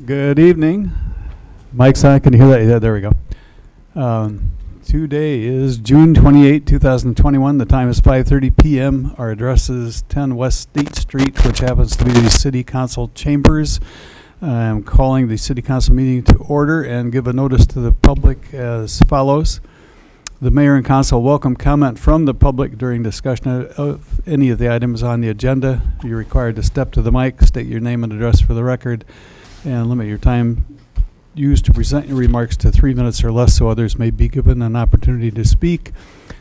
Good evening. Mike's on. Can you hear that? Yeah, there we go. Today is June 28, 2021. The time is 5:30 p.m. Our address is 10 West State Street, which happens to be the City Council chambers. I'm calling the City Council meeting to order and give a notice to the public as follows. The Mayor and Council welcome comment from the public during discussion of any of the items on the agenda. You're required to step to the mic, state your name and address for the record, and limit your time used to present your remarks to 3 minutes or less so others may be given an opportunity to speak.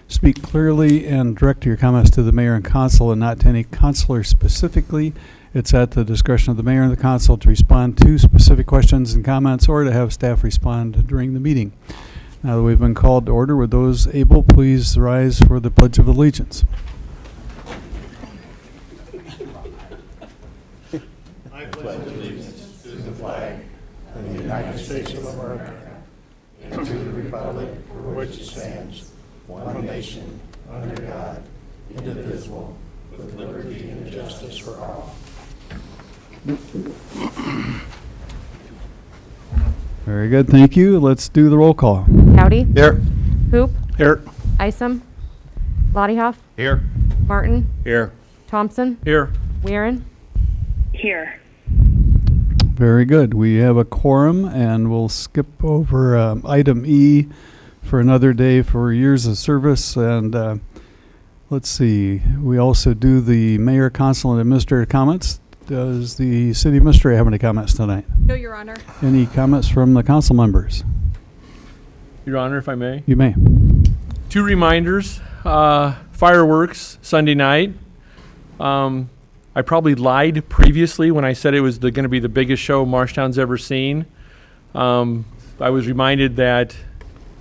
Speak clearly and direct your comments to the Mayor and Council and not to any councilor specifically. It's at the discretion of the Mayor and the Council to respond to specific questions and comments or to have staff respond during the meeting. Now that we've been called to order, would those able please rise for the Pledge of Allegiance? I pledge allegiance to the flag of the United States of America and to the republic for which it stands, one nation, under God, indivisible, with liberty and justice for all. Very good, thank you. Let's do the roll call. Howdy. Here. Hoop. Here. Isom. Lottiehoff. Here. Martin. Here. Thompson. Here. Weirin. Here. Very good. We have a quorum, and we'll skip over item E for another day for years of service. And let's see, we also do the Mayor, Council, and Administrator comments. Does the City Administrator have any comments tonight? No, Your Honor. Any comments from the council members? Your Honor, if I may. You may. 2 reminders. Fireworks Sunday night. I probably lied previously when I said it was going to be the biggest show Marshalltown's ever seen. I was reminded that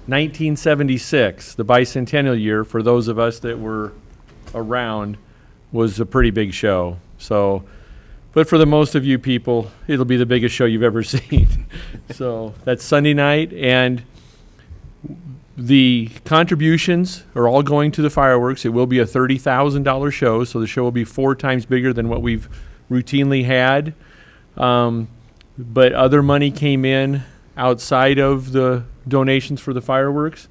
1976, the bicentennial year, for those of us that were around, was a pretty big show. So, but for the most of you people, it'll be the biggest show you've ever seen. So that's Sunday night, and the contributions are all going to the fireworks. It will be a $30,000 show, so the show will be 4 times bigger than what we've routinely had. But other money came in outside of the donations for the fireworks.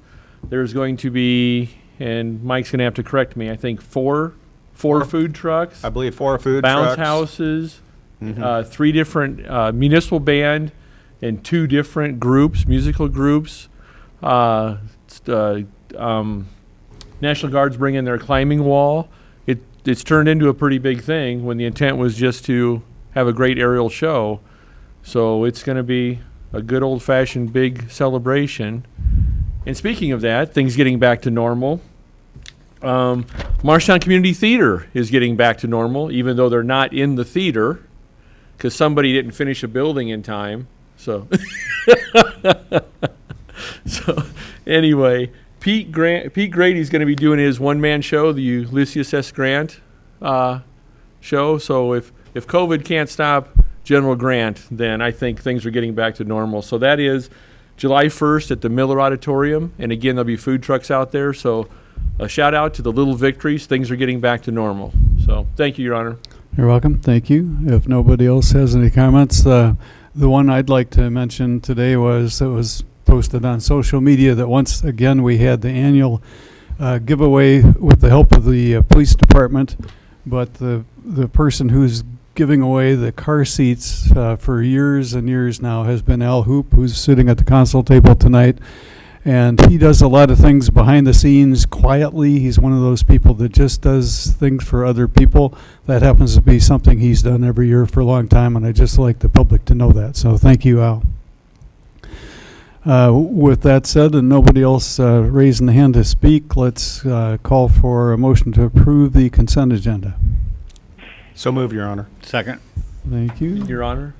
There's going to be, and Mike's going to have to correct me, I think four food trucks. I believe 4 food bounce trucks. Houses, 3 different municipal band, and 2 different groups, musical groups. National Guard's bringing their climbing wall. It's turned into a pretty big thing when the intent was just to have a great aerial show. So it's going to be a good old-fashioned big celebration. And speaking of that, things getting back to normal. Marshalltown Community Theater is getting back to normal, even though they're not in the theater because somebody didn't finish a building in time. So, so anyway, Pete Grady's going to be doing his one-man show, the Ulysses S. Grant show. So if COVID can't stop General Grant, then I think things are getting back to normal. So that is July 1st at the Miller Auditorium. And again, there'll be food trucks out there. So a shout out to the little victories. Things are getting back to normal. So thank you, Your Honor. You're welcome. Thank you. If nobody else has any comments, the one I'd like to mention today was posted on social media that once again we had the annual giveaway with the help of the police department, but the person who's giving away the car seats for years and years now has been Al Hoop, who's sitting at the council table tonight. And he does a lot of things behind the scenes quietly. He's one of those people that just does things for other people. That happens to be something he's done every year for a long time, and I just like the public to know that. So thank you, Al. With that said, and nobody else raising the hand to speak, let's call for a motion to approve the consent agenda. So moved, Your Honor. Second. Thank you. Your Honor,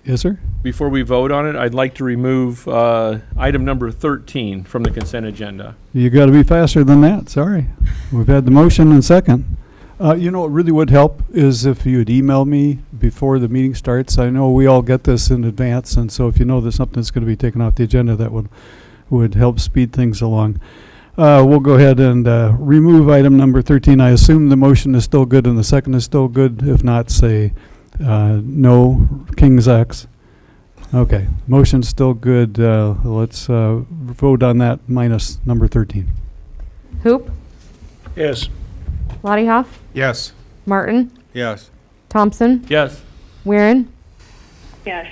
Yes, sir? before we vote on it, I'd like to remove item number 13 from the consent agenda. You got to be faster than that. Sorry. We've had the motion and second. You know, what really would help is if you'd email me before the meeting starts. I know we all get this in advance, and so if you know there's something that's going to be taken off the agenda, that would help speed things along. We'll go ahead and remove item number 13. I assume the motion is still good and the second is still good. If not, say no, King's X. Okay, motion's still good. Let's vote on that minus number 13. Hoop, Yes. Lottie Hoff, Yes. Martin, Yes. Thompson, Yes. Weirin, yes,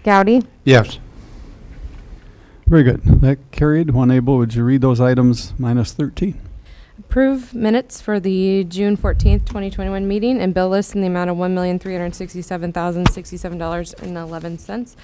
Gowdy, Yes. Very good. That carried. Juan Abel, would you read those items minus 13? Approve minutes for the June 14th, 2021 meeting and bill list in the amount of $1,367,067.11.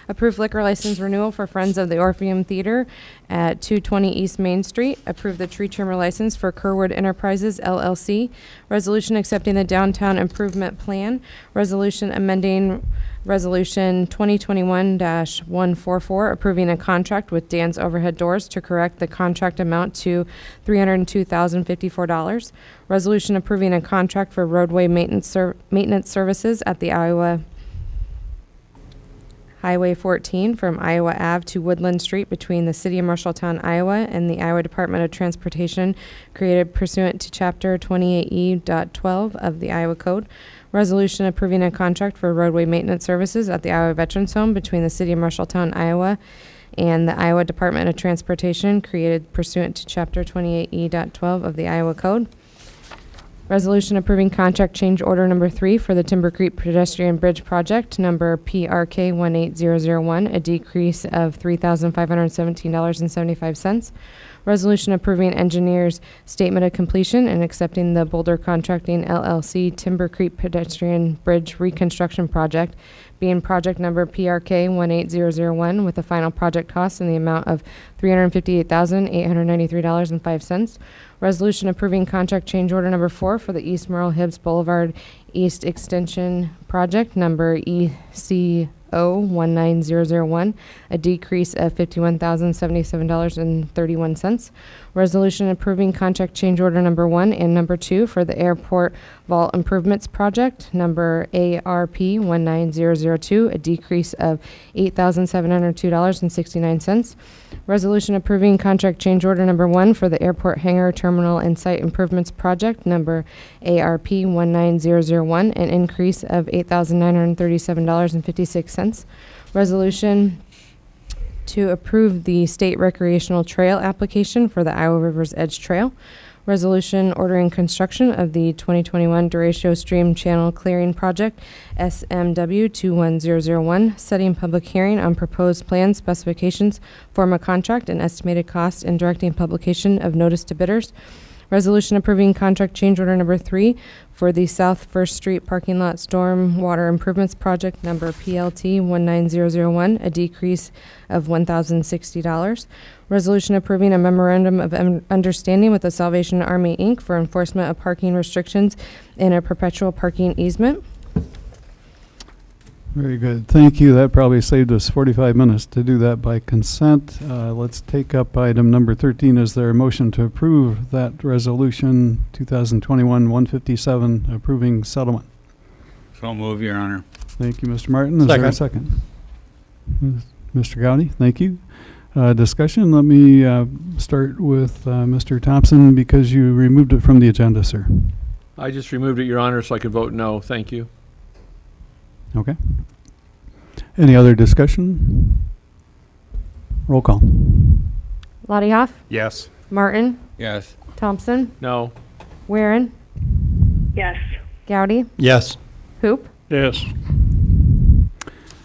Approve liquor license renewal for Friends of the Orpheum Theater at 220 East Main Street. Approve the tree trimmer license for Kerwood Enterprises LLC. Resolution accepting the downtown improvement plan. Resolution amending Resolution 2021-144, approving a contract with Dan's Overhead Doors to correct the contract amount to $302,054. Resolution approving a contract for roadway maintenance services at the Iowa Highway 14 from Iowa Ave to Woodland Street between the City of Marshalltown, Iowa, and the Iowa Department of Transportation, created pursuant to Chapter 28E.12 of the Iowa Code. Resolution approving a contract for roadway maintenance services at the Iowa Veterans Home between the City of Marshalltown, Iowa, and the Iowa Department of Transportation, created pursuant to Chapter 28E.12 of the Iowa Code. Resolution approving contract change order number 3 for the Timber Creek Pedestrian Bridge Project, number PRK 18001, a decrease of $3,517.75. Resolution approving engineer's statement of completion and accepting the Boulder Contracting LLC Timber Creek Pedestrian Bridge Reconstruction Project, being project number PRK 18001, with a final project cost in the amount of $358,893.05. Resolution approving contract change order number 4 for the East Merle Hibbs Boulevard East Extension Project, number ECO 19001, a decrease of $51,077.31. Resolution approving contract change order number 1 and number 2 for the Airport Vault Improvements Project, number ARP 19002, a decrease of $8,702.69. Resolution approving contract change order number 1 for the Airport Hangar Terminal and Site Improvements Project, number ARP 19001, an increase of $8,937.56. Resolution to approve the state recreational trail application for the Iowa River's Edge Trail. Resolution ordering construction of the 2021 Derecho Stream Channel Clearing Project, SMW 21001, setting public hearing on proposed plans, specifications, form of contract, and estimated cost, and directing publication of notice to bidders. Resolution approving contract change order number 3 for the South First Street Parking Lot Storm Water Improvements Project, number PLT 19001, a decrease of $1,060. Resolution approving a memorandum of understanding with the Salvation Army, Inc. for enforcement of parking restrictions in a perpetual parking easement. Very good. Thank you. That probably saved us 45 minutes to do that by consent. Let's take up item number 13. Is there a motion to approve that resolution 2021-157 approving settlement? So move, Your Honor. Thank you, Mr. Martin. Is there a second? Mr. Gowdy, thank you. Discussion, let me start with Mr. Thompson, because you removed it from the agenda, sir. I just removed it, Your Honor, so I could vote no. Thank you. Okay. Any other discussion? Roll call. Lottie Hoff, Yes. Martin, Yes. Thompson, No. Weirin, yes, Gowdy, Yes. Hoop, Yes.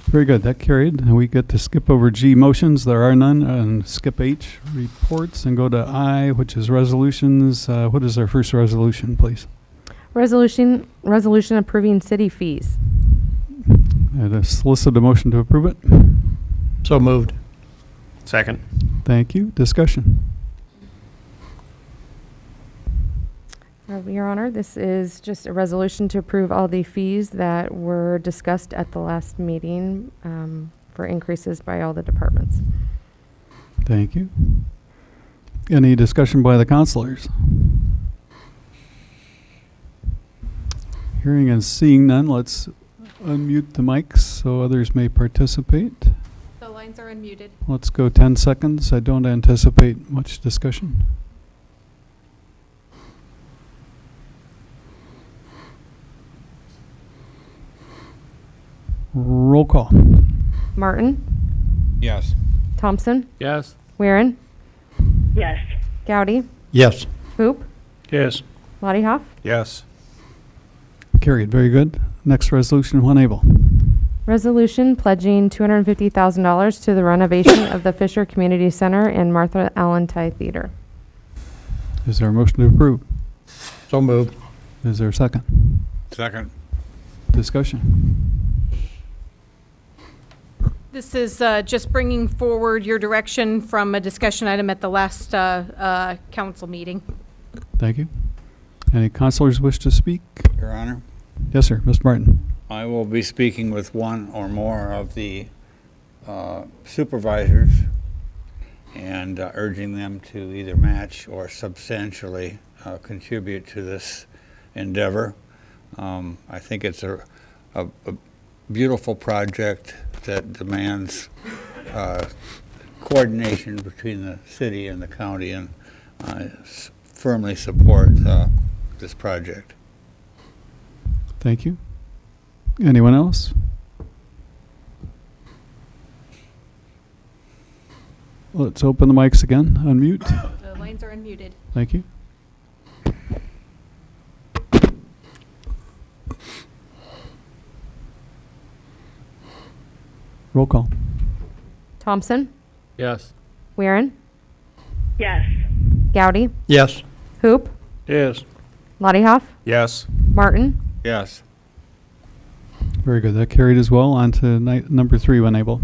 Very good. That carried. And we get to skip over G, motions. There are none. And skip H, reports, and go to I, which is resolutions. What is our first resolution, please? Resolution approving city fees. I'd solicit a motion to approve it. So moved. Second. Thank you. Discussion. Your Honor, this is just a resolution to approve all the fees that were discussed at the last meeting for increases by all the departments. Thank you. Any discussion by the councilors? Hearing and seeing none, let's unmute the mics so others may participate. The lines are unmuted. Let's go 10 seconds. I don't anticipate much discussion. Roll call. Martin, Yes. Thompson, Yes. Weirin, Yes. Gowdy, Yes. Hoop, Yes. Lottie Hoff. Yes. Carried. Very good. Next resolution, when able. Resolution pledging $250,000 to the renovation of the Fisher Community Center and Martha Allen Thai Theater. Is there a motion to approve? So moved. Is there a second? Second. Discussion. This is just bringing forward your direction from a discussion item at the last council meeting. Thank you. Any councilors wish to speak? Your Honor, Yes, sir. Mr. Martin. I will be speaking with one or more of the supervisors and urging them to either match or substantially contribute to this endeavor. I think it's a beautiful project that demands coordination between the city and the county, and firmly support this project. Thank you. Anyone else? Let's open the mics again. Unmute. The lines are unmuted. Thank you. Roll call. Thompson, Yes. Weirin, Yes. Gowdy, Yes. Hoop, Yes. Lottie Hoff, Yes. Martin, Yes. Very good. That carried as well. On to number 3 when able.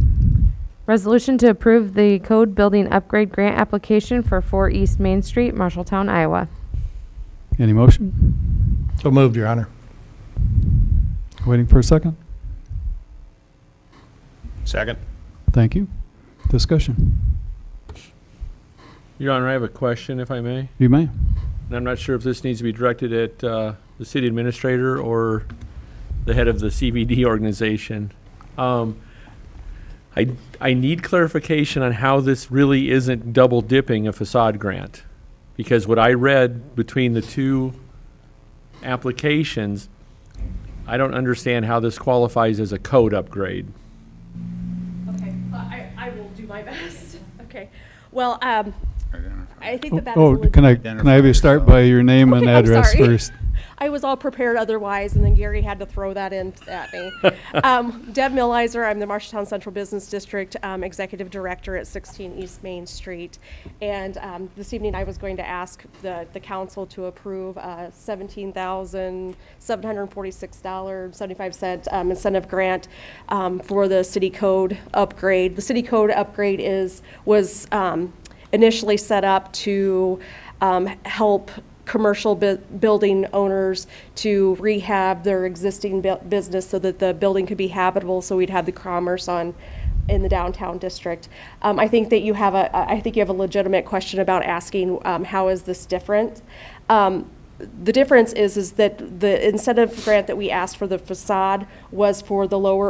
Resolution to approve the code building upgrade grant application for 4 East Main Street, Marshalltown, Iowa. Any motion? So moved, Your Honor. Waiting for a second. Second. Thank you. Discussion. Your Honor, I have a question, if I may. You may. And I'm not sure if this needs to be directed at the city administrator or the head of the CBD organization. I need clarification on how this really isn't double dipping a facade grant. Because what I read between the two applications, I don't understand how this qualifies as a code upgrade. Okay, I will do my best. Okay, well, I think that is a Oh, can I have you start by your name and Okay, I'm address sorry. first? I was all prepared otherwise, and then Gary had to throw that in at me. Deb Millizer, I'm the Marshalltown Central Business District Executive Director at 16 East Main Street. And this evening I was going to ask the council to approve a $17,746.75 incentive grant for the city code upgrade. The city code upgrade was initially set up to help commercial building owners to rehab their existing business so that the building could be habitable, so we'd have the commerce in the downtown district. I think that you have a legitimate question about asking how is this different. The difference is that the incentive grant that we asked for the facade was for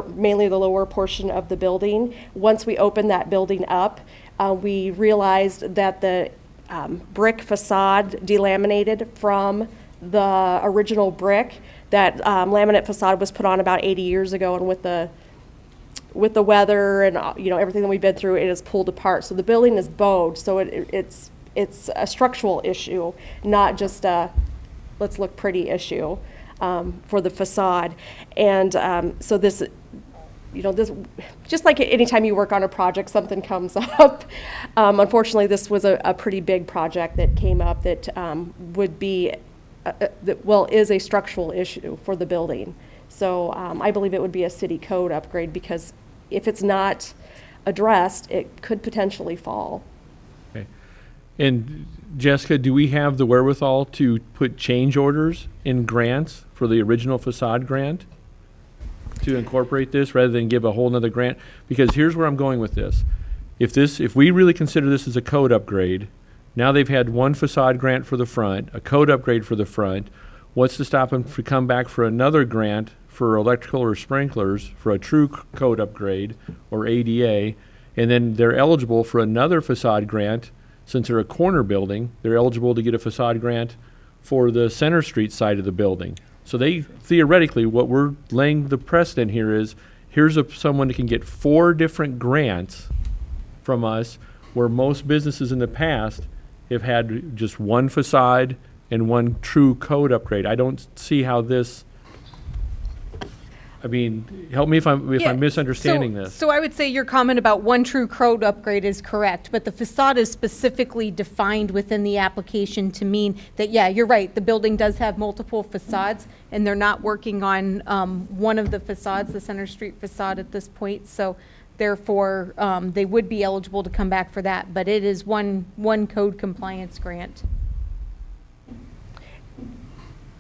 mainly the lower portion of the building. Once we opened that building up, we realized that the brick facade delaminated from the original brick. That laminate facade was put on about 80 years ago, and with the weather and everything that we've been through, it is pulled apart. So the building is bowed. So it's a structural issue, not just a let's look pretty issue for the facade. And so this. This, just like anytime you work on a project, something comes up. Unfortunately, this was a pretty big project that came up that is a structural issue for the building. So I believe it would be a city code upgrade, because if it's not addressed, it could potentially fall. Okay. And Jessica, do we have the wherewithal to put change orders in grants for the original facade grant to incorporate this rather than give a whole nother grant? Because here's where I'm going with this. If we really consider this as a code upgrade, now they've had one facade grant for the front, a code upgrade for the front. What's to stop them to come back for another grant for electrical or sprinklers for a true code upgrade or ADA, and then they're eligible for another facade grant? Since they're a corner building, they're eligible to get a facade grant for the Center Street side of the building. So they, theoretically, what we're laying the precedent here is, here's someone that can get 4 different grants from us, where most businesses in the past have had just one facade and one true code upgrade. I don't see how this, I mean, help me if I'm Yeah, misunderstanding so- this. So I would say your comment about one true code upgrade is correct, but the facade is specifically defined within the application to mean that, yeah, you're right, the building does have multiple facades, and they're not working on one of the facades, the Center Street facade at this point, so therefore, they would be eligible to come back for that, but it is one code compliance grant.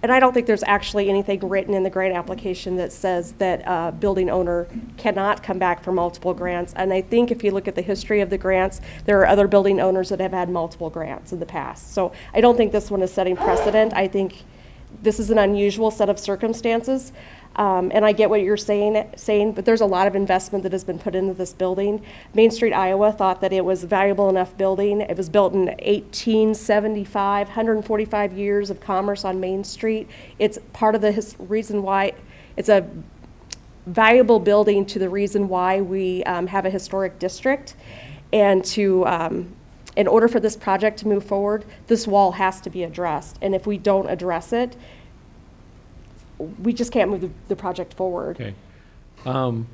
And I don't think there's actually anything written in the grant application that says that a building owner cannot come back for multiple grants. And I think if you look at the history of the grants, there are other building owners that have had multiple grants in the past. So I don't think this one is setting precedent. I think this is an unusual set of circumstances. And I get what you're saying, but there's a lot of investment that has been put into this building. Main Street, Iowa thought that it was a valuable enough building. It was built in 1875, 145 years of commerce on Main Street. It's part of the reason why it's a valuable building, to the reason why we have a historic district. And in order for this project to move forward, this wall has to be addressed. And if we don't address it, we just can't move the project forward. Okay.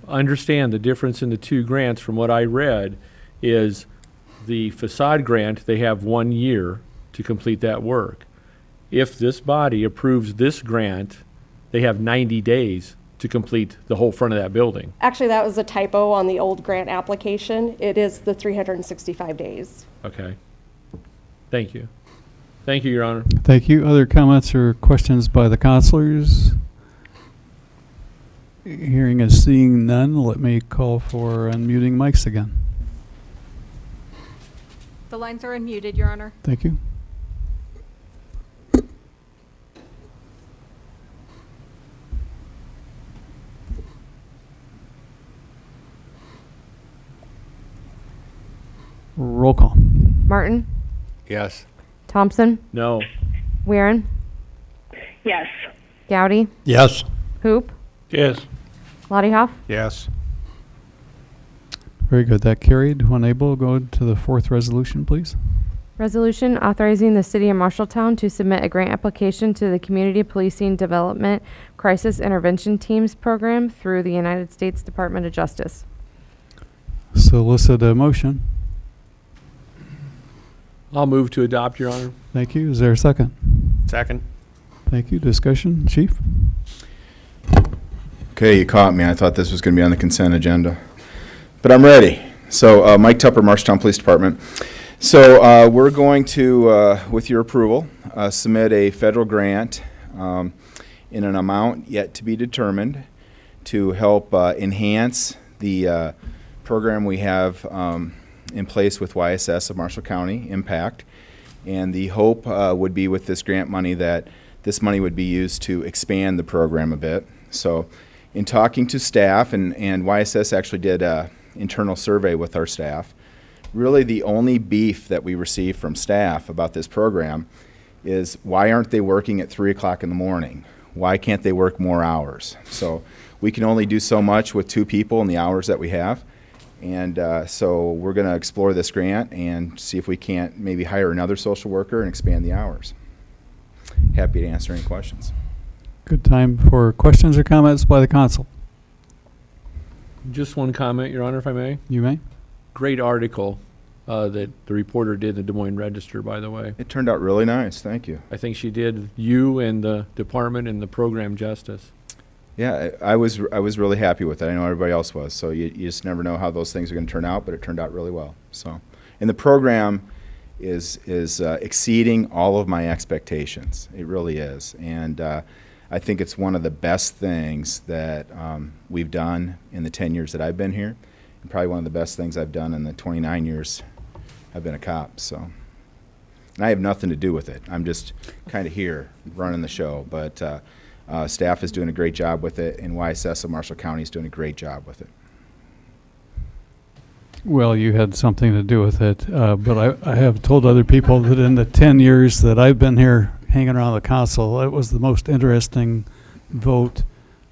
Understand the difference in the two grants from what I read is the facade grant, they have 1 year to complete that work. If this body approves this grant, they have 90 days to complete the whole front of that building. Actually, that was a typo on the old grant application. It is the 365 days. Okay. Thank you. Thank you, Your Honor. Thank you. Other comments or questions by the counselors? Hearing and seeing none, let me call for unmuting mics again. The lines are unmuted, Your Honor. Thank you. Roll call. Martin, Yes. Thompson, No. Weirin, Yes. Gowdy, Yes. Hoop, Yes. Lottie Yes. Very good. That carried. When able, go to the fourth resolution, please. Resolution authorizing the City of Marshalltown to submit a grant application to the Community Policing Development Crisis Intervention Teams Program through the United States Department of Justice. Solicit a motion. I'll move to adopt, Your Honor. Thank you. Is there a second? Second. Thank you. Discussion, Chief? Okay, you caught me. I thought this was going to be on the consent agenda. But I'm ready. So, Mike Tupper, Marshalltown Police Department. So, we're going to, with your approval, submit a federal grant in an amount yet to be determined to help enhance the program we have in place with YSS of Marshall County, Impact. And the hope would be with this grant money that this money would be used to expand the program a bit. So in talking to staff, and YSS actually did an internal survey with our staff, really the only beef that we receive from staff about this program is why aren't they working at 3 o'clock in the morning? Why can't they work more hours? So we can only do so much with 2 people in the hours that we have. And so we're going to explore this grant and see if we can't maybe hire another social worker and expand the hours. Happy to answer any questions. Good time for questions or comments by the council. Just one comment, Your Honor, if I may. You may. Great article that the reporter did in the Des Moines Register, by the way. It turned out really nice. Thank you. I think she did you and the department and the program justice. Yeah, I was really happy with it. I know everybody else was. So you just never know how those things are going to turn out, but it turned out really well. So, and the program is exceeding all of my expectations. It really is, and I think it's one of the best things that we've done in the 10 years that I've been here, and probably one of the best things I've done in the 29 years I've been a cop. So, and I have nothing to do with it. I'm just kind of here running the show, but. Staff is doing a great job with it, and YSS of Marshall County is doing a great job with it. Well, you had something to do with it, but I have told other people that in the 10 years that I've been here hanging around the council, it was the most interesting vote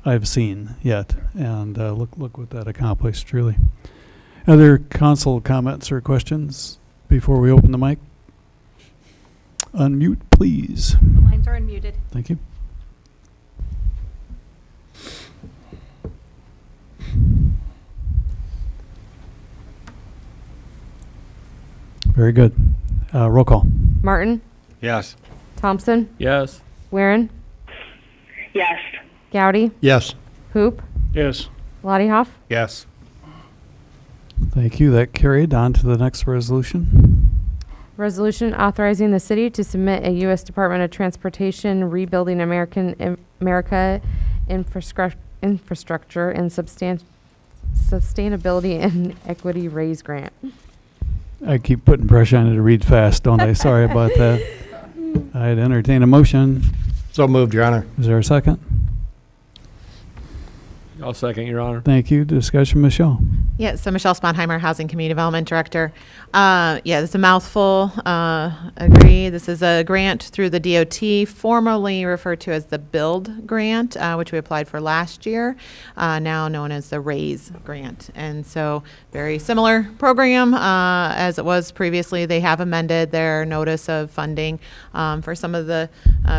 I've seen yet. And look what that accomplished, truly. Other council comments or questions before we open the mic? Unmute, please. The lines are unmuted. Thank you. Very good. Roll call. Martin, Yes. Thompson, Yes. Weirin, Yes. Gowdy, Yes. Hoop, Yes. Lottie Hoff. Yes. Thank you. That carried. On to the next resolution. Resolution authorizing the city to submit a U.S. Department of Transportation Rebuilding America Infrastructure and Sustainability and Equity Raise Grant. I keep putting pressure on you to read fast, don't I? Sorry about that. I'd entertain a motion. So moved, Your Honor. Is there a second? I'll second, Your Honor. Thank you. Discussion, Michelle. Yeah, so Michelle Sponheimer, Housing Community Development Director. Yeah, it's a mouthful. Agree. This is a grant through the DOT, formerly referred to as the BUILD grant, which we applied for last year, now known as the RAISE grant. And so very similar program as it was previously. They have amended their notice of funding for some of the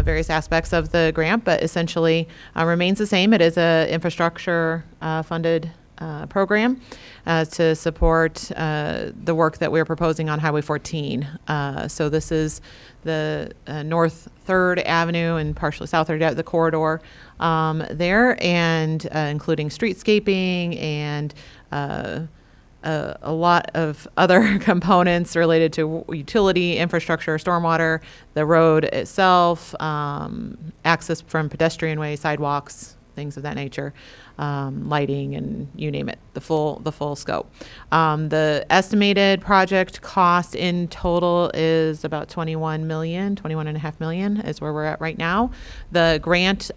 various aspects of the grant, but essentially remains the same. It is a infrastructure funded program to support the work that we're proposing on Highway 14. So this is the North 3rd Avenue and partially South 3rd Avenue, the corridor there, and including streetscaping and a lot of other components related to utility, infrastructure, stormwater, the road itself, access from pedestrian way, sidewalks, things of that nature, lighting, and you name it, the full scope. The estimated project cost in total is about $21.5 million is where we're at right now. The grant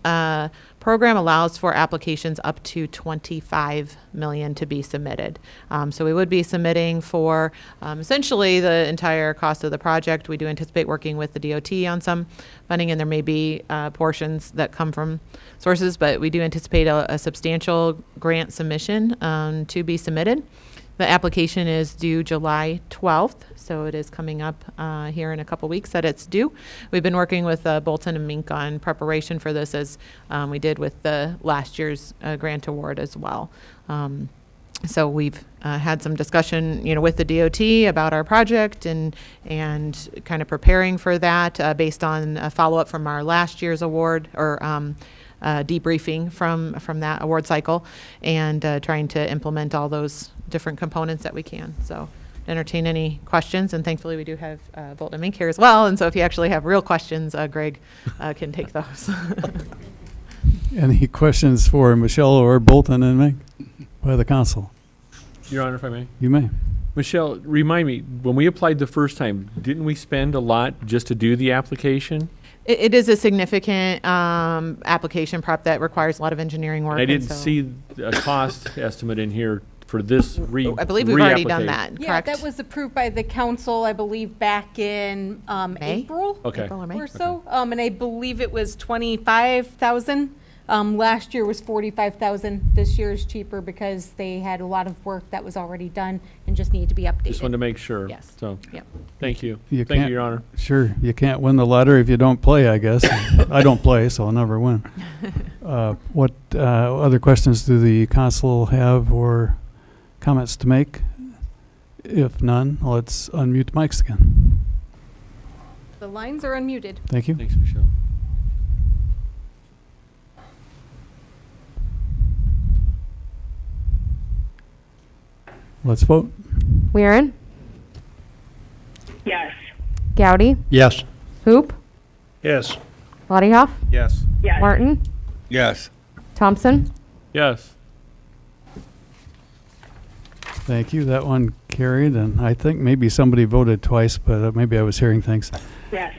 program allows for applications up to $25 million to be submitted. So we would be submitting for essentially the entire cost of the project. We do anticipate working with the DOT on some funding, and there may be portions that come from sources, but we do anticipate a substantial grant submission to be submitted. The application is due July 12th, so it is coming up here in a couple weeks that it's due. We've been working with Bolton and Mink on preparation for this, as we did with the last year's grant award as well. So we've had some discussion, with the DOT about our project and kind of preparing for that based on a follow-up from our last year's award, or debriefing from that award cycle, and trying to implement all those different components that we can. So entertain any questions, and thankfully we do have Bolton and Mink here as well, and so if you actually have real questions, Greg can take those. Any questions for Michelle or Bolton and Mink by the council? Your Honor, if I may. You may. Michelle, remind me, when we applied the first time, didn't we spend a lot just to do the application? It is a significant application prep that requires a lot of engineering work. I didn't see a cost estimate in here for this I believe we've already done that, Yeah, correct? that was approved by the council, I believe, back in May? April. Okay. April or May? Or so, and I believe it was 25,000. Last year was 45,000. This year is cheaper because they had a lot of work that was already done and just needed to be updated. Just wanted to make sure. Yes. So, Yep. thank you. You Thank can't- you, Your Honor. Sure. You can't win the lottery if you don't play, I guess. I don't play, so I'll never win. What other questions do the council have or comments to make? If none, let's unmute the mics again. The lines are unmuted. Thank you. Thanks, Michelle. Let's vote. Weirin, Yes. Gowdy, Yes. Hoop, Yes. Lottie Hoff, Yes. Yes. Martin, Yes. Thompson. Yes. Thank you. That one carried, and I think maybe somebody voted twice, but maybe I was hearing things. Yes.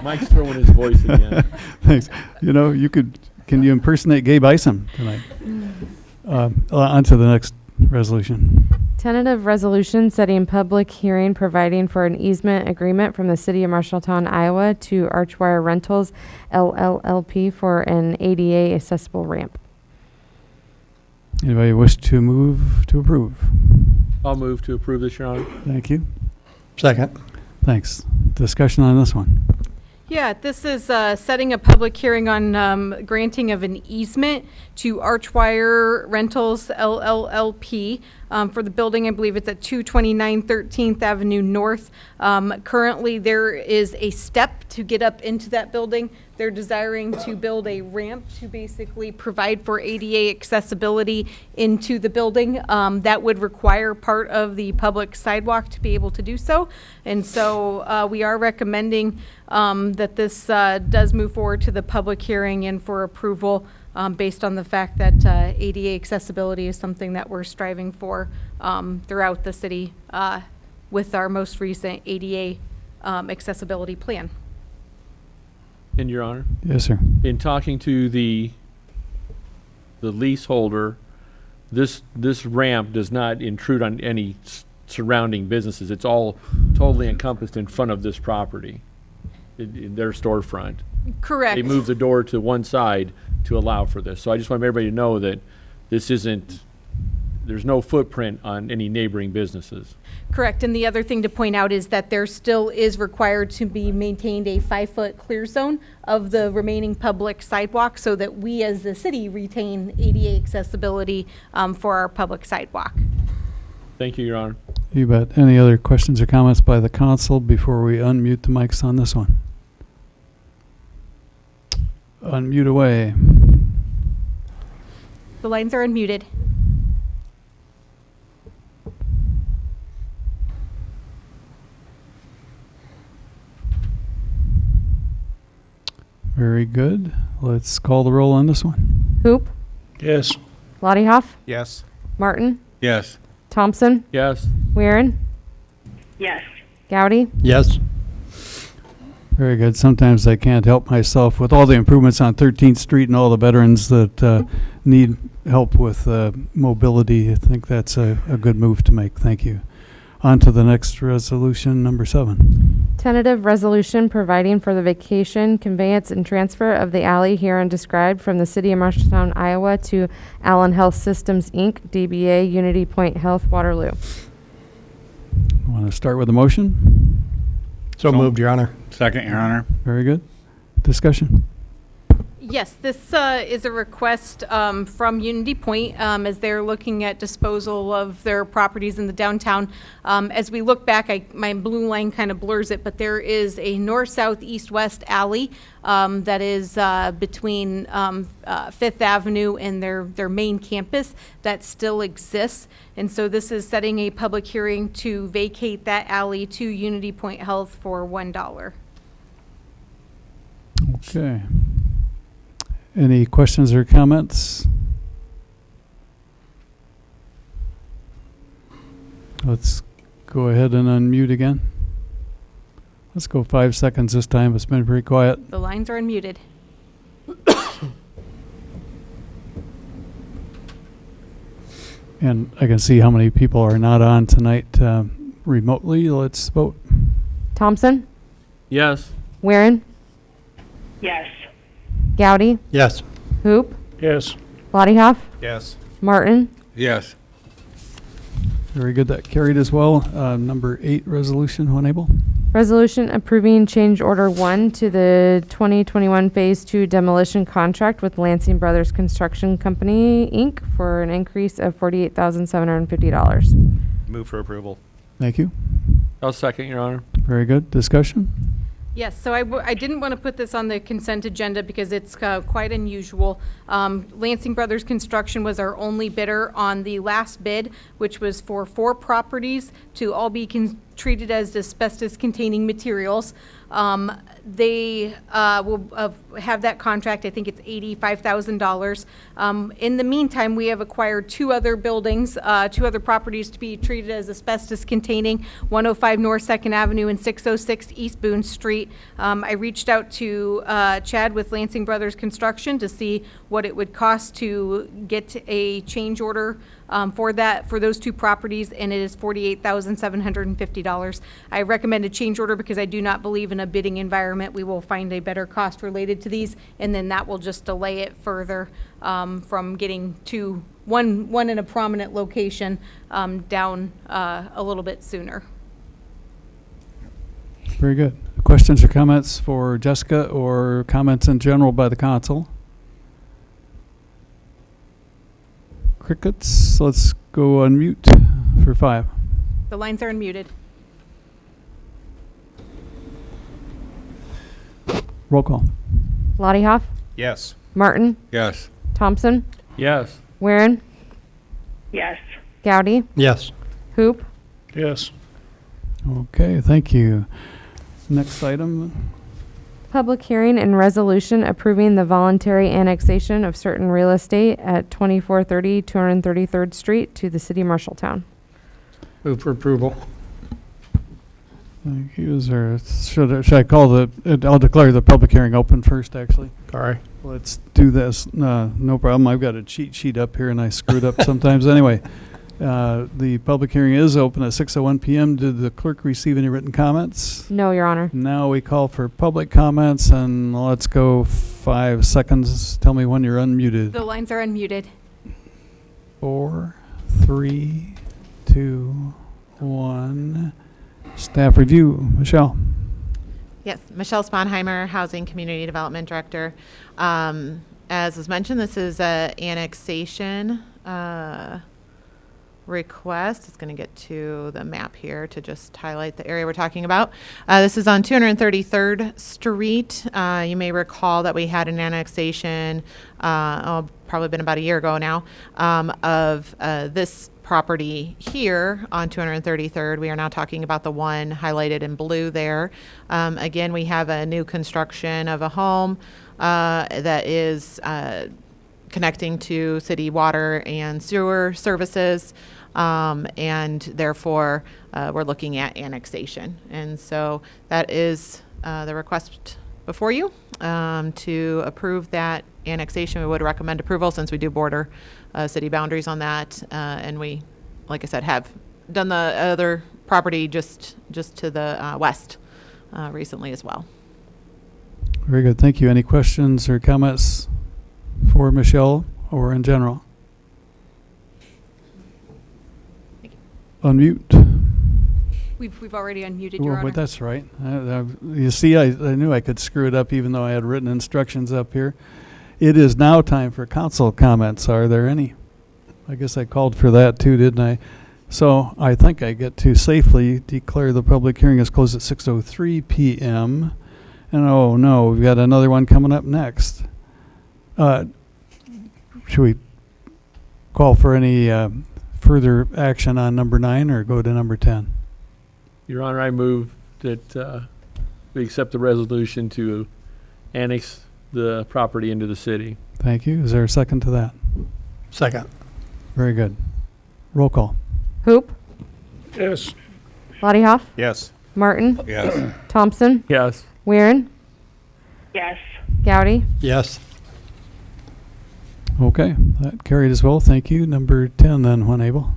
Mike's throwing his voice again. Thanks. Can you impersonate Gabe Isom tonight? On to the next resolution. Tentative resolution setting public hearing providing for an easement agreement from the city of Marshalltown, Iowa to Archwire Rentals LLLP for an ADA accessible ramp. Anybody wish to move to approve? I'll move to approve this, Your Honor. Thank you. Second. Thanks. Discussion on this one. Yeah, this is setting a public hearing on granting of an easement to Archwire Rentals LLLP for the building. I believe it's at 229 13th Avenue North. Currently, there is a step to get up into that building. They're desiring to build a ramp to basically provide for ADA accessibility into the building. That would require part of the public sidewalk to be able to do so. And so we are recommending that this does move forward to the public hearing and for approval based on the fact that ADA accessibility is something that we're striving for throughout the city with our most recent ADA accessibility plan. In Your Honor, Yes, sir. in talking to the leaseholder, this ramp does not intrude on any surrounding businesses. It's all totally encompassed in front of this property, in their storefront. Correct. They moved the door to one side to allow for this. So I just want everybody to know that this isn't, there's no footprint on any neighboring businesses. Correct. And the other thing to point out is that there still is required to be maintained a 5-foot clear zone of the remaining public sidewalk so that we as the city retain ADA accessibility for our public sidewalk. Thank you, Your Honor. You bet. Any other questions or comments by the council before we unmute the mics on this one? Unmute away. The lines are unmuted. Very good. Let's call the roll on this one. Hoop, Yes. Lottie Hoff, Yes. Martin, Yes. Thompson, Yes. Weirin, Yes. Gowdy, Yes. Very good. Sometimes I can't help myself with all the improvements on 13th Street and all the veterans that need help with mobility. I think that's a good move to make. Thank you. On to the next resolution, number 7. Tentative resolution providing for the vacation, conveyance, and transfer of the alley herein described from the city of Marshalltown, Iowa to Allen Health Systems, Inc., DBA Unity Point Health, Waterloo. Want to start with a motion? So moved, Your Honor. Second, Your Honor. Very good. Discussion. Yes, this is a request from Unity Point as they're looking at disposal of their properties in the downtown. As we look back, my blue line kind of blurs it, but there is a north, south, east, west alley that is between 5th Avenue and their main campus that still exists. And so this is setting a public hearing to vacate that alley to Unity Point Health for $1. Okay. Any questions or comments? Let's go ahead and unmute again. Let's go 5 seconds this time. It's been pretty quiet. The lines are unmuted. And I can see how many people are not on tonight remotely. Let's vote. Thompson, Yes. Weirin, Yes. Gowdy, Yes. Hoop, Yes. Lottie Hoff, Yes. Martin, Yes. Very good. That carried as well. Number 8 resolution, when able. Resolution approving change order 1 to the 2021 Phase 2 demolition contract with Lansing Brothers Construction Company, Inc. for an increase of $48,750. Move for approval. Thank you. I'll second, Your Honor. Very good. Discussion. Yes, so I didn't want to put this on the consent agenda because it's quite unusual. Lansing Brothers Construction was our only bidder on the last bid, which was for 4 properties to all be treated as asbestos-containing materials. They will have that contract. I think it's $85,000. In the meantime, we have acquired 2 other buildings, 2 other properties to be treated as asbestos-containing, 105 North 2nd Avenue and 606 East Boone Street. I reached out to Chad with Lansing Brothers Construction to see what it would cost to get a change order for those 2 properties, and it is $48,750. I recommend a change order because I do not believe in a bidding environment we will find a better cost related to these, and then that will just delay it further from getting to one in a prominent location down a little bit sooner. Very good. Questions or comments for Jessica, or comments in general by the council? Crickets. Let's go unmute for 5. The lines are unmuted. Roll call. Lottie Hoff, Yes. Martin, Yes. Thompson, Yes. Weirin, Yes. Gowdy, Yes. Hoop, Yes. Okay, thank you. Next item. public hearing and resolution approving the voluntary annexation of certain real estate at 2430 233rd Street to the city of Marshalltown. Move for approval. Thank you. Is there, should I call I'll declare the public hearing open first, actually. Sorry. Let's do this. No problem. I've got a cheat sheet up here and I screwed up sometimes. Anyway, the public hearing is open at 6:01 p.m. Did the clerk receive any written comments? No, Your Honor. Now we call for public comments, and let's go 5 seconds. Tell me when you're unmuted. The lines are unmuted. 4, 3, 2, 1. Staff review. Michelle. Yes, Michelle Sponheimer, Housing Community Development Director. As was mentioned, this is a annexation request. It's going to get to the map here to just highlight the area we're talking about. This is on 233rd Street. You may recall that we had an annexation, probably been about a year ago now, of this property here on 233rd. We are now talking about the one highlighted in blue there. Again, we have a new construction of a home that is connecting to city water and sewer services, and therefore we're looking at annexation. And so that is the request before you to approve that annexation. We would recommend approval since we do border city boundaries on that, and we, like I said, have done the other property just to the west recently as well. Very good. Thank you. Any questions or comments for Michelle or in general? Unmute. We've already unmuted, Well, Your Honor. but that's right. You see, I knew I could screw it up even though I had written instructions up here. It is now time for council comments. Are there any? I guess I called for that too, didn't I? So I think I get to safely declare the public hearing is closed at 6:03 p.m. And oh no, we've got another one coming up next. Should we call for any further action on number 9 or go to number 10? Your Honor, I move that we accept the resolution to annex the property into the city. Thank you. Is there a second to that? Second. Very good. Roll call. Hoop, Yes. Lottie Hoff, Yes. Martin, Yes. Thompson, Yes. Weirin, Yes. Gowdy, Yes. Okay, that carried as well. Thank you. Number 10 then, when able.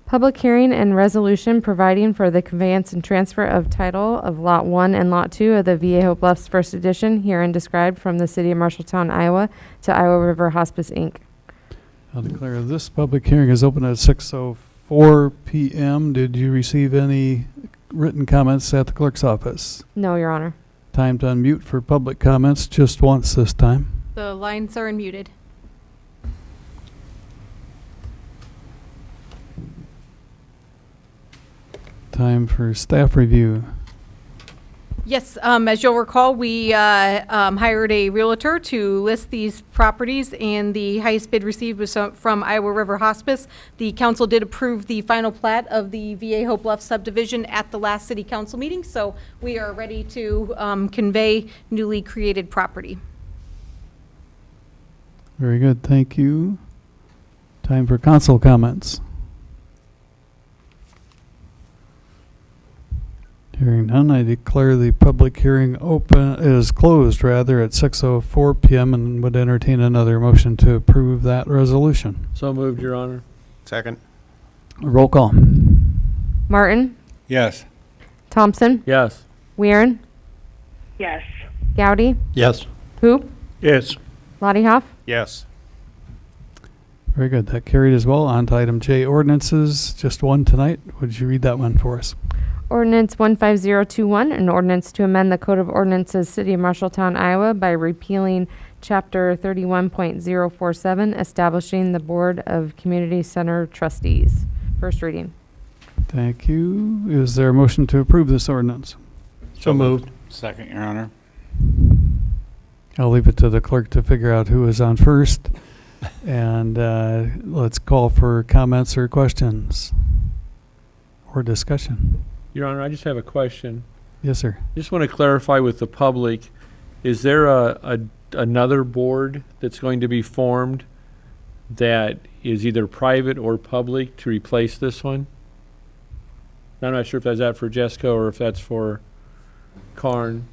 public hearing and resolution providing for the conveyance and transfer of title of Lot 1 and Lot 2 of the Viejo Bluffs First Edition, herein described from the city of Marshalltown, Iowa, to Iowa River Hospice, Inc. I'll declare this public hearing is open at 6:04 p.m. Did you receive any written comments at the clerk's office? No, Your Honor. Time to unmute for public comments just once this time. The lines are unmuted. Time for staff review. Yes, as you'll recall, we hired a realtor to list these properties, and the highest bid received was from Iowa River Hospice. The council did approve the final plat of the Viejo Bluff subdivision at the last city council meeting, so we are ready to convey newly created property. Very good. Thank you. Time for council comments. Hearing none, I declare the public hearing is closed rather at 6:04 p.m. and would entertain another motion to approve that resolution. So moved, Your Honor. Second. Roll call. Martin, Yes. Thompson, Yes. Weirin, Yes. Gowdy, Yes. Hoop, Yes. Lottie Hoff, Yes. Very good. That carried as well. On to item J, ordinances. Just one tonight. Would you read that one for us? Ordinance 15021, an ordinance to amend the Code of Ordinances, City of Marshalltown, Iowa by repealing Chapter 31.047, establishing the Board of Community Center Trustees. First reading. Thank you. Is there a motion to approve this ordinance? So moved. Second, Your Honor. I'll leave it to the clerk to figure out who is on first. And let's call for comments or questions or discussion. Your Honor, I just have a question. Yes, sir. Just want to clarify with the public, is there another board that's going to be formed that is either private or public to replace this one? I'm not sure if that's that for Jessica or if that's for Karn.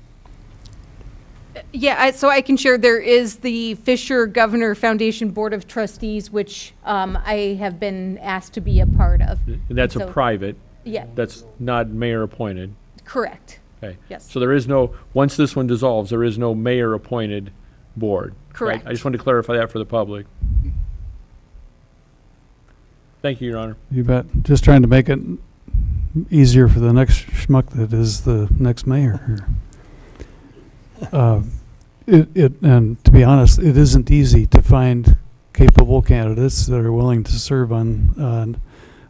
Yeah, so I can share, there is the Fisher Governor Foundation Board of Trustees, which I have been asked to be a part of. And that's So- a private. Yeah, That's not mayor appointed. correct. Okay. Yes. So there is no, once this one dissolves, there is no mayor appointed board. right? Correct. I just wanted to clarify that for the public. Thank you, Your Honor. You bet. Just trying to make it easier for the next schmuck that is the next mayor. And to be honest, it isn't easy to find capable candidates that are willing to serve on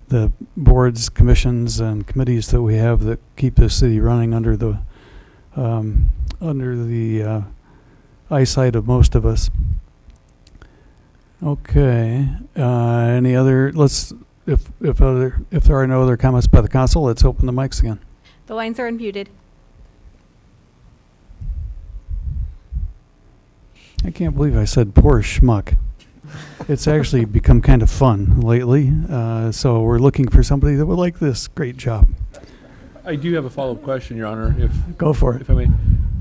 the boards, commissions, and committees that we have that keep the city running under the eyesight of most of us. Okay. Any other? If there are no other comments by the council, let's open the mics again. The lines are unmuted. I can't believe I said poor schmuck. It's actually become kind of fun lately, so we're looking for somebody that would like this. Great job. I do have a follow-up question, Your Honor, if Go for it. if I may.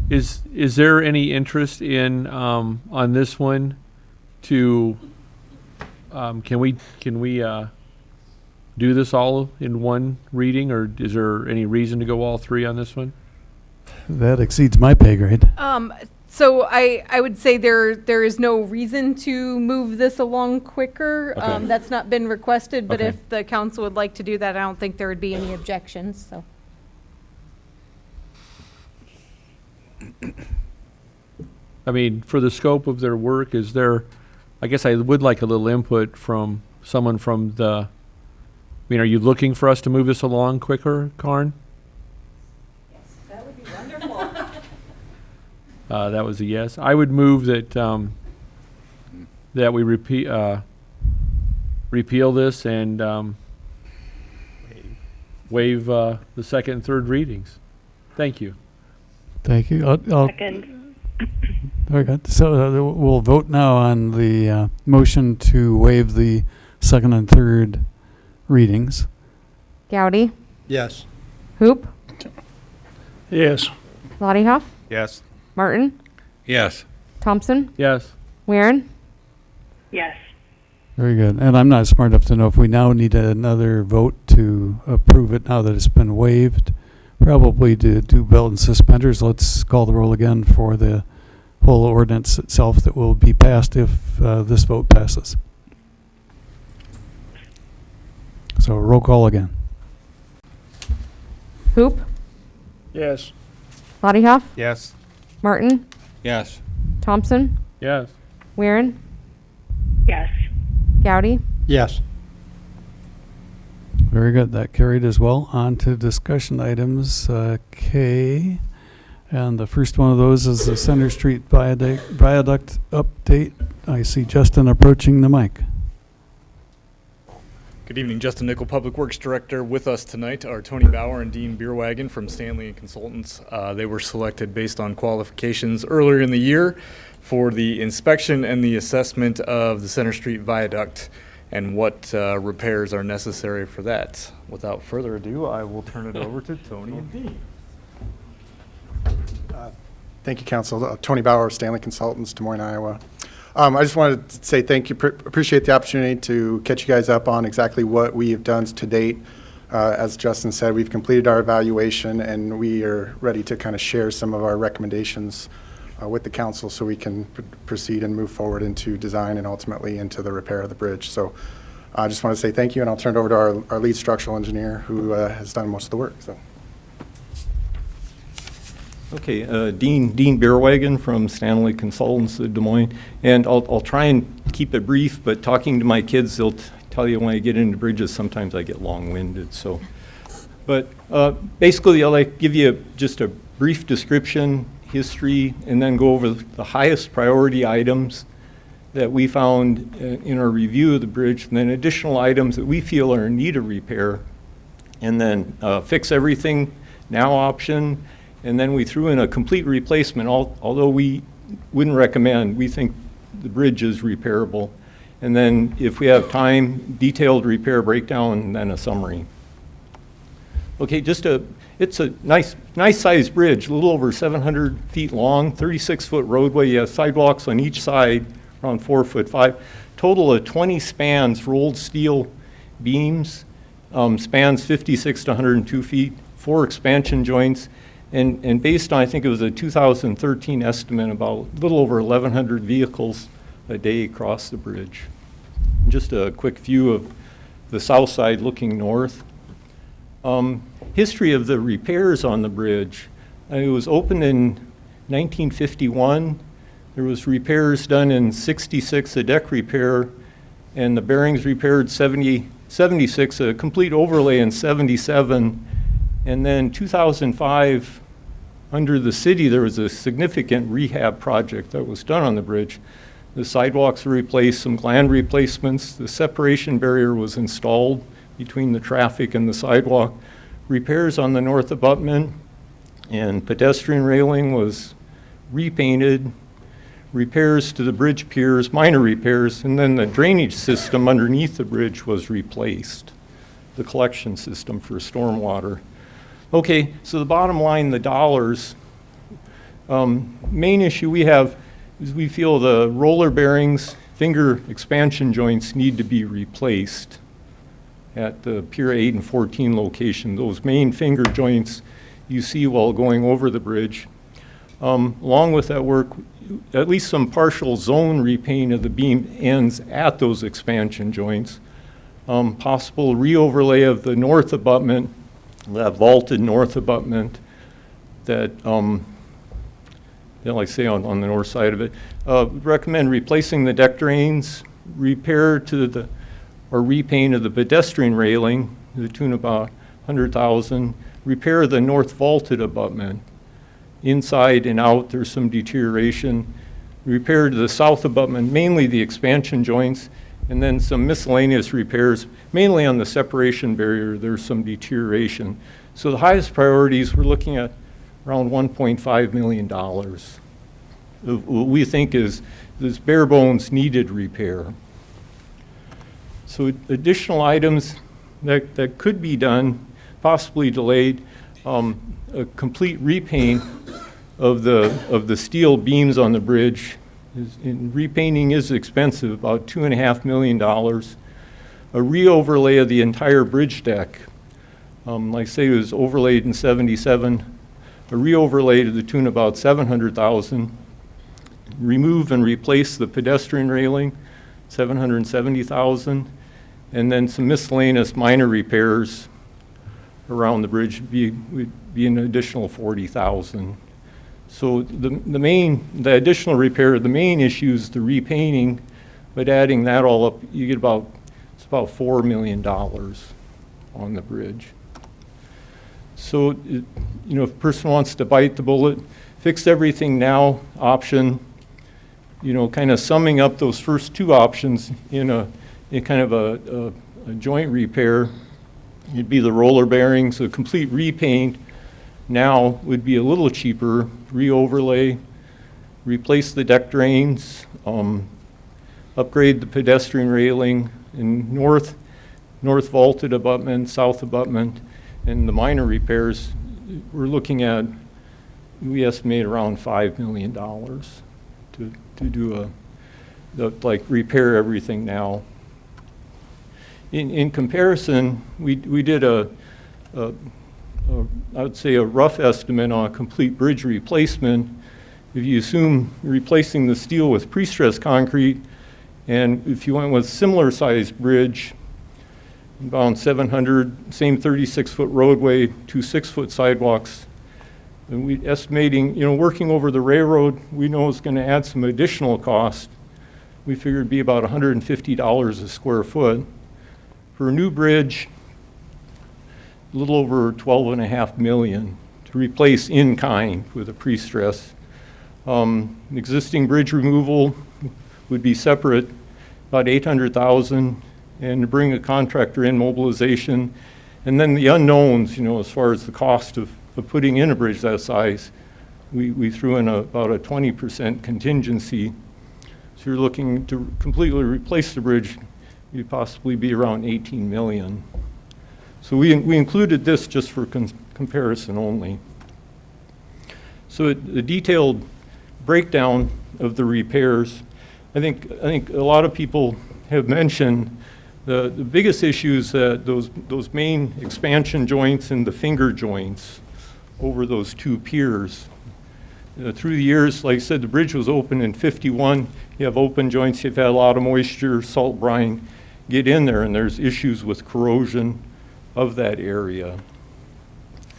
Is there any interest in, on this one to, can we do this all in one reading, or is there any reason to go all three on this one? That exceeds my pay grade. So I would say there is no reason to move this along quicker. Okay. That's not been requested, but Okay. if the council would like to do that, I don't think there would be any objections, so. I mean, for the scope of their work, is there, I guess I would like a little input from someone from the, I mean, are you looking for us to move this along quicker, Karn? That was a yes. I would move that, that we repeal this and, waive, the second and third readings. Thank you. Thank you. Second. Very good. So we'll vote now on the motion to waive the second and third readings. Gowdy, Yes. Hoop, Yes. Lottie Yes. Martin, Yes. Thompson, Yes. Weirin. Yes. Very good. And I'm not smart enough to know if we now need another vote to approve it now that it's been waived. Probably to do belt and suspenders. Let's call the roll again for the whole ordinance itself that will be passed if this vote passes. So roll call again. Hoop, Yes. Lottie Yes. Martin, Yes. Thompson, Yes. Weirin, Yes. Gowdy. Yes. Very good. That carried as well. On to discussion items K. And the first one of those is the Center Street Viaduct update. I see Justin approaching the mic. Good evening, Justin Nickel, Public Works Director. With us tonight are Tony Bauer and Dean Beerwagen from Stanley & Consultants. They were selected based on qualifications earlier in the year for the inspection and the assessment of the Center Street Viaduct and what repairs are necessary for that. Without further ado, I will turn it over to Tony and Dean. Thank you, Council. Tony Bauer, Stanley Consultants, Des Moines, Iowa. I just wanted to say thank you, appreciate the opportunity to catch you guys up on exactly what we have done to date. As Justin said, we've completed our evaluation and we are ready to kind of share some of our recommendations with the council so we can proceed and move forward into design and ultimately into the repair of the bridge. So I just want to say thank you, and I'll turn it over to our lead structural engineer who has done most of the work. So. Okay, Dean Bierwagen from Stanley Consultants of Des Moines, and I'll try and keep it brief, but talking to my kids, they'll tell you when I get into bridges, sometimes I get long-winded, so. But basically, I'll give you just a brief description, history, and then go over the highest priority items that we found in our review of the bridge, and then additional items that we feel are in need of repair, and then fix everything now option, and then we threw in a complete replacement, although we wouldn't recommend, we think the bridge is repairable. And then if we have time, detailed repair breakdown, and then a summary. Okay, it's a nice sized bridge, a little over 700 feet long, 36-foot roadway. You have sidewalks on each side, around 4'5". Total of 20 spans, rolled steel beams, spans 56 to 102 feet, 4 expansion joints, and based on, I think it was a 2013 estimate, about a little over 1,100 vehicles a day across the bridge. Just a quick view of the south side looking north. History of the repairs on the bridge. It was opened in 1951. There was repairs done in 66, a deck repair, and the bearings repaired 76, a complete overlay in 77, and then 2005, under the city, there was a significant rehab project that was done on the bridge. The sidewalks were replaced, some gland replacements, the separation barrier was installed between the traffic and the sidewalk, repairs on the north abutment, and pedestrian railing was repainted, repairs to the bridge piers, minor repairs, and then the drainage system underneath the bridge was replaced, the collection system for stormwater. Okay, so the bottom line, the dollars, main issue we have is we feel the roller bearings, finger expansion joints need to be replaced at the Pier 8 and 14 location. Those main finger joints you see while going over the bridge. Along with that work, at least some partial zone repaint of the beam ends at those expansion joints. Possible re-overlay of the north abutment, that vaulted north abutment that, like I say, on the north side of it. Recommend replacing the deck drains, repair to the, or repaint of the pedestrian railing to the tune of about $100,000. Repair the north vaulted abutment. Inside and out, there's some deterioration. Repair to the south abutment, mainly the expansion joints, and then some miscellaneous repairs, mainly on the separation barrier, there's some deterioration. So the highest priorities, we're looking at around $1.5 million. What we think is this bare bones needed repair. So additional items that could be done, possibly delayed, a complete repaint of the steel beams on the bridge. Repainting is expensive, about $2.5 million. A re-overlay of the entire bridge deck. Like I say, it was overlaid in 77. A re-overlay to the tune of about $700,000. Remove and replace the pedestrian railing, $770,000. And then some miscellaneous minor repairs around the bridge would be an additional $40,000. So the additional repair, the main issue is the repainting, but adding that all up, you get about $4 million on the bridge. So, if a person wants to bite the bullet, fix everything now option, kind of summing up those first two options in kind of a joint repair, it'd be the roller bearings, a complete repaint now would be a little cheaper, re-overlay, replace the deck drains, upgrade the pedestrian railing in north vaulted abutment, south abutment, and the minor repairs, we're looking at, we estimate around $5 million to do repair everything now. In comparison, we did I would say a rough estimate on a complete bridge replacement, If you assume replacing the steel with pre-stressed concrete, and if you went with similar sized bridge, about 700, same 36-foot roadway, 2 6-foot sidewalks, and we estimating, working over the railroad, we know it's going to add some additional cost. We figured it'd be about $150 a square foot. For a new bridge, a little over $12.5 million to replace in kind with a pre-stress. Existing bridge removal would be separate, about $800,000, and to bring a contractor in, mobilization, and then the unknowns, as far as the cost of putting in a bridge that size, we threw in about a 20% contingency. So you're looking to completely replace the bridge, you'd possibly be around $18 million. So we included this just for comparison only. So the detailed breakdown of the repairs, I think a lot of people have mentioned the biggest issues that those main expansion joints and the finger joints over those two piers. Through the years, like I said, the bridge was open in *51. You have open joints, you've had a lot of moisture, salt brine get in there, and there's issues with corrosion of that area.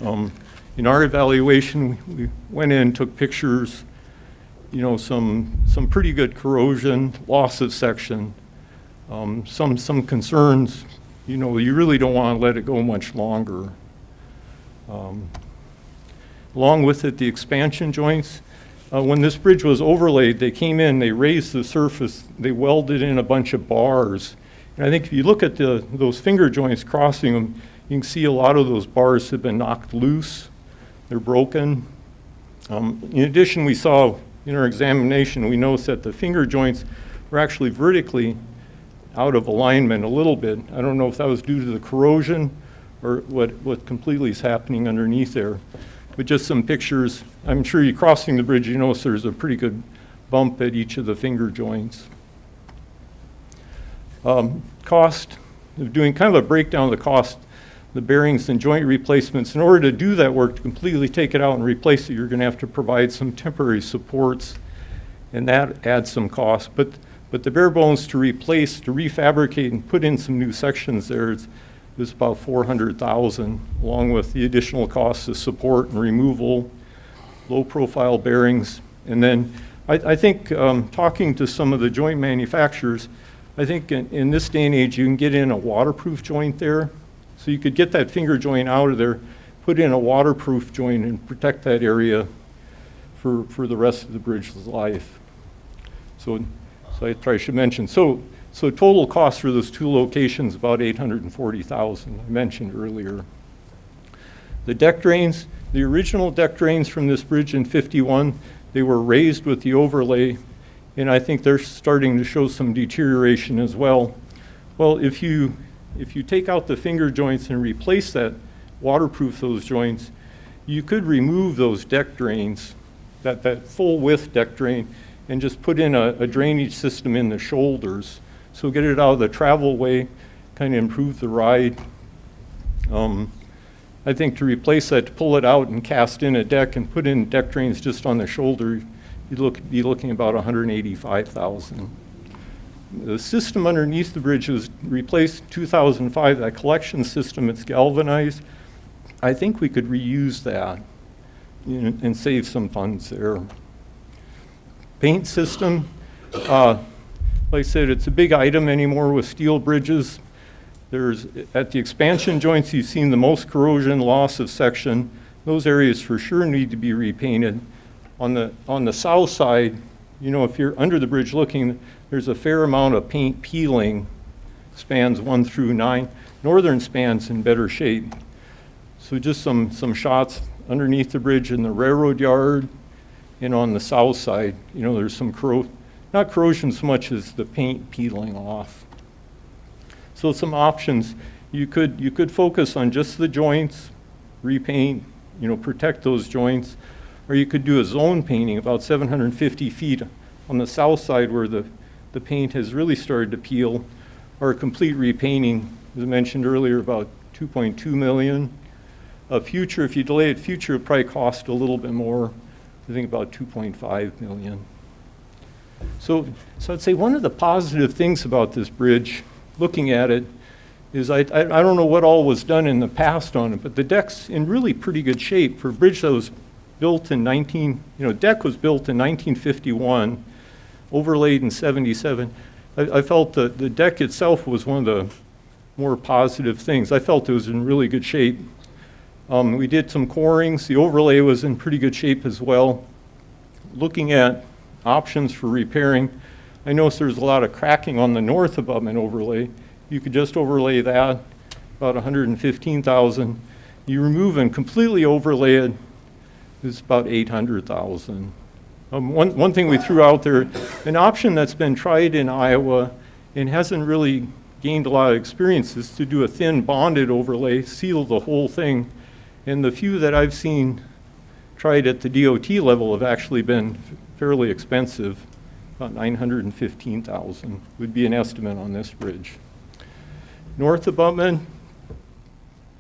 In our evaluation, we went in, took pictures, some pretty good corrosion, loss of section, some concerns, you really don't want to let it go much longer. Along with it, the expansion joints. When this bridge was overlaid, they came in, they raised the surface, they welded in a bunch of bars. And I think if you look at those finger joints crossing them, you can see a lot of those bars have been knocked loose. They're broken. In addition, we saw in our examination, we noticed that the finger joints were actually vertically out of alignment a little bit. I don't know if that was due to the corrosion or what completely is happening underneath there. But just some pictures. I'm sure you crossing the bridge, you notice there's a pretty good bump at each of the finger joints. Cost of doing kind of a breakdown of the cost, the bearings and joint replacements. In order to do that work, to completely take it out and replace it, you're going to have to provide some temporary supports, and that adds some cost. But the bare bones to replace, to refabricate and put in some new sections there is about $400,000, along with the additional costs of support and removal, low-profile bearings. And then I think talking to some of the joint manufacturers, I think in this day and age you can get in a waterproof joint there. So you could get that finger joint out of there, put in a waterproof joint and protect that area for the rest of the bridge's life. So I probably should mention. So total cost for those two locations, about $840,000, I mentioned earlier. The deck drains, the original deck drains from this bridge in '51, they were raised with the overlay, and I think they're starting to show some deterioration as well. Well, if you take out the finger joints and replace that, waterproof those joints, you could remove those deck drains, that full width deck drain, and just put in a drainage system in the shoulders. So get it out of the travel way, kind of improve the ride. I think to replace that, to pull it out and cast in a deck and put in deck drains just on the shoulder, you'd be looking about $185,000. The system underneath the bridge was replaced 2005, that collection system, it's galvanized. I think we could reuse that and save some funds there. Paint system, like I said, it's a big item anymore with steel bridges. There's, at the expansion joints, you've seen the most corrosion, loss of section. Those areas for sure need to be repainted. On the south side, if you're under the bridge looking, there's a fair amount of paint peeling, spans 1 through 9. Northern span's in better shape. So just some shots underneath the bridge in the railroad yard and on the south side. There's some not corrosion so much as the paint peeling off. So some options. You could focus on just the joints, repaint, protect those joints, or you could do a zone painting about 750 feet on the south side where the paint has really started to peel, or a complete repainting, as I mentioned earlier, about $2.2 million. If you delay it, future, it probably cost a little bit more. I think about 2.5 million. So I'd say one of the positive things about this bridge, looking at it, is I don't know what all was done in the past on it, but the deck's in really pretty good shape for a bridge that was built in deck was built in 1951, overlaid in 77. I felt that the deck itself was one of the more positive things. I felt it was in really good shape. We did some corings. The overlay was in pretty good shape as well. Looking at options for repairing, I noticed there's a lot of cracking on the north abutment overlay. You could just overlay that, about 115,000. You remove and completely overlay it, it's about 800,000. One thing we threw out there, an option that's been tried in Iowa and hasn't really gained a lot of experience, is to do a thin bonded overlay, seal the whole thing. And the few that I've seen tried at the DOT level have actually been fairly expensive. About 915,000 would be an estimate on this bridge. North abutment,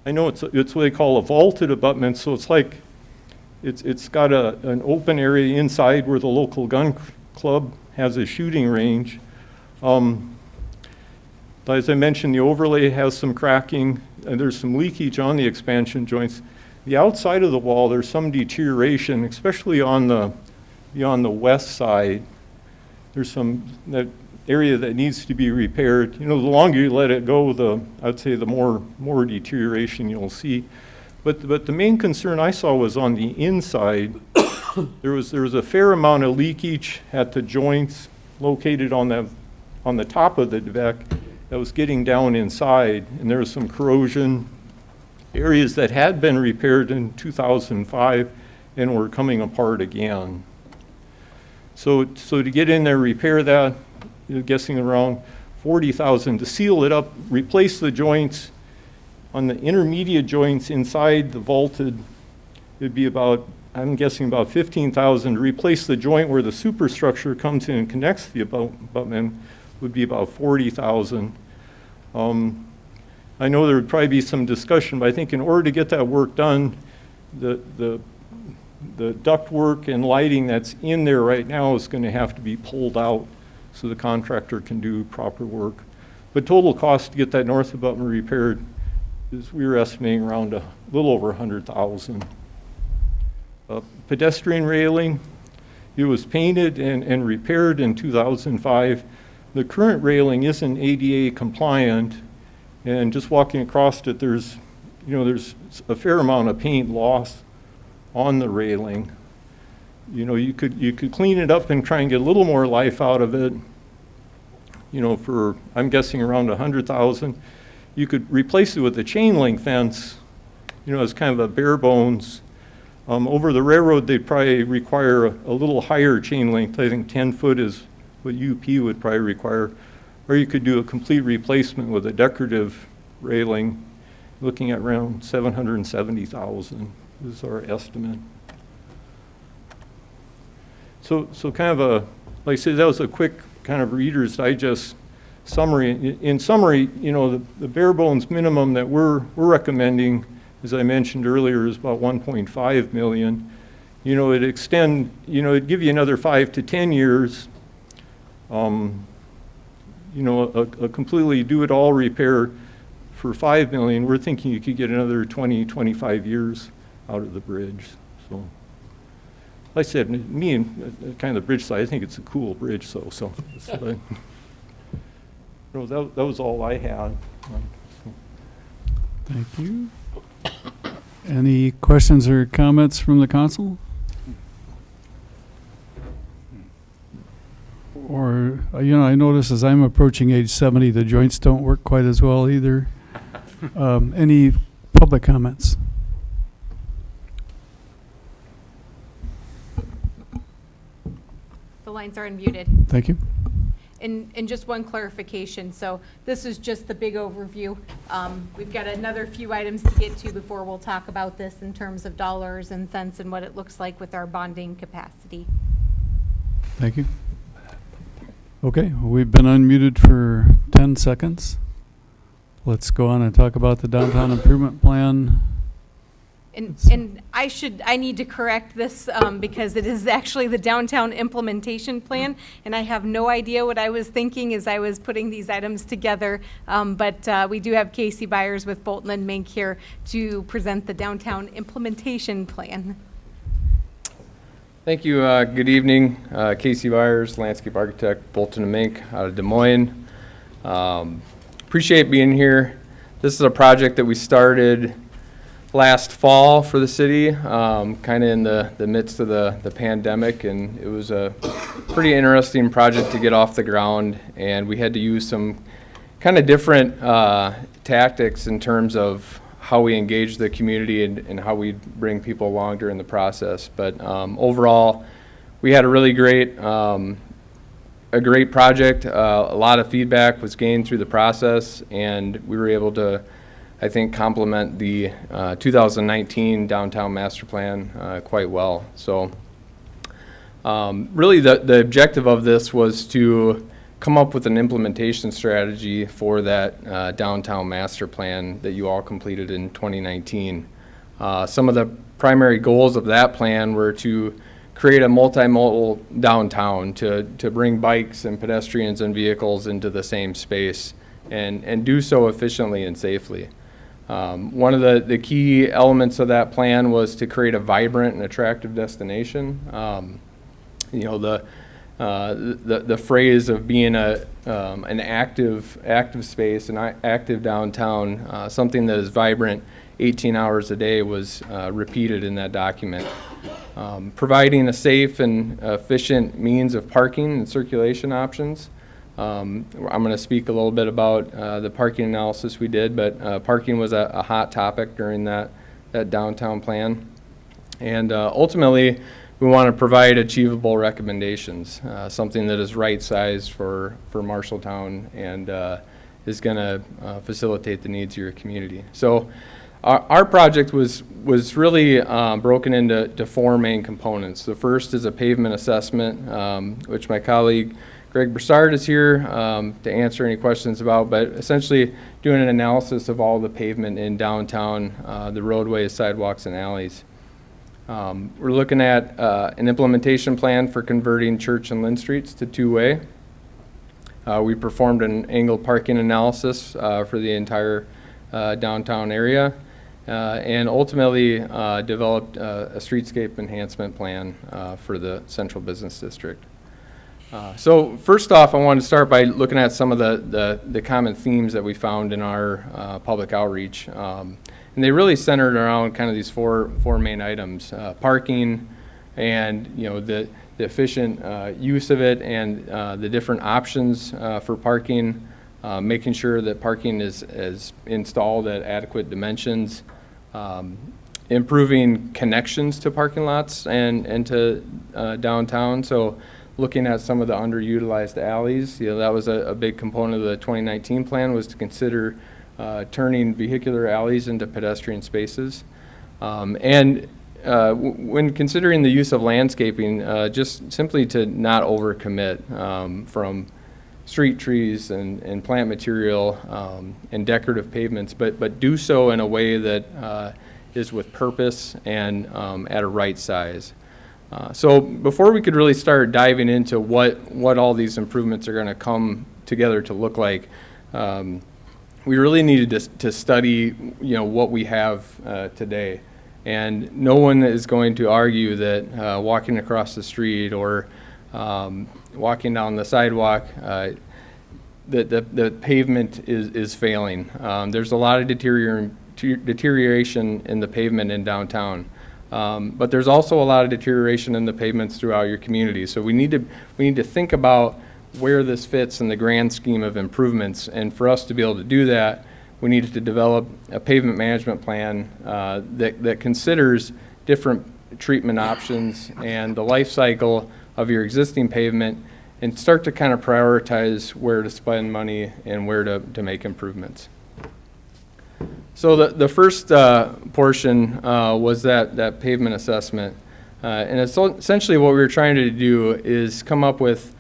I know it's what they call a vaulted abutment, so it's like it's got an open area inside where the local gun club has a shooting range. As I mentioned, the overlay has some cracking, and there's some leakage on the expansion joints. The outside of the wall, there's some deterioration, especially on the west side. There's that area that needs to be repaired. The longer you let it go, I'd say the more deterioration you'll see. But the main concern I saw was on the inside. There was a fair amount of leakage at the joints located on the top of the deck that was getting down inside, and there was some corrosion. Areas that had been repaired in 2005 and were coming apart again. So to get in there, repair that, guessing around 40,000 to seal it up, replace the joints. On the intermediate joints inside the vaulted, it'd be about, I'm guessing about 15,000. To replace the joint where the superstructure comes in and connects the abutment would be about 40,000. I know there would probably be some discussion, but I think in order to get that work done, the duct work and lighting that's in there right now is going to have to be pulled out so the contractor can do proper work. But total cost to get that north abutment repaired is, we were estimating around a little over 100,000. Pedestrian railing, it was painted and repaired in 2005. The current railing isn't ADA compliant, and just walking across it, there's a fair amount of paint loss on the railing. You could clean it up and try and get a little more life out of it. For, I'm guessing, around 100,000. You could replace it with a chain link fence, as kind of a bare bones. Over the railroad, they'd probably require a little higher chain length. I think 10 foot is what UP would probably require. Or you could do a complete replacement with a decorative railing, looking at around 770,000 is our estimate. So kind of like I said, that was a quick kind of Reader's Digest summary. In summary, the bare bones minimum that we're recommending, as I mentioned earlier, is about 1.5 million. It'd give you another 5 to 10 years. A completely do-it-all repair for 5 million. We're thinking you could get another 20, 25 years out of the bridge. So, like I said, me and kind of the bridge side, I think it's a cool bridge. So that was all I had. Thank you. Any questions or comments from the council? Or, I notice as I'm approaching age 70, the joints don't work quite as well either. Any public comments? The lines are unmuted. Thank you. And just one clarification, so this is just the big overview. We've got another few items to get to before we'll talk about this in terms of dollars and cents and what it looks like with our bonding capacity. Thank you. Okay, we've been unmuted for 10 seconds. Let's go on and talk about the downtown improvement plan. And I need to correct this because it is actually the downtown implementation plan, and I have no idea what I was thinking as I was putting these items together. But we do have Casey Byers with Bolton and Mink here to present the downtown implementation plan. Thank you. Good evening. Casey Byers, landscape architect, Bolton and Mink out of Des Moines. Appreciate being here. This is a project that we started last fall for the city, kind of in the midst of the pandemic, and it was a pretty interesting project to get off the ground, and we had to use some kind of different tactics in terms of how we engage the community and how we bring people along during the process. But overall, we had a really great project. A lot of feedback was gained through the process, and we were able to, I think, complement the 2019 downtown master plan quite well. So really the objective of this was to come up with an implementation strategy for that downtown master plan that you all completed in 2019. Some of the primary goals of that plan were to create a multimodal downtown to bring bikes and pedestrians and vehicles into the same space and do so efficiently and safely. One of the key elements of that plan was to create a vibrant and attractive destination. You know, the phrase of being an active space, an active downtown, something that is vibrant 18 hours a day was repeated in that document. Providing a safe and efficient means of parking and circulation options. I'm going to speak a little bit about the parking analysis we did, but parking was a hot topic during that downtown plan. And ultimately, we want to provide achievable recommendations, something that is right-sized for Marshalltown and is going to facilitate the needs of your community. So our project was really broken into 4 main components. The first is a pavement assessment, which my colleague Greg Broussard is here to answer any questions about, but essentially doing an analysis of all the pavement in downtown, the roadways, sidewalks, and alleys. We're looking at an implementation plan for converting Church and Lynn Streets to two-way. We performed an angled parking analysis for the entire downtown area and ultimately developed a streetscape enhancement plan for the central business district. So first off, I want to start by looking at some of the common themes that we found in our public outreach. And they really centered around kind of these four main items: parking, and the efficient use of it, and the different options for parking, making sure that parking is installed at adequate dimensions, improving connections to parking lots and to downtown. So looking at some of the underutilized alleys, that was a big component of the 2019 plan, was to consider turning vehicular alleys into pedestrian spaces. When considering the use of landscaping, just simply to not overcommit from street trees and plant material and decorative pavements, but do so in a way that is with purpose and at a right size. So before we could really start diving into what all these improvements are going to come together to look like, we really needed to study, what we have today. And no one is going to argue that walking across the street or walking down the sidewalk, that the pavement is failing. There's a lot of deterioration in the pavement in downtown. But there's also a lot of deterioration in the pavements throughout your community. So we need to think about where this fits in the grand scheme of improvements. And for us to be able to do that, we needed to develop a pavement management plan that considers different treatment options and the life cycle of your existing pavement, and start to kind of prioritize where to spend money and where to make improvements. So the first portion was that pavement assessment. And it's essentially what we were trying to do is come up with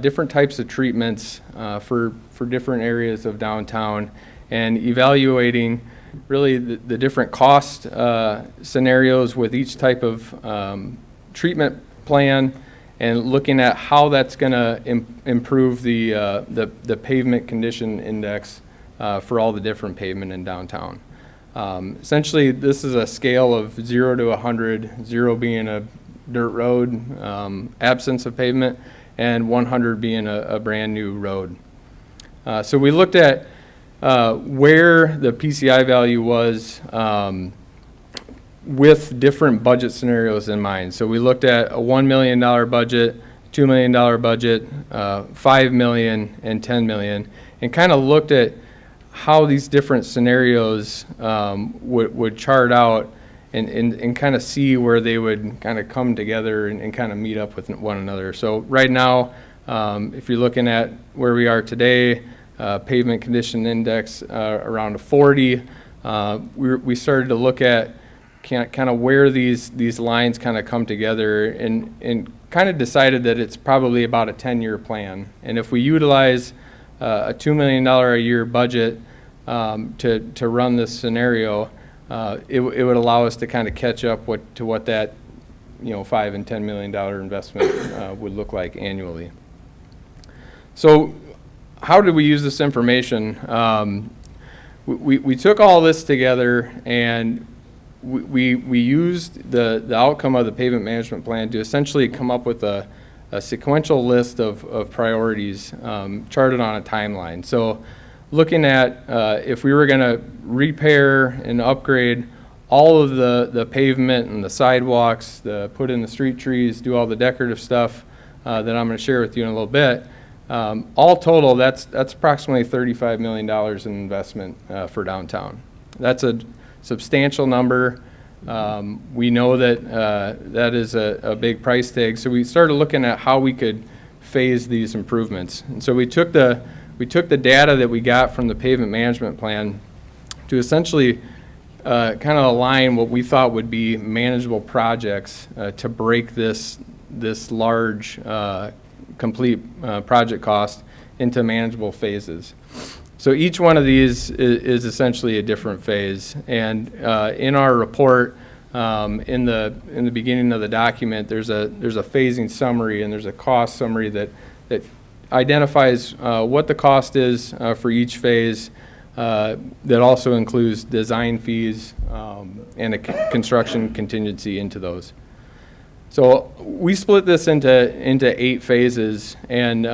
different types of treatments for different areas of downtown, and evaluating really the different cost scenarios with each type of treatment plan, and looking at how that's going to improve the pavement condition index for all the different pavement in downtown. Essentially, this is a scale of 0 to 100, 0 being a dirt road, absence of pavement, and 100 being a brand new road. So we looked at where the PCI value was with different budget scenarios in mind. So we looked at a $1 million budget, $2 million budget, $5 million, and $10 million, and kind of looked at how these different scenarios would chart out and kind of see where they would kind of come together and kind of meet up with one another. So right now, if you're looking at where we are today, pavement condition index around a 40, we started to look at kind of where these lines kind of come together, and kind of decided that it's probably about a 10-year plan. And if we utilize a $2 million a year budget to run this scenario, it would allow us to kind of catch up to what that $5 and $10 million investment would look like annually. So how did we use this information? We took all this together, and we used the outcome of the pavement management plan to essentially come up with a sequential list of priorities charted on a timeline. So looking at if we were going to repair and upgrade all of the pavement and the sidewalks, put in the street trees, do all the decorative stuff that I'm going to share with you in a little bit, all total, that's approximately $35 million in investment for downtown. That's a substantial number. We know that that is a big price tag, so we started looking at how we could phase these improvements. And so we took the data that we got from the pavement management plan to essentially kind of align what we thought would be manageable projects to break this large complete project cost into manageable phases. So each one of these is essentially a different phase. And in our report, in the beginning of the document, there's a phasing summary, and there's a cost summary that identifies what the cost is for each phase. That also includes design fees and a construction contingency into those. So we split this into 8 phases, and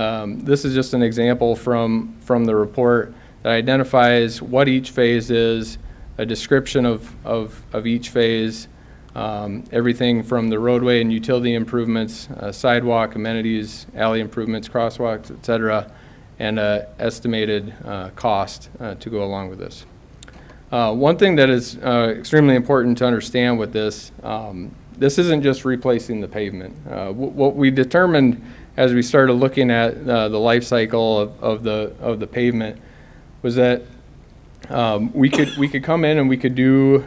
this is just an example from the report that identifies what each phase is, a description of each phase, everything from the roadway and utility improvements, sidewalk amenities, alley improvements, crosswalks, et cetera, and estimated cost to go along with this. One thing that is extremely important to understand with this, this isn't just replacing the pavement. What we determined as we started looking at the life cycle of the pavement was that we could come in and we could do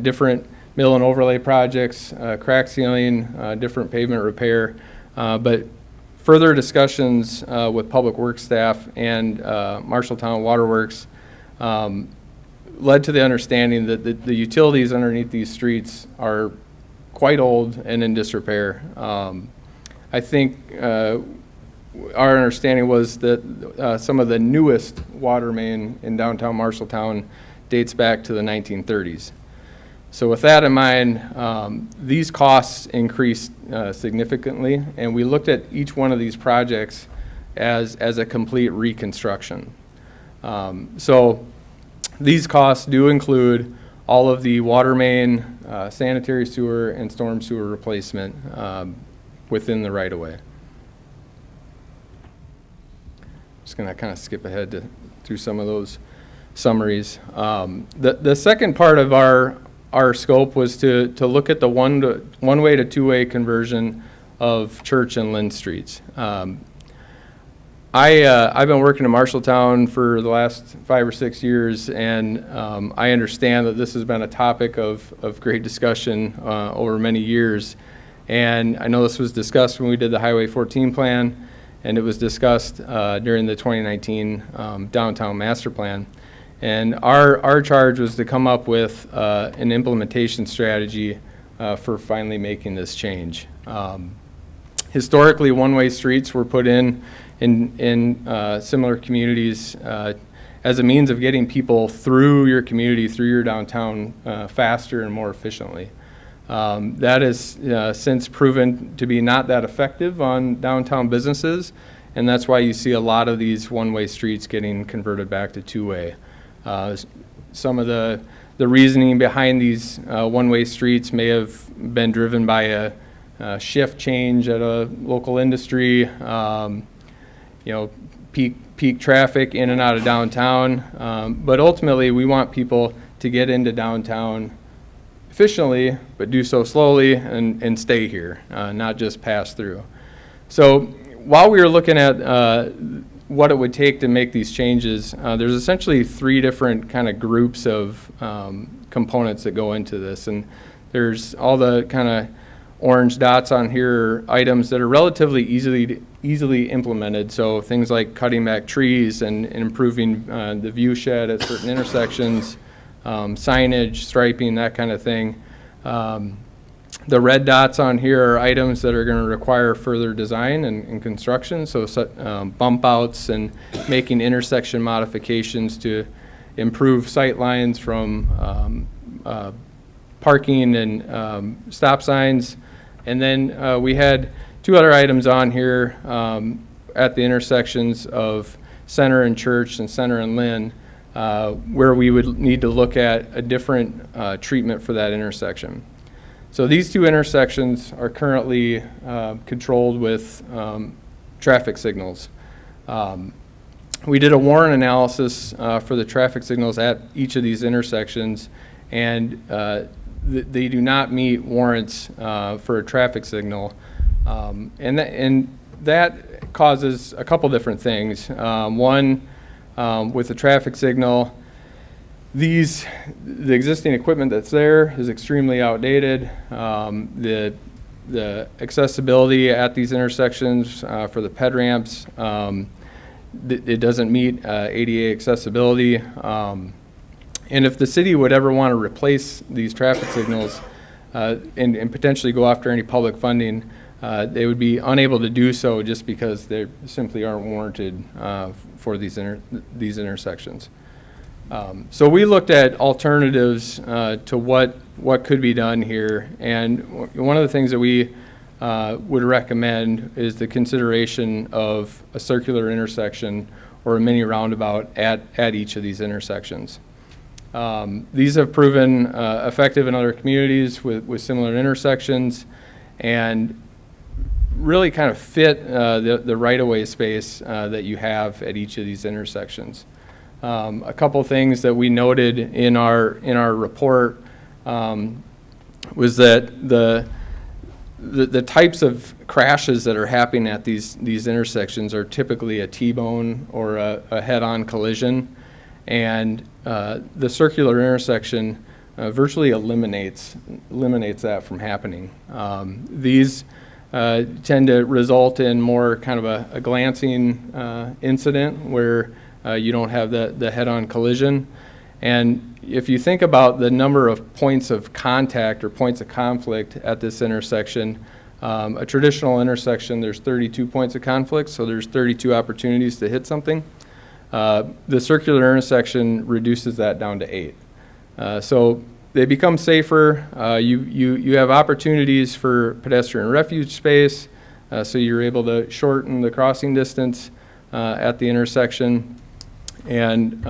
different mill and overlay projects, crack sealing, different pavement repair, but further discussions with Public Works staff and Marshalltown Waterworks led to the understanding that the utilities underneath these streets are quite old and in disrepair. I think our understanding was that some of the newest water main in downtown Marshalltown dates back to the 1930s. So with that in mind, these costs increased significantly, and we looked at each one of these projects as a complete reconstruction. So these costs do include all of the water main, sanitary sewer, and storm sewer replacement within the right-of-way. Just going to kind of skip ahead through some of those summaries. The second part of our scope was to look at the one-way to two-way conversion of Church and Lynn Streets. I've been working in Marshalltown for the last 5 or 6 years, and I understand that this has been a topic of great discussion over many years. And I know this was discussed when we did the Highway 14 plan, and it was discussed during the 2019 downtown master plan. And our charge was to come up with an implementation strategy for finally making this change. Historically, one-way streets were put in similar communities as a means of getting people through your community, through your downtown faster and more efficiently. That has since proven to be not that effective on downtown businesses, and that's why you see a lot of these one-way streets getting converted back to two-way. Some of the reasoning behind these one-way streets may have been driven by a shift change at a local industry, peak traffic in and out of downtown. But ultimately, we want people to get into downtown efficiently, but do so slowly and stay here, not just pass through. So while we were looking at what it would take to make these changes, there's essentially three different kind of groups of components that go into this. And there's all the kind of orange dots on here are items that are relatively easily implemented. So things like cutting back trees and improving the view shed at certain intersections, signage, striping, that kind of thing. The red dots on here are items that are going to require further design and construction, so bump outs and making intersection modifications to improve sight lines from parking and stop signs. And then we had two other items on here at the intersections of Center and Church and Center and Lynn, where we would need to look at a different treatment for that intersection. So these two intersections are currently controlled with traffic signals. We did a warrant analysis for the traffic signals at each of these intersections, and they do not meet warrants for a traffic signal. And that causes a couple different things. One, with the traffic signal, the existing equipment that's there is extremely outdated. The accessibility at these intersections for the ped ramps, it doesn't meet ADA accessibility. And if the city would ever want to replace these traffic signals and potentially go after any public funding, they would be unable to do so just because they simply aren't warranted for these intersections. So we looked at alternatives to what could be done here, and one of the things that we would recommend is the consideration of a circular intersection or a mini roundabout at each of these intersections. These have proven effective in other communities with similar intersections and really kind of fit the right-of-way space that you have at each of these intersections. A couple things that we noted in our report was that the types of crashes that are happening at these intersections are typically a T-bone or a head-on collision, and the circular intersection virtually eliminates that from happening. These tend to result in more kind of a glancing incident where you don't have the head-on collision. And if you think about the number of points of contact or points of conflict at this intersection, a traditional intersection, there's 32 points of conflict, so there's 32 opportunities to hit something. The circular intersection reduces that down to 8. So they become safer. You have opportunities for pedestrian refuge space, so you're able to shorten the crossing distance at the intersection, and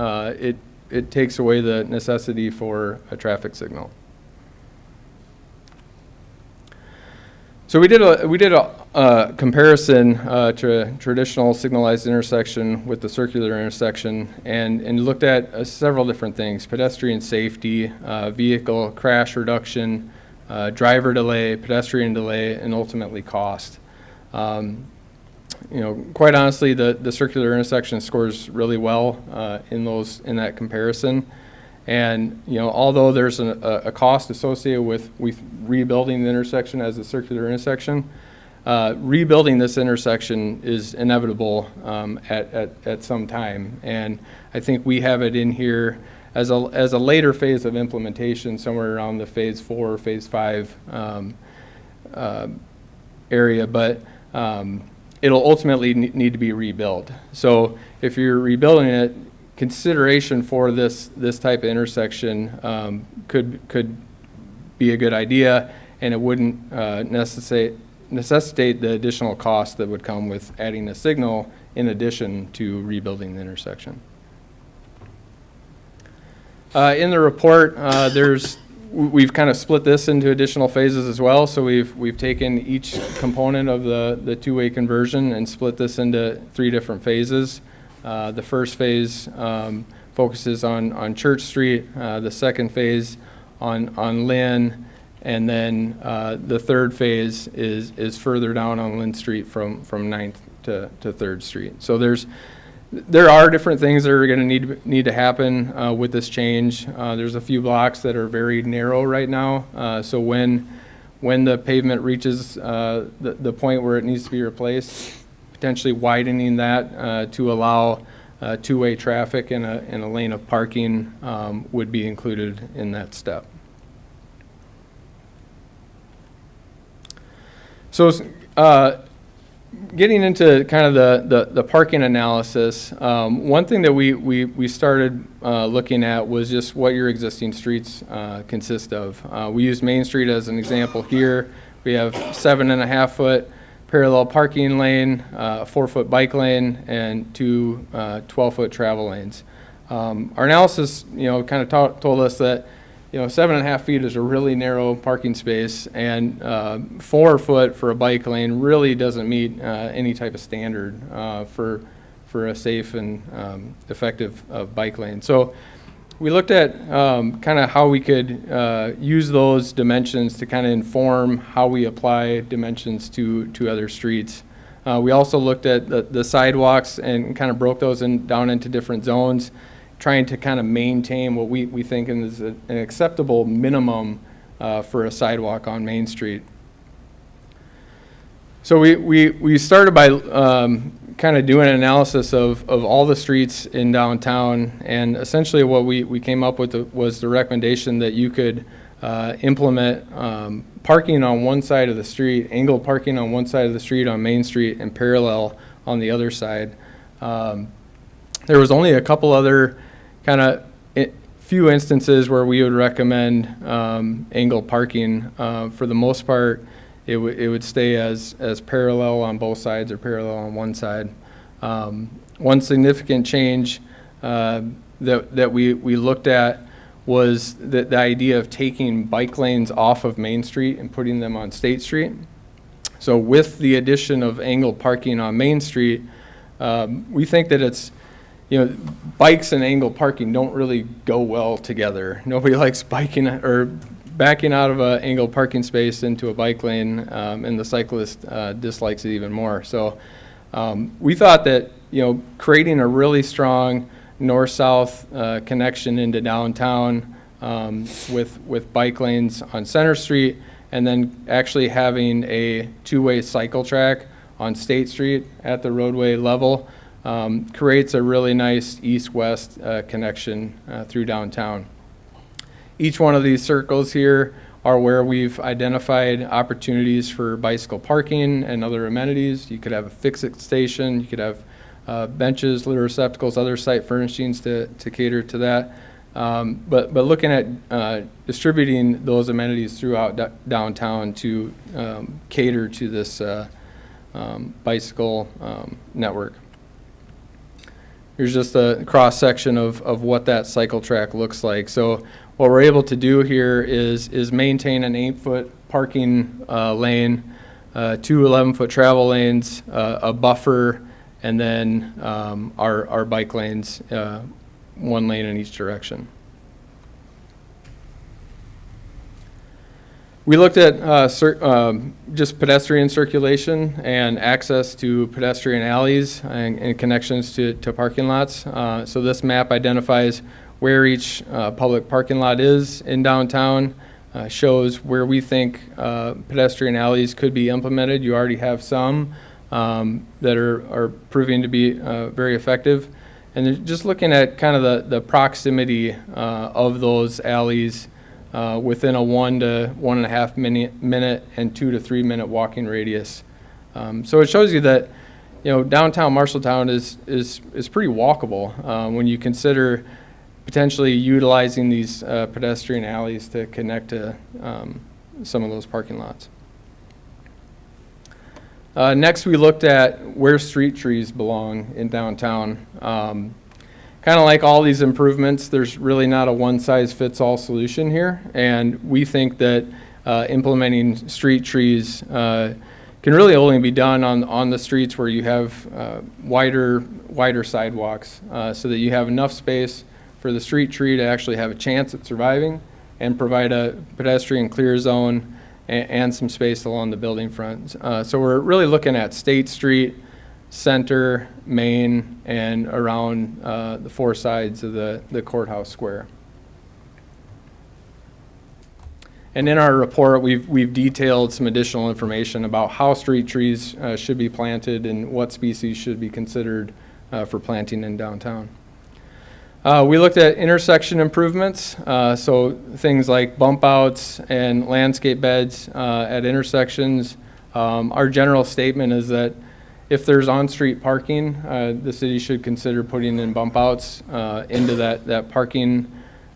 it takes away the necessity for a traffic signal. So we did a comparison to a traditional signalized intersection with the circular intersection, and looked at several different things: pedestrian safety, vehicle crash reduction, driver delay, pedestrian delay, and ultimately cost. Quite honestly, the circular intersection scores really well in that comparison. And although there's a cost associated with rebuilding the intersection as a circular intersection, rebuilding this intersection is inevitable at some time. And I think we have it in here as a later phase of implementation, somewhere around the phase 4 or phase 5 area, but it'll ultimately need to be rebuilt. So if you're rebuilding it, consideration for this type of intersection could be a good idea, and it wouldn't necessitate the additional cost that would come with adding a signal in addition to rebuilding the intersection. In the report, we've kind of split this into additional phases as well. So we've taken each component of the two-way conversion and split this into 3 different phases. The first phase focuses on Church Street, the second phase on Lynn, and then the third phase is further down on Lynn Street from 9th to 3rd Street. So there are different things that are going to need to happen with this change. There's a few blocks that are very narrow right now. So when the pavement reaches the point where it needs to be replaced, potentially widening that to allow two-way traffic and a lane of parking would be included in that step. So getting into kind of the parking analysis, one thing that we started looking at was just what your existing streets consist of. We used Main Street as an example here. We have 7.5-foot parallel parking lane, a 4-foot bike lane, and 2 12-foot travel lanes. Our analysis, kind of told us that 7.5 feet is a really narrow parking space, and 4 foot for a bike lane really doesn't meet any type of standard for a safe and effective bike lane. So we looked at kind of how we could use those dimensions to kind of inform how we apply dimensions to other streets. We also looked at the sidewalks and kind of broke those down into different zones, trying to kind of maintain what we think is an acceptable minimum for a sidewalk on Main Street. So we started by kind of doing an analysis of all the streets in downtown, and essentially what we came up with was the recommendation that you could implement parking on one side of the street, angled parking on one side of the street on Main Street, and parallel on the other side. There was only a couple other kind of few instances where we would recommend angled parking. For the most part, it would stay as parallel on both sides or parallel on one side. One significant change that we looked at was the idea of taking bike lanes off of Main Street and putting them on State Street. So with the addition of angled parking on Main Street, we think that it's, bikes and angled parking don't really go well together. Nobody likes biking or backing out of an angled parking space into a bike lane, and the cyclist dislikes it even more. So we thought that creating a really strong north-south connection into downtown with bike lanes on Center Street, and then actually having a two-way cycle track on State Street at the roadway level creates a really nice east-west connection through downtown. Each one of these circles here are where we've identified opportunities for bicycle parking and other amenities. You could have a fix-it station, you could have benches, litter receptacles, other site furnishings to cater to that. But looking at distributing those amenities throughout downtown to cater to this bicycle network. Here's just a cross-section of what that cycle track looks like. So what we're able to do here is maintain an 8-foot parking lane, 2 11-foot travel lanes, a buffer, and then our bike lanes, 1 lane in each direction. We looked at just pedestrian circulation and access to pedestrian alleys and connections to parking lots. So this map identifies where each public parking lot is in downtown, shows where we think pedestrian alleys could be implemented. You already have some that are proving to be very effective. And then just looking at kind of the proximity of those alleys within a 1 to 1.5 minute and 2 to 3 minute walking radius. So it shows you that, downtown Marshalltown is pretty walkable when you consider potentially utilizing these pedestrian alleys to connect to some of those parking lots. Next, we looked at where street trees belong in downtown. Kind of like all these improvements, there's really not a one-size-fits-all solution here, and we think that implementing street trees can really only be done on the streets where you have wider sidewalks, so that you have enough space for the street tree to actually have a chance at surviving and provide a pedestrian clear zone and some space along the building front. So we're really looking at State Street, Center, Main, and around the four sides of the courthouse square. And in our report, we've detailed some additional information about how street trees should be planted and what species should be considered for planting in downtown. We looked at intersection improvements, so things like bump outs and landscape beds at intersections. Our general statement is that if there's on-street parking, the city should consider putting in bump outs into that parking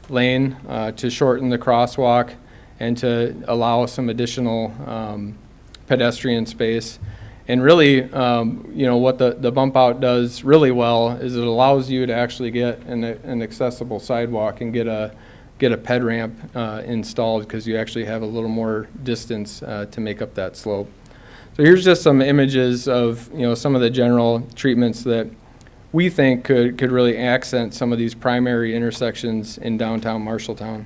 lane to shorten the crosswalk and to allow some additional pedestrian space. And really, what the bump out does really well is it allows you to actually get an accessible sidewalk and get a ped ramp installed, because you actually have a little more distance to make up that slope. So here's just some images of some of the general treatments that we think could really accent some of these primary intersections in downtown Marshalltown.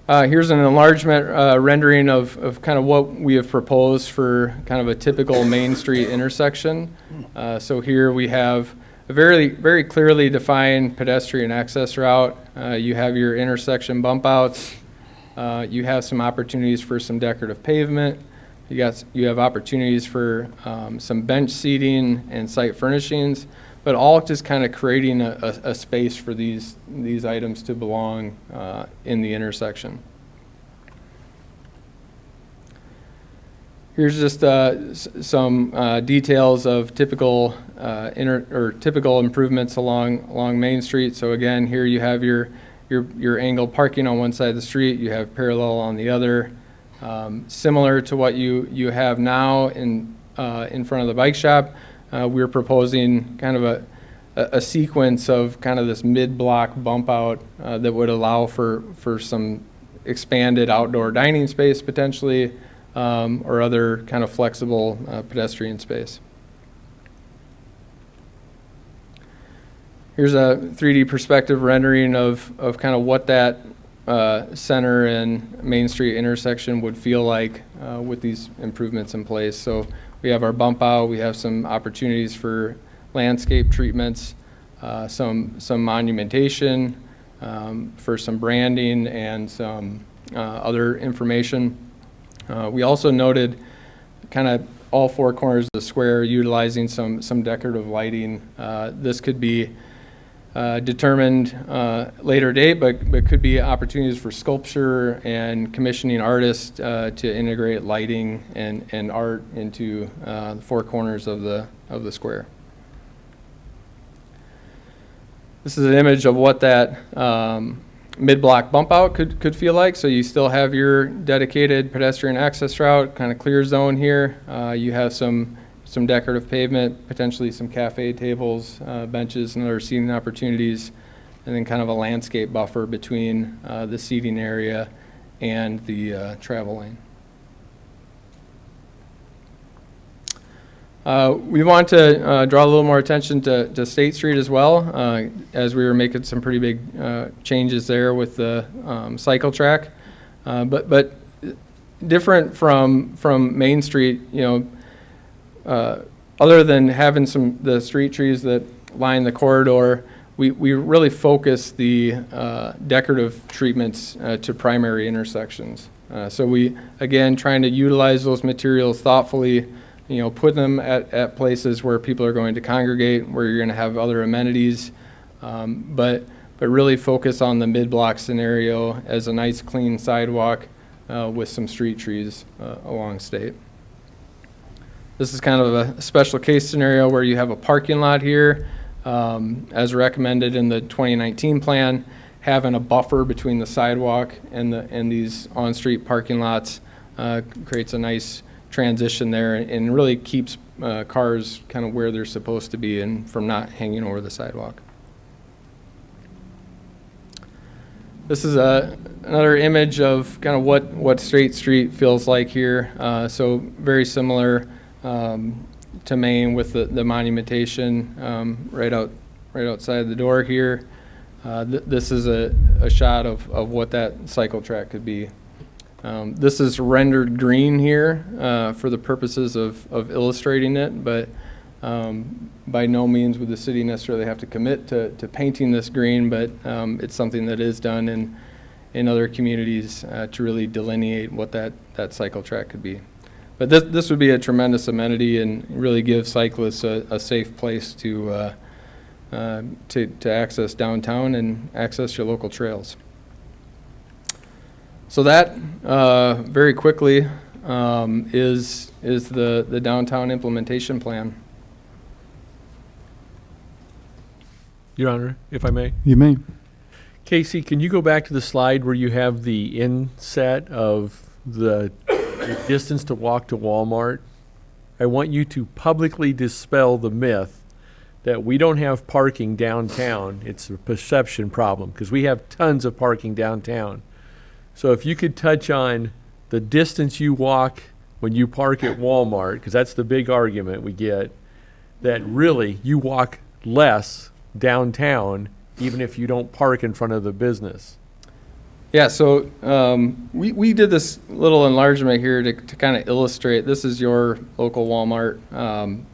Here's an enlargement rendering of kind of what we have proposed for kind of a typical Main Street intersection. So here we have a very clearly defined pedestrian access route. You have your intersection bump outs. You have some opportunities for some decorative pavement. You have opportunities for some bench seating and site furnishings, but all just kind of creating a space for these items to belong in the intersection. Here's just some details of typical typical improvements along Main Street. So again, here you have your angled parking on one side of the street. You have parallel on the other. Similar to what you have now in front of the bike shop. We're proposing kind of a sequence of kind of this mid-block bump out that would allow for some expanded outdoor dining space potentially, or other kind of flexible pedestrian space. Here's a 3D perspective rendering of kind of what that Center and Main Street intersection would feel like with these improvements in place. So we have our bump out, we have some opportunities for landscape treatments, some monumentation, for some branding and some other information. We also noted kind of all four corners of the square utilizing some decorative lighting. This could be determined later date, but could be opportunities for sculpture and commissioning artists to integrate lighting and art into the four corners of the square. This is an image of what that mid-block bump out could feel like. So you still have your dedicated pedestrian access route, kind of clear zone here. You have some decorative pavement, potentially some cafe tables, benches, and other seating opportunities, and then kind of a landscape buffer between the seating area and the travel lane. We want to draw a little more attention to State Street as well, as we were making some pretty big changes there with the cycle track. But different from Main Street, other than having the street trees that line the corridor, we really focus the decorative treatments to primary intersections. So we, again, trying to utilize those materials thoughtfully, put them at places where people are going to congregate, where you're going to have other amenities, but really focus on the mid-block scenario as a nice clean sidewalk with some street trees along State. This is kind of a special case scenario where you have a parking lot here, as recommended in the 2019 plan, having a buffer between the sidewalk and these on-street parking lots creates a nice transition there and really keeps cars kind of where they're supposed to be and from not hanging over the sidewalk. This is another image of kind of what State Street feels like here. So very similar to Main with the monumentation right outside the door here. This is a shot of what that cycle track could be. This is rendered green here for the purposes of illustrating it, but by no means would the city necessarily have to commit to painting this green, but it's something that is done in other communities to really delineate what that cycle track could be. But this would be a tremendous amenity and really give cyclists a safe place to access downtown and access your local trails. So that very quickly is the downtown implementation plan. Your Honor, if I may. You may. Casey, can you go back to the slide where you have the inset of the distance to walk to Walmart? I want you to publicly dispel the myth that we don't have parking downtown. It's a perception problem because we have tons of parking downtown. So if you could touch on the distance you walk when you park at Walmart, because that's the big argument we get, that really you walk less downtown even if you don't park in front of the business. Yeah, so we did this little enlargement here to kind of illustrate. This is your local Walmart, kind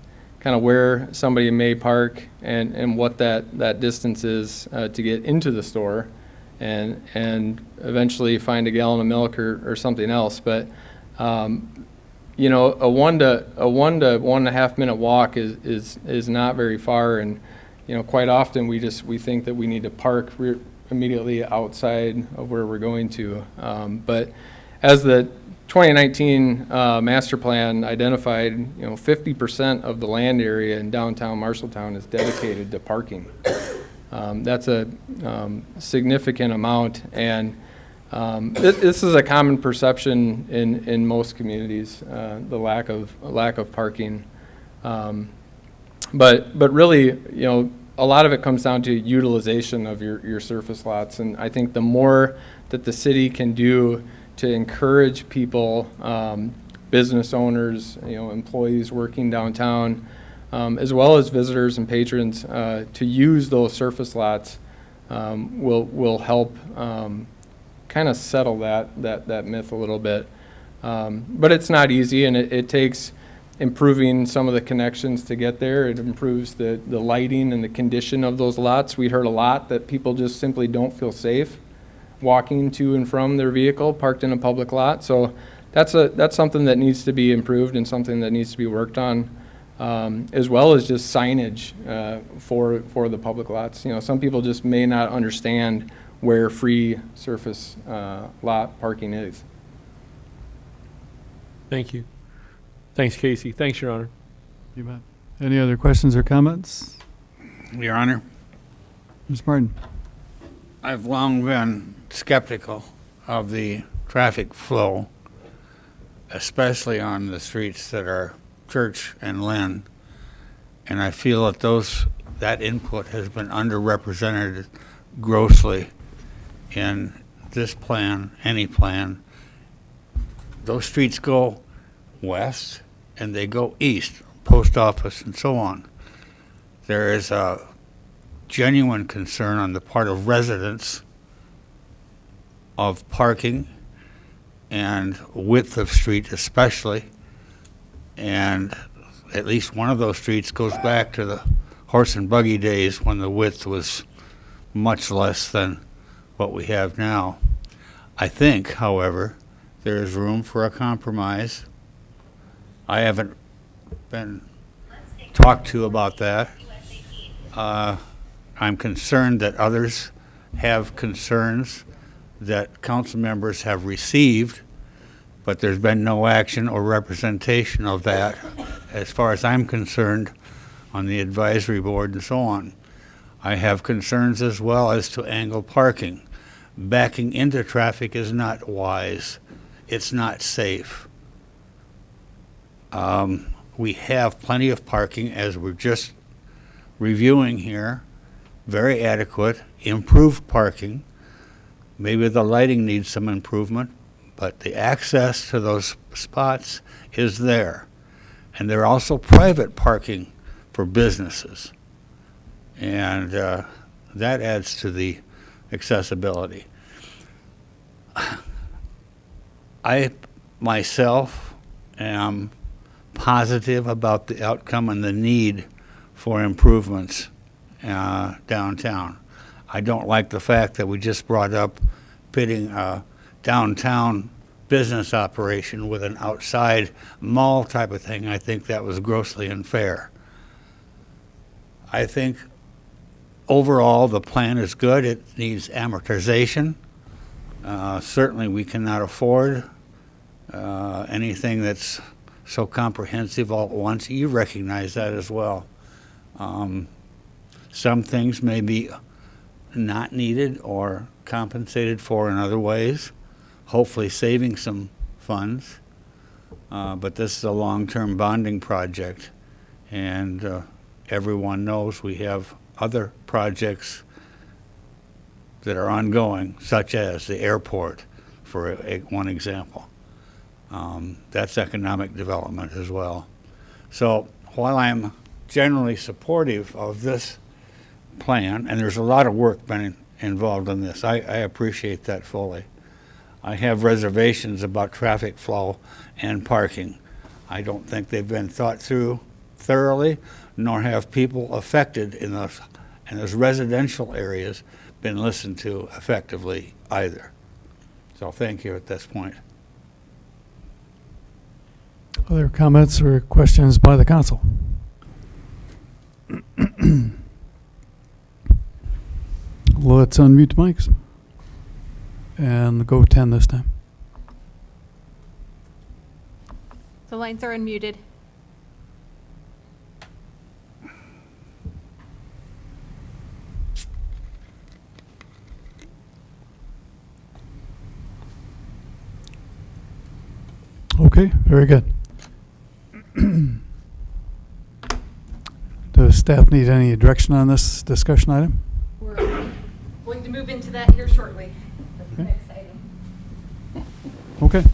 of where somebody may park and what that distance is to get into the store and eventually find a gallon of milk or something else. But a 1 to 1.5 minute walk is not very far, and quite often we think that we need to park immediately outside of where we're going to. But as the 2019 master plan identified, 50% of the land area in downtown Marshalltown is dedicated to parking. That's a significant amount, and this is a common perception in most communities, the lack of parking. But really, a lot of it comes down to utilization of your surface lots, and I think the more that the city can do to encourage people, business owners, employees working downtown, as well as visitors and patrons, to use those surface lots will help kind of settle that myth a little bit. But it's not easy, and it takes improving some of the connections to get there. It improves the lighting and the condition of those lots. We heard a lot that people just simply don't feel safe walking to and from their vehicle parked in a public lot. So that's something that needs to be improved and something that needs to be worked on, as well as just signage for the public lots. Some people just may not understand where free surface lot parking is. Thank you. Thanks, Casey. Thanks, Your Honor. You bet. Any other questions or comments? Your Honor, Ms. Martin? I've long been skeptical of the traffic flow, especially on the streets that are Church and Lynn, and I feel that that input has been underrepresented grossly in this plan, any plan. Those streets go west and they go east, post office and so on. There is a genuine concern on the part of residents of parking and width of street especially, and at least one of those streets goes back to the horse and buggy days when the width was much less than what we have now. I think, however, there is room for a compromise. I haven't been talked to about that. I'm concerned that others have concerns that council members have received, but there's been no action or representation of that, as far as I'm concerned, on the advisory board and so on. I have concerns as well as to angle parking. Backing into traffic is not wise. It's not safe. We have plenty of parking, as we're just reviewing here, very adequate, improved parking. Maybe the lighting needs some improvement, but the access to those spots is there. And there are also private parking for businesses. And that adds to the accessibility. I myself am positive about the outcome and the need for improvements downtown. I don't like the fact that we just brought up pitting a downtown business operation with an outside mall type of thing. I think that was grossly unfair. I think overall the plan is good. It needs amortization. Certainly we cannot afford anything that's so comprehensive all at once. You recognize that as well. Some things may be not needed or compensated for in other ways, hopefully saving some funds. But this is a long-term bonding project, and everyone knows we have other projects that are ongoing, such as the airport, for one example. That's economic development as well. So while I'm generally supportive of this plan, and there's a lot of work been involved in this, I appreciate that fully. I have reservations about traffic flow and parking. I don't think they've been thought through thoroughly, nor have people affected in those residential areas been listened to effectively either. So thank you at this point. Other comments or questions by the council? Let's unmute the mics and go 10 this time. The lines are unmuted. Okay, very good. Does staff need any direction on this discussion item? We're going to move into that here shortly. That's the next item. Okay.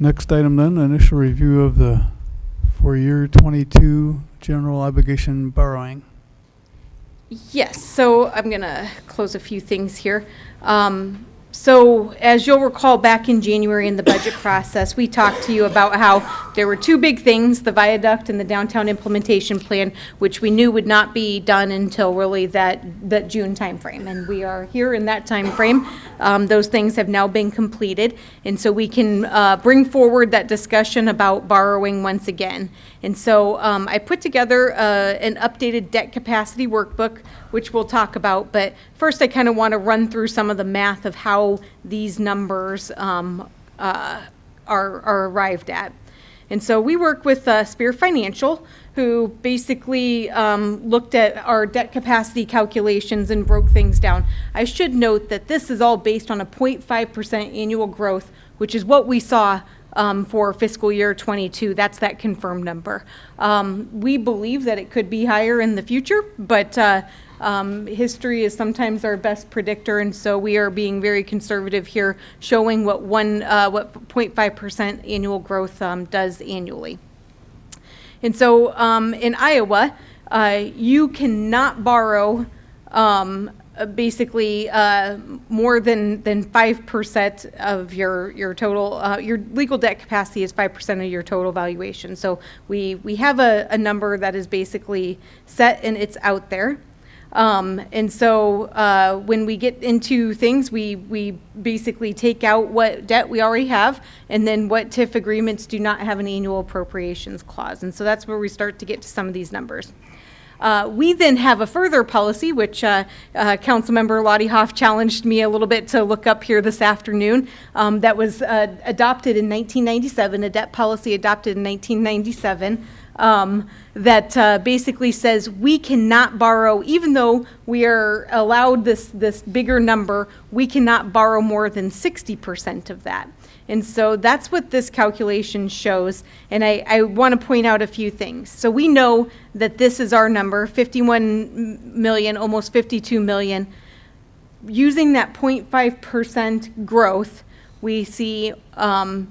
Next item then, initial review of the for year 22 general obligation borrowing. Yes, so I'm going to close a few things here. So as you'll recall, back in January in the budget process, we talked to you about how there were two big things, the viaduct and the downtown implementation plan, which we knew would not be done until really that June timeframe. And we are here in that timeframe. Those things have now been completed. And so we can bring forward that discussion about borrowing once again. And so I put together an updated debt capacity workbook, which we'll talk about. But first, I kind of want to run through some of the math of how these numbers are arrived at. And so we work with Pier Financial, who basically looked at our debt capacity calculations and broke things down. I should note that this is all based on a 0.5% annual growth, which is what we saw for fiscal year 22. That's that confirmed number. We believe that it could be higher in the future, but history is sometimes our best predictor, and so we are being very conservative here, showing what 0.5% annual growth does annually. And so in Iowa, you cannot borrow basically more than 5% of your total, your legal debt capacity is 5% of your total valuation. So we have a number that is basically set and it's out there. And so when we get into things, we basically take out what debt we already have and then what TIF agreements do not have an annual appropriations clause. And so that's where we start to get to some of these numbers. We then have a further policy, which Councilmember Lottie Hoff challenged me a little bit to look up here this afternoon, that was adopted in 1997, a debt policy adopted in 1997, that basically says we cannot borrow, even though we are allowed this bigger number, we cannot borrow more than 60% of that. And so that's what this calculation shows. And I want to point out a few things. So we know that this is our number, 51 million, almost 52 million. Using that 0.5% growth, we see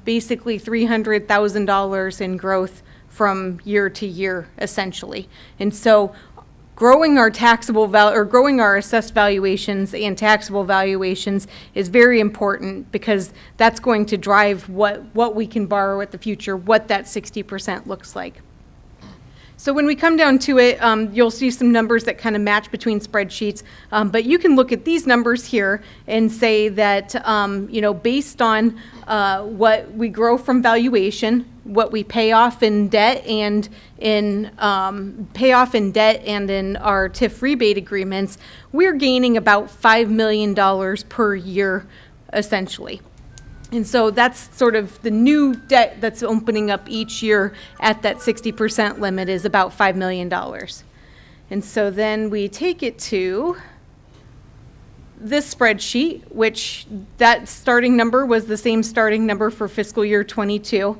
basically $300,000 in growth from year to year, essentially. And so growing our taxable value, or growing our assessed valuations and taxable valuations is very important, because that's going to drive what we can borrow at the future, what that 60% looks like. So when we come down to it, you'll see some numbers that kind of match between spreadsheets, but you can look at these numbers here and say that, based on what we grow from valuation, what we pay off in debt and in our TIF rebate agreements, we're gaining about $5 million per year, essentially. And so that's sort of the new debt that's opening up each year at that 60% limit is about $5 million. And so then we take it to this spreadsheet, which that starting number was the same starting number for fiscal year 22.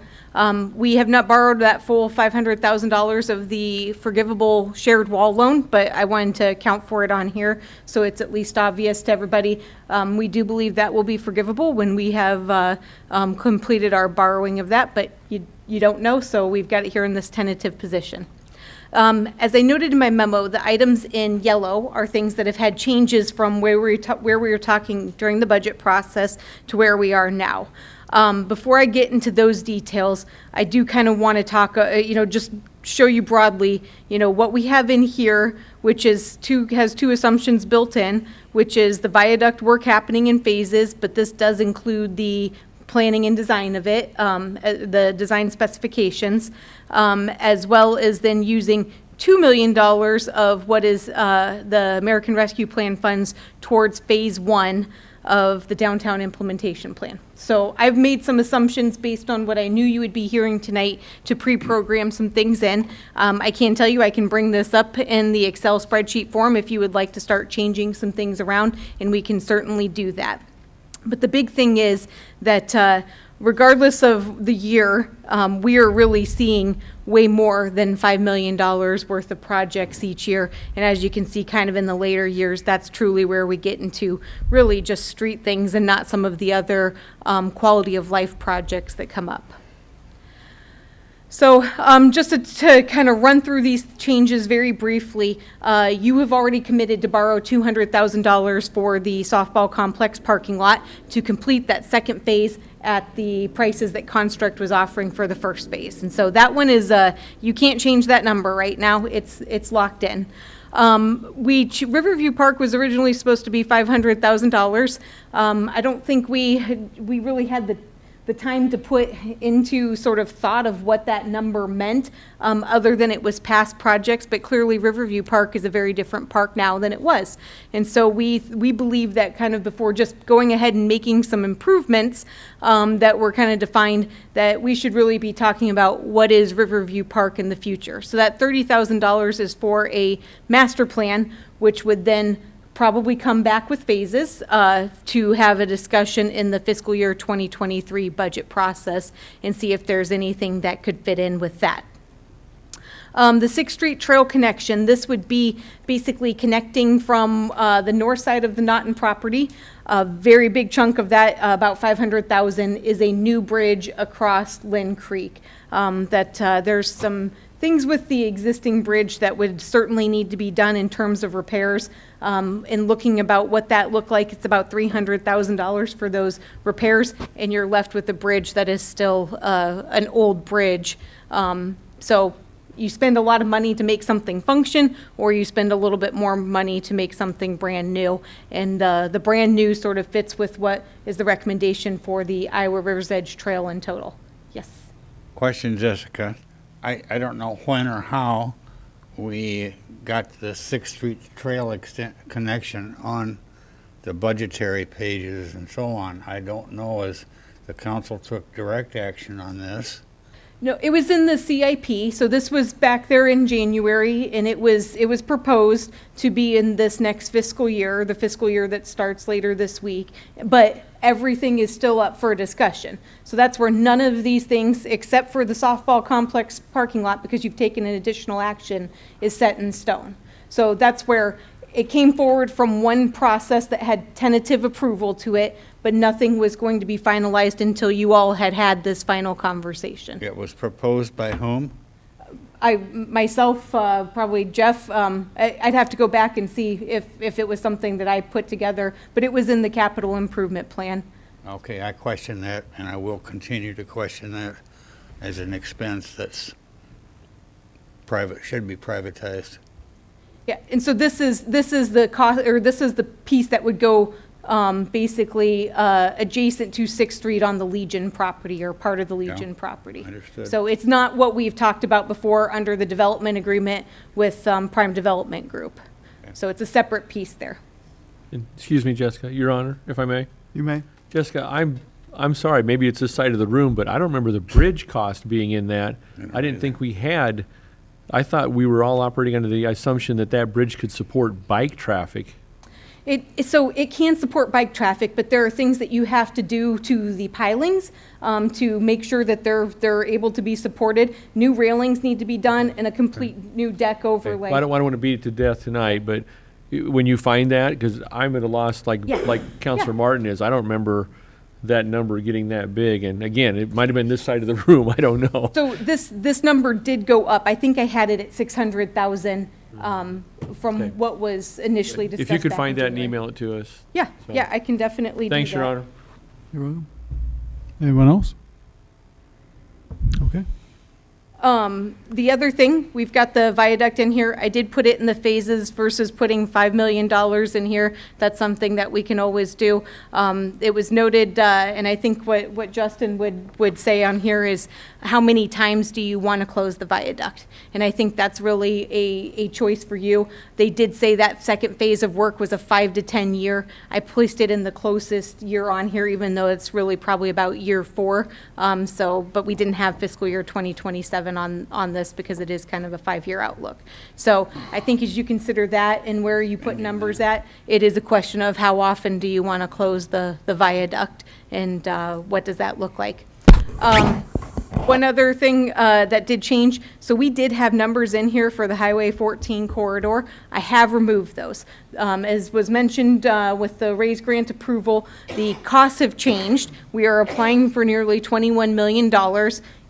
We have not borrowed that full $500,000 of the forgivable shared wall loan, but I wanted to account for it on here so it's at least obvious to everybody. We do believe that will be forgivable when we have completed our borrowing of that, but you don't know, so we've got it here in this tentative position. As I noted in my memo, the items in yellow are things that have had changes from where we were talking during the budget process to where we are now. Before I get into those details, I do kind of want to talk, just show you broadly, what we have in here, which has two assumptions built in, which is the viaduct work happening in phases, but this does include the planning and design of it, the design specifications, as well as then using $2 million of what is the American Rescue Plan funds towards phase 1 of the downtown implementation plan. So I've made some assumptions based on what I knew you would be hearing tonight to pre-program some things in. I can tell you I can bring this up in the Excel spreadsheet form if you would like to start changing some things around, and we can certainly do that. But the big thing is that regardless of the year, we are really seeing way more than $5 million worth of projects each year. And as you can see kind of in the later years, that's truly where we get into really just street things and not some of the other quality of life projects that come up. So just to kind of run through these changes very briefly, you have already committed to borrow $200,000 for the softball complex parking lot to complete that second phase at the prices that Construct was offering for the first phase. And so that one is, you can't change that number right now. It's locked in. Riverview Park was originally supposed to be $500,000. I don't think we really had the time to put into sort of thought of what that number meant, other than it was past projects, but clearly Riverview Park is a very different park now than it was. And so we believe that kind of before just going ahead and making some improvements that were kind of defined, that we should really be talking about what is Riverview Park in the future. So that $30,000 is for a master plan, which would then probably come back with phases to have a discussion in the fiscal year 2023 budget process and see if there's anything that could fit in with that. The 6th Street Trail connection, this would be basically connecting from the north side of the Naughton property. A very big chunk of that, about $500,000, is a new bridge across Lynn Creek. There's some things with the existing bridge that would certainly need to be done in terms of repairs. In looking about what that looked like, it's about $300,000 for those repairs, and you're left with a bridge that is still an old bridge. So, you spend a lot of money to make something function, or you spend a little bit more money to make something brand new. And the brand new sort of fits with what is the recommendation for the Iowa River's Edge Trail in total. Yes. Question, Jessica. I don't know when or how we got the 6th Street Trail connection on the budgetary pages and so on. I don't know as the council took direct action on this. No, it was in the CIP, so this was back there in January, and it was proposed to be in this next fiscal year, the fiscal year that starts later this week, but everything is still up for discussion. So that's where none of these things, except for the softball complex parking lot, because you've taken an additional action, is set in stone. So that's where it came forward from one process that had tentative approval to it, but nothing was going to be finalized until you all had had this final conversation. It was proposed by whom? Myself, probably Jeff, I'd have to go back and see if it was something that I put together, but it was in the capital improvement plan. Okay, I question that, and I will continue to question that as an expense that's private, should be privatized. Yeah, and so this is the cost, or this is the piece that would go basically adjacent to 6th Street on the Legion property, or part of the Legion property. Understood. So it's not what we've talked about before under the development agreement with Prime Development Group. Okay. So it's a separate piece there. Excuse me, Jessica, Your Honor, if I may. You may. Jessica, I'm sorry, maybe it's this side of the room, but I don't remember the bridge cost being in that. I didn't think we had. I thought we were all operating under the assumption that that bridge could support bike traffic. So it can support bike traffic, but there are things that you have to do to the pilings to make sure that they're able to be supported. New railings need to be done, and a complete new deck overlay. Well, I don't want to beat it to death tonight, but when you find that, because I'm at a loss like Councilor Martin is, I don't remember that number getting that big. And again, it might have been this side of the room. I don't know. So this number did go up. I think I had it at 600,000 from what was initially discussed. If you could back find in that and January. email it to us. Yeah, So. yeah, I can definitely do that. Thanks, Your Honor. You're welcome. Anyone else? Okay. The other thing, we've got the viaduct in here. I did put it in the phases versus putting $5 million in here. That's something that we can always do. It was noted, and I think what Justin would say on here is, how many times do you want to close the viaduct? And I think that's really a choice for you. They did say that second phase of work was a 5 to 10 year. I placed it in the closest year on here, even though it's really probably about year 4. But we didn't have fiscal year 2027 on this because it is kind of a 5-year outlook. So I think as you consider that and where you put numbers at, it is a question of how often do you want to close the viaduct, and what does that look like? One other thing that did change, so we did have numbers in here for the Highway 14 corridor. I have removed those. As was mentioned with the raise grant approval, the costs have changed. We are applying for nearly $21 million.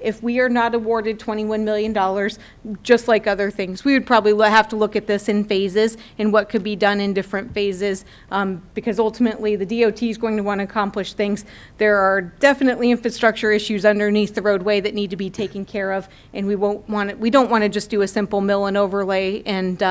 If we are not awarded $21 million, just like other things, we would probably have to look at this in phases and what could be done in different phases, because ultimately the DOT is going to want to accomplish things. There are definitely infrastructure issues underneath the roadway that need to be taken care of, and we don't want to just do a simple mill and overlay and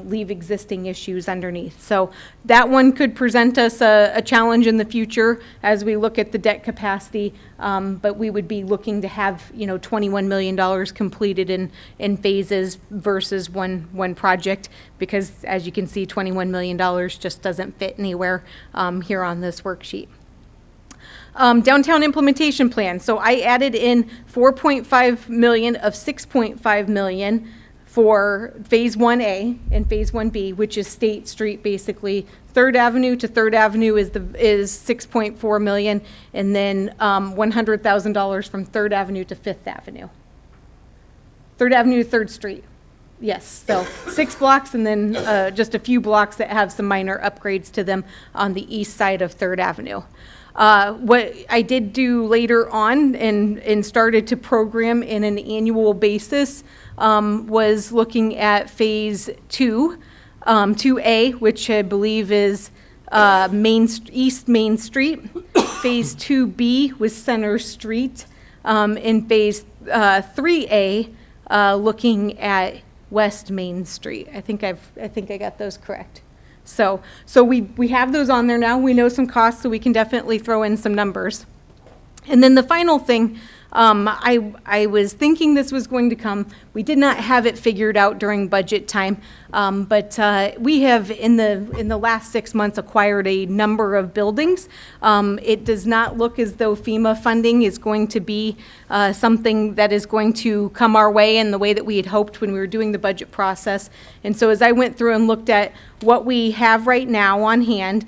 leave existing issues underneath. So that one could present us a challenge in the future as we look at the debt capacity, but we would be looking to have $21 million completed in phases versus one project, because as you can see, $21 million just doesn't fit anywhere here on this worksheet. Downtown implementation plan. So I added in 4.5 million of 6.5 million for phase 1A and phase 1B, which is State Street, basically. 3rd Avenue to 3rd Avenue is 6.4 million, and then $100,000 from 3rd Avenue to 5th Avenue. 3rd Avenue to 3rd Street. Yes, so 6 blocks, and then just a few blocks that have some minor upgrades to them on the east side of 3rd Avenue. What I did do later on and started to program in an annual basis was looking at phase 2A, which I believe is East Main Street. Phase 2B was Center Street. In phase 3A looking at West Main Street. I think I got those correct. So we have those on there now. We know some costs, so we can definitely throw in some numbers. And then the final thing, I was thinking this was going to come. We did not have it figured out during budget time, but we have in the last 6 months acquired a number of buildings. It does not look as though FEMA funding is going to be something that is going to come our way in the way that we had hoped when we were doing the budget process. And so as I went through and looked at what we have right now on hand,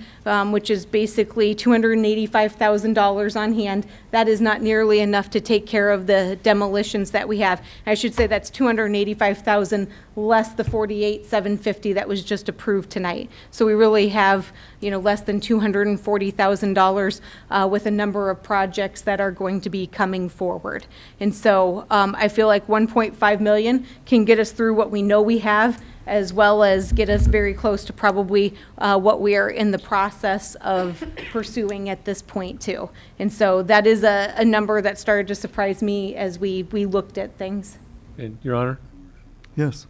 which is basically $285,000 on hand, that is not nearly enough to take care of the demolitions that we have. I should say that's $285,000 less the $48,750 that was just approved tonight. So we really have, less than $240,000 with a number of projects that are going to be coming forward. And so I feel like 1.5 million can get us through what we know we have, as well as get us very close to probably what we are in the process of pursuing at this point too. And so that is a number that started to surprise me as we looked at things. And Your Honor? Yes.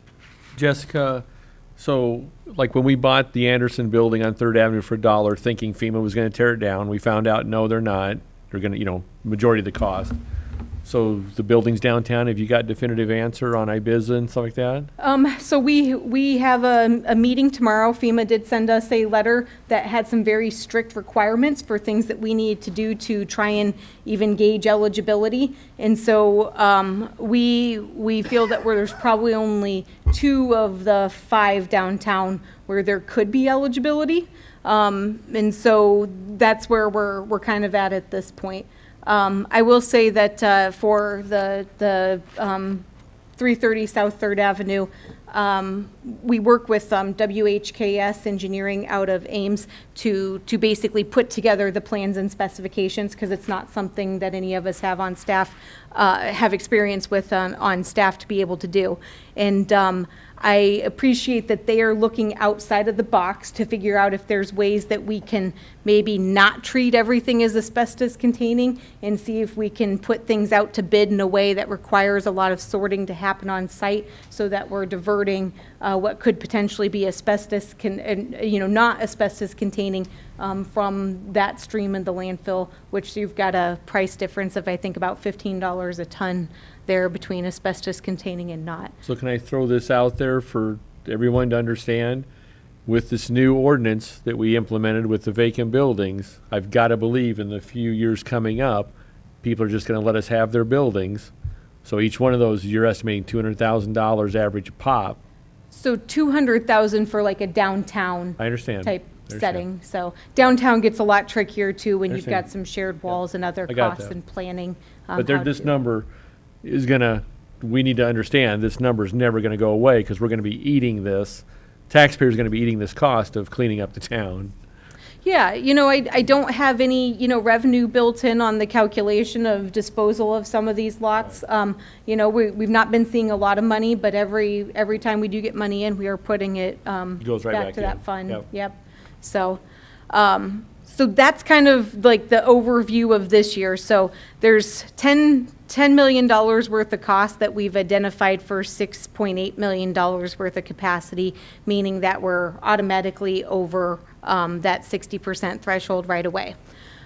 Jessica, so like when we bought the Anderson building on 3rd Avenue for $1, thinking FEMA was going to tear it down, we found out, no, they're not. They're going to, majority of the cost. So the buildings downtown, have you got definitive answer on Ibiza and stuff like that? So we have a meeting tomorrow. FEMA did send us a letter that had some very strict requirements for things that we need to do to try and even gauge eligibility. And so we feel that there's probably only 2 of the 5 downtown where there could be eligibility. And so that's where we're kind of at this point. I will say that for the 330 South 3rd Avenue, we work with WHKS Engineering out of Ames to basically put together the plans and specifications, because it's not something that any of us have on staff, have experience with on staff to be able to do. And I appreciate that they are looking outside of the box to figure out if there's ways that we can maybe not treat everything as asbestos containing, and see if we can put things out to bid in a way that requires a lot of sorting to happen on site, so that we're diverting what could potentially be asbestos, not asbestos containing from that stream in the landfill, which you've got a price difference of, I think, about $15 a ton there between asbestos containing and not. So can I throw this out there for everyone to understand? With this new ordinance that we implemented with the vacant buildings, I've got to believe in the few years coming up, people are just going to let us have their buildings. So each one of those, you're estimating $200,000 average pop. So $200,000 for like a downtown I understand. type setting. So downtown gets a lot trickier too when you've Understand. got some shared walls and other I got costs that. and planning. But this number is we need to understand this number is never going to go away, because we're going to be eating this. Taxpayers are going to be eating this cost of cleaning up the town. Yeah, I don't have any, revenue built in on the calculation of disposal of some of these lots. We've not been seeing a lot of money, but every time we do get money in, we are putting it Goes right back to in. that fund. Yep. So that's kind of like the overview of this year. So there's $10 million worth of cost that we've identified for $6.8 million worth of capacity, meaning that we're automatically over that 60% threshold right away.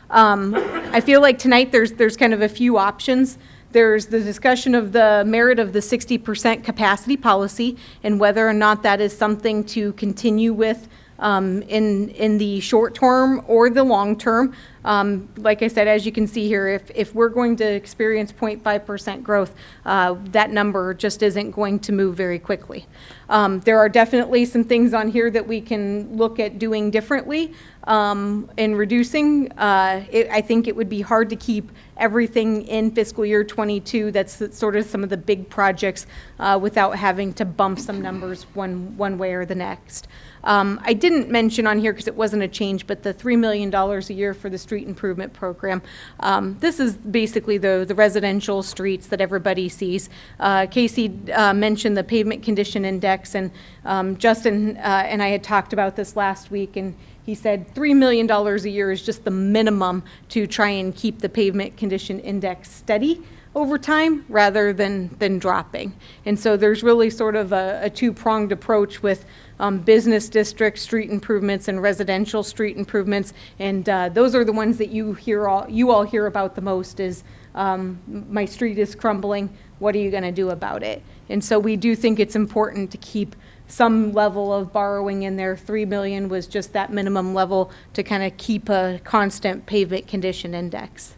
I feel like tonight there's kind of a few options. There's the discussion of the merit of the 60% capacity policy and whether or not that is something to continue with in the short term or the long term. Like I said, as you can see here, if we're going to experience 0.5% growth, that number just isn't going to move very quickly. There are definitely some things on here that we can look at doing differently in reducing. I think it would be hard to keep everything in fiscal year 22. That's sort of some of the big projects without having to bump some numbers one way or the next. I didn't mention on here because it wasn't a change, but the $3 million a year for the street improvement program. This is basically the residential streets that everybody sees. Casey mentioned the pavement condition index, and Justin and I had talked about this last week, and he said $3 million a year is just the minimum to try and keep the pavement condition index steady over time rather than dropping. And so there's really sort of a two-pronged approach with business district street improvements and residential street improvements. And those are the ones that you all hear about the most is my street is crumbling. What are you going to do about it? And so we do think it's important to keep some level of borrowing in there. 3 million was just that minimum level to kind of keep a constant pavement condition index.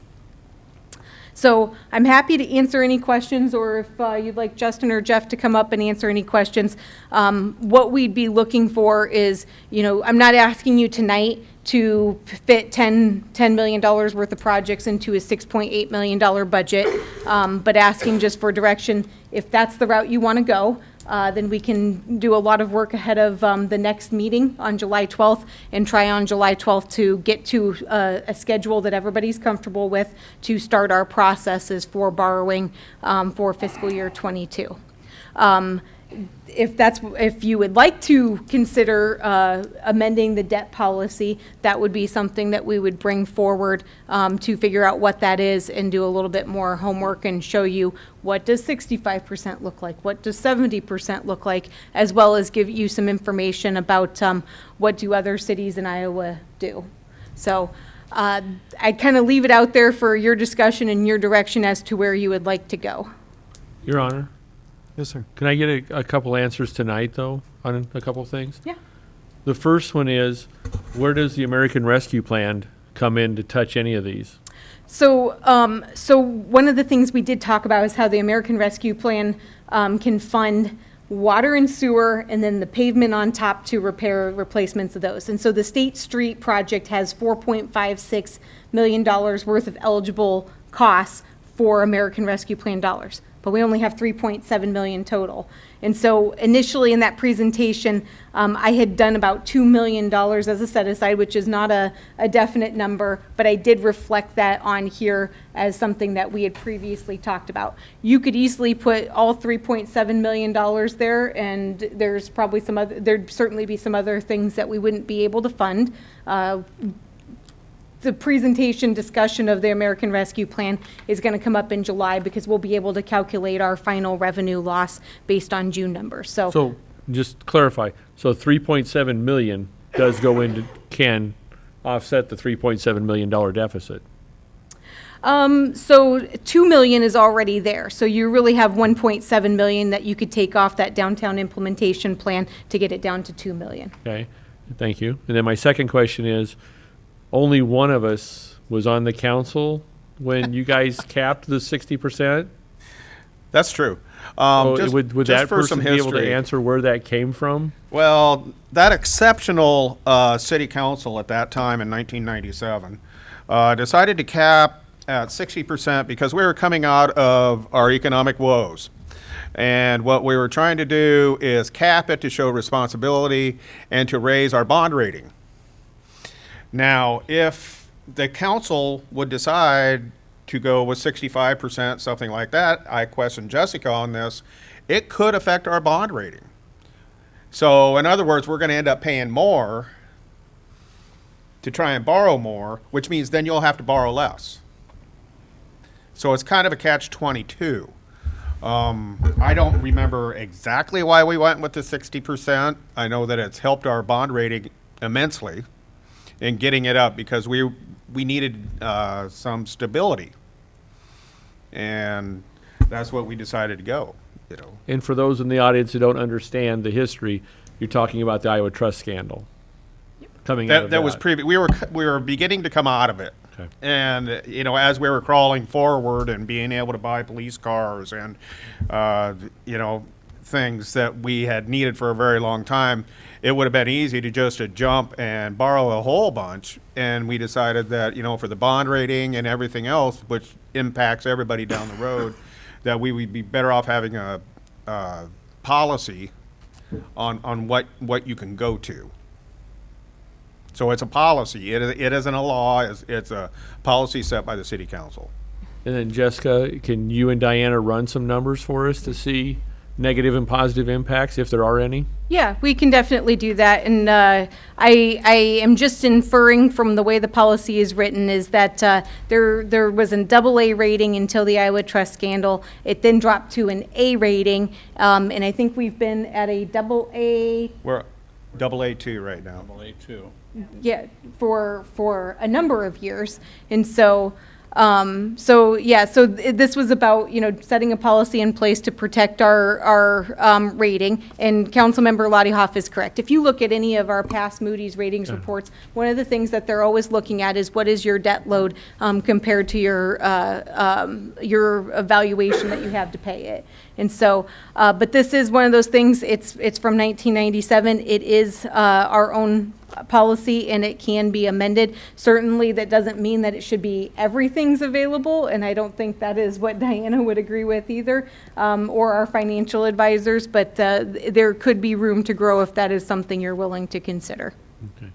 So I'm happy to answer any questions, or if you'd like Justin or Jeff to come up and answer any questions. What we'd be looking for is, I'm not asking you tonight to fit $10 million worth of projects into a $6.8 million budget, but asking just for direction. If that's the route you want to go, then we can do a lot of work ahead of the next meeting on July 12th and try on July 12th to get to a schedule that everybody's comfortable with to start our processes for borrowing for fiscal year 22. If you would like to consider amending the debt policy, that would be something that we would bring forward to figure out what that is and do a little bit more homework and show you what does 65% look like, what does 70% look like, as well as give you some information about what do other cities in Iowa do. So I'd kind of leave it out there for your discussion and your direction as to where you would like to go. Your Honor. Yes, sir. Can I get a couple answers tonight, though, on a couple things? Yeah. The first one is, where does the American Rescue Plan come in to touch any of these? So one of the things we did talk about is how the American Rescue Plan can fund water and sewer, and then the pavement on top to repair replacements of those. And so the State Street project has $4.56 million worth of eligible costs for American Rescue Plan dollars, but we only have 3.7 million total. And so initially in that presentation, I had done about $2 million as a set aside, which is not a definite number, but I did reflect that on here as something that we had previously talked about. You could easily put all $3.7 million there, and there's probably there'd certainly be some other things that we wouldn't be able to fund. The presentation discussion of the American Rescue Plan is going to come up in July because we'll be able to calculate our final revenue loss based on June numbers. So just clarify. So 3.7 million does go into, can offset the $3.7 million deficit. So 2 million is already there. So you really have 1.7 million that you could take off that downtown implementation plan to get it down to 2 million. Okay, thank you. And then my second question is, only one of us was on the council when you guys capped the 60%? That's true. Would that person be able to answer where that came from? Well, that exceptional city council at that time in 1997 decided to cap at 60% because we were coming out of our economic woes. And what we were trying to do is cap it to show responsibility and to raise our bond rating. Now, if the council would decide to go with 65%, something like that, I question Jessica on this, it could affect our bond rating. So, in other words, we're going to end up paying more to try and borrow more, which means then you'll have to borrow less. So it's kind of a catch-22. I don't remember exactly why we went with the 60%. I know that it's helped our bond rating immensely in getting it up because we needed some stability, and that's what we decided to go. And for those in the audience who don't understand the history, you're talking about the Iowa Trust scandal. Coming out of that. That was previous. We were beginning to come out of it, okay. And as we were crawling forward and being able to buy police cars and things that we had needed for a very long time, it would have been easy to just jump and borrow a whole bunch. And we decided that, for the bond rating and everything else, which impacts everybody down the road, that we would be better off having a policy on what you can go to. So it's a policy. It isn't a law. It's a policy set by the city council. And then Jessica, can you and Diana run some numbers for us to see negative and positive impacts, if there are any? Yeah, we can definitely do that. And I am just inferring from the way the policy is written is that there was a AA rating until the Iowa Trust scandal. It then dropped to an A rating, and I think we've been at a AA. We're AA2 right now. A2. Yeah, for a number of years. And so this was about, setting a policy in place to protect our rating. And Councilmember Lottie Hoff is correct. If you look at any of our past Moody's ratings reports, one of the things that they're always looking at is what is your debt load compared to your evaluation that you have to pay it. And so, but this is one of those things, it's from 1997. It is our own policy, and it can be amended. Certainly, that doesn't mean that it should be everything's available, and I don't think that is what Diana would agree with either, or our financial advisors, but there could be room to grow if that is something you're willing to consider. Okay.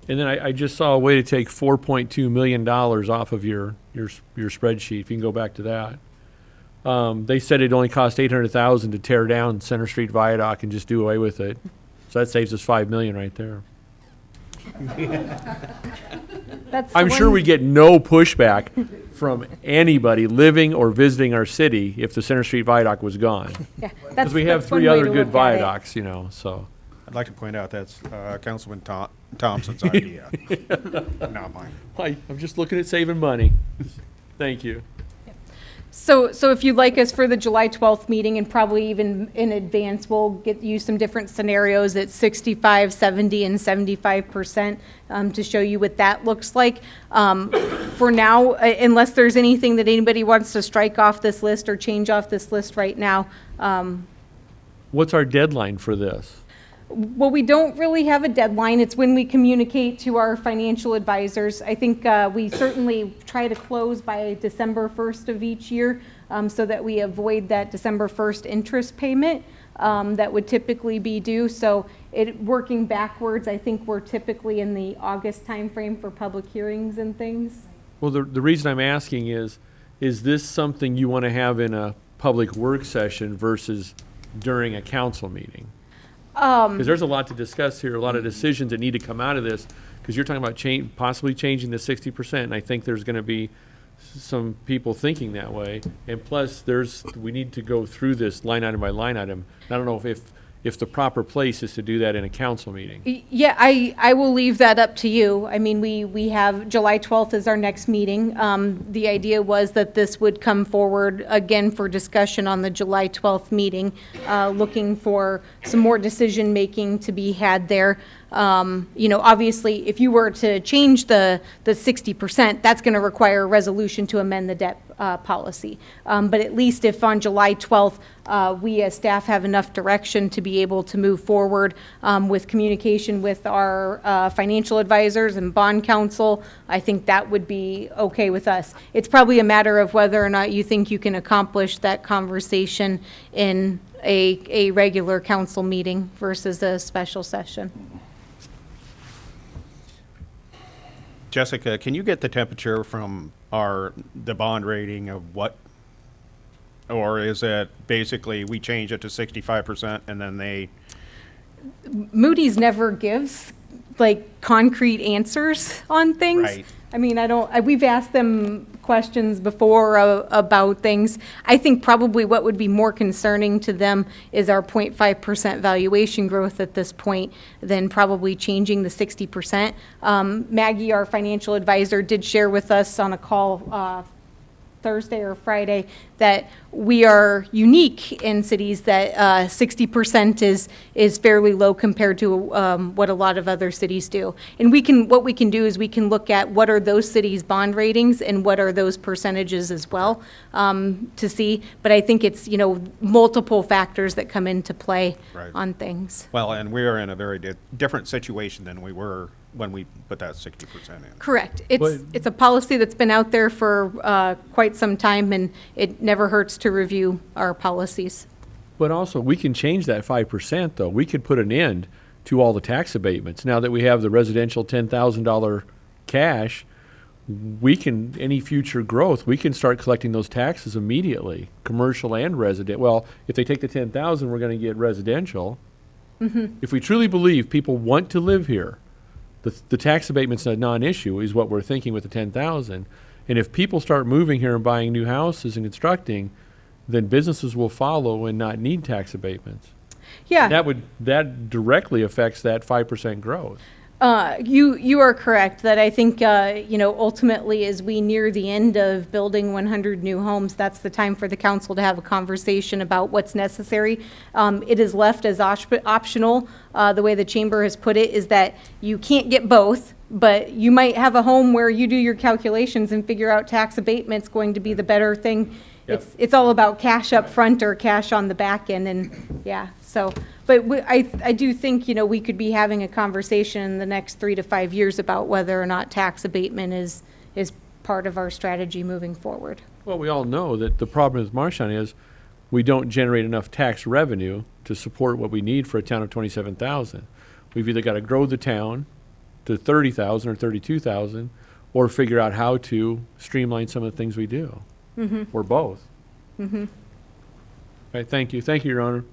And then I just saw a way to take $4.2 million off of your spreadsheet, if you can go back to that. They said it only cost $800,000 to tear down Center Street Viaduct and just do away with it. So that saves us $5 million right there. I'm sure we get no pushback from anybody living or visiting our city if the Center Street Viaduct was gone. Yeah, Because we have three other good viaducts, so. I'd like to point out that's Councilman Thompson's idea, not mine. I'm just looking at saving money. Thank you. So if you'd like us for the July 12th meeting, and probably even in advance, we'll get you some different scenarios at 65, 70, and 75% to show you what that looks like. For now, unless there's anything that anybody wants to strike off this list or change off this list right now. What's our deadline for this? Well, we don't really have a deadline. It's when we communicate to our financial advisors. I think we certainly try to close by December 1st of each year so that we avoid that December 1st interest payment that would typically be due. So working backwards, I think we're typically in the August timeframe for public hearings and things. Well, the reason I'm asking is this something you want to have in a public work session versus during a council meeting? Because there's a lot to discuss here, a lot of decisions that need to come out of this, because you're talking about possibly changing the 60%, and I think there's going to be some people thinking that way. And plus, we need to go through this line item by line item. I don't know if the proper place is to do that in a council meeting. Yeah, I will leave that up to you. I mean, we have July 12th is our next meeting. The idea was that this would come forward again for discussion on the July 12th meeting, looking for some more decision-making to be had there. Obviously, if you were to change the 60%, that's going to require a resolution to amend the debt policy. But at least if on July 12th, we as staff have enough direction to be able to move forward with communication with our financial advisors and bond counsel, I think that would be okay with us. It's probably a matter of whether or not you think you can accomplish that conversation in a regular council meeting versus a special session. Jessica, can you get the temperature from the bond rating of what, or is it basically we change it to 65% and then Moody's never gives concrete answers on things. Right. I mean, we've asked them questions before about things. I think probably what would be more concerning to them is our 0.5% valuation growth at this point than probably changing the 60%. Maggie, our financial advisor, did share with us on a call Thursday or Friday that we are unique in cities that 60% is fairly low compared to what a lot of other cities do. And what we can do is we can look at what are those cities' bond ratings and what are those percentages as well to see. But I think it's multiple factors that come into play on things. Well, and we are in a very different situation than we were when we put that 60% in. Correct. It's a policy that's been out there for quite some time, and it never hurts to review our policies. But also, we can change that 5%, though. We could put an end to all the tax abatements. Now that we have the residential $10,000 cash, any future growth, we can start collecting those taxes immediately, commercial and resident. Well, if they take the 10,000, we're going to get residential. If we truly believe people want to live here, the tax abatement's a non-issue, is what we're thinking with the 10,000. And if people start moving here and buying new houses and constructing, then businesses will follow and not need tax abatements. Yeah. That directly affects that 5% growth. You are correct that I think, ultimately as we near the end of building 100 new homes, that's the time for the council to have a conversation about what's necessary. It is left as optional. The way the chamber has put it is that you can't get both, but you might have a home where you do your calculations and figure out tax abatement's going to be the better thing. Yep. It's all about cash up front or cash on the back end, and yeah, so. But I do think, we could be having a conversation in the next 3 to 5 years about whether or not tax abatement is part of our strategy moving forward. Well, we all know that the problem with Marshalltown is we don't generate enough tax revenue to support what we need for a town of 27,000. We've either got to grow the town to 30,000 or 32,000, or figure out how to streamline some of the things we do, or both. Right, thank you. Thank you, Your Honor.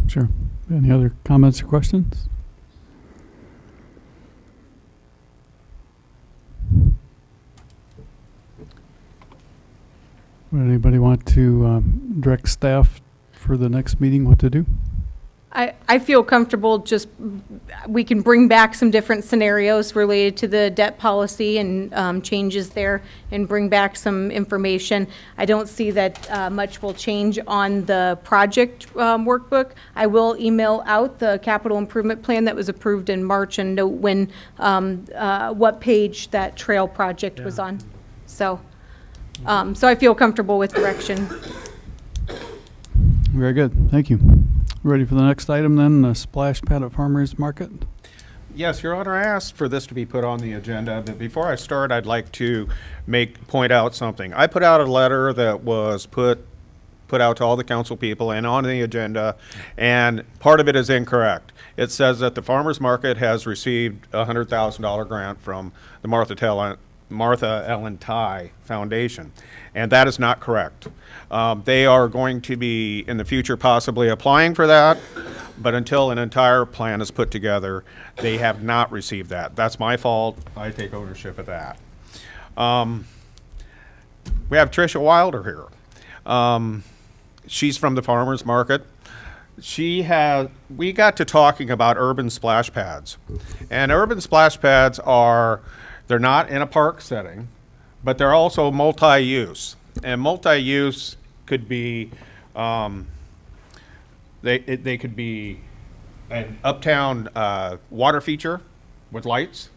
Sure. Any other comments or questions? Would anybody want to direct staff for the next meeting what to do? I feel comfortable we can bring back some different scenarios related to the debt policy and changes there and bring back some information. I don't see that much will change on the project workbook. I will email out the capital improvement plan that was approved in March and note when, what page that trail project was on. So I feel comfortable with direction. Very good. Thank you. Ready for the next item then, the splash pad at Farmers Market? Yes, Your Honor, I asked for this to be put on the agenda, but before I start, I'd like to point out something. I put out a letter that was put out to all the council people and on the agenda, and part of it is incorrect. It says that the Farmers Market has received a $100,000 grant from the Martha Ellen Ty Foundation, and that is not correct. They are going to be, in the future, possibly applying for that, but until an entire plan is put together, they have not received that. That's my fault. I take ownership of that. We have Tricia Wilder here. She's from the Farmers Market. We got to talking about urban splash pads. And urban splash pads they're not in a park setting, but they're also multi-use. And multi-use could be, they could be an uptown water feature with lights.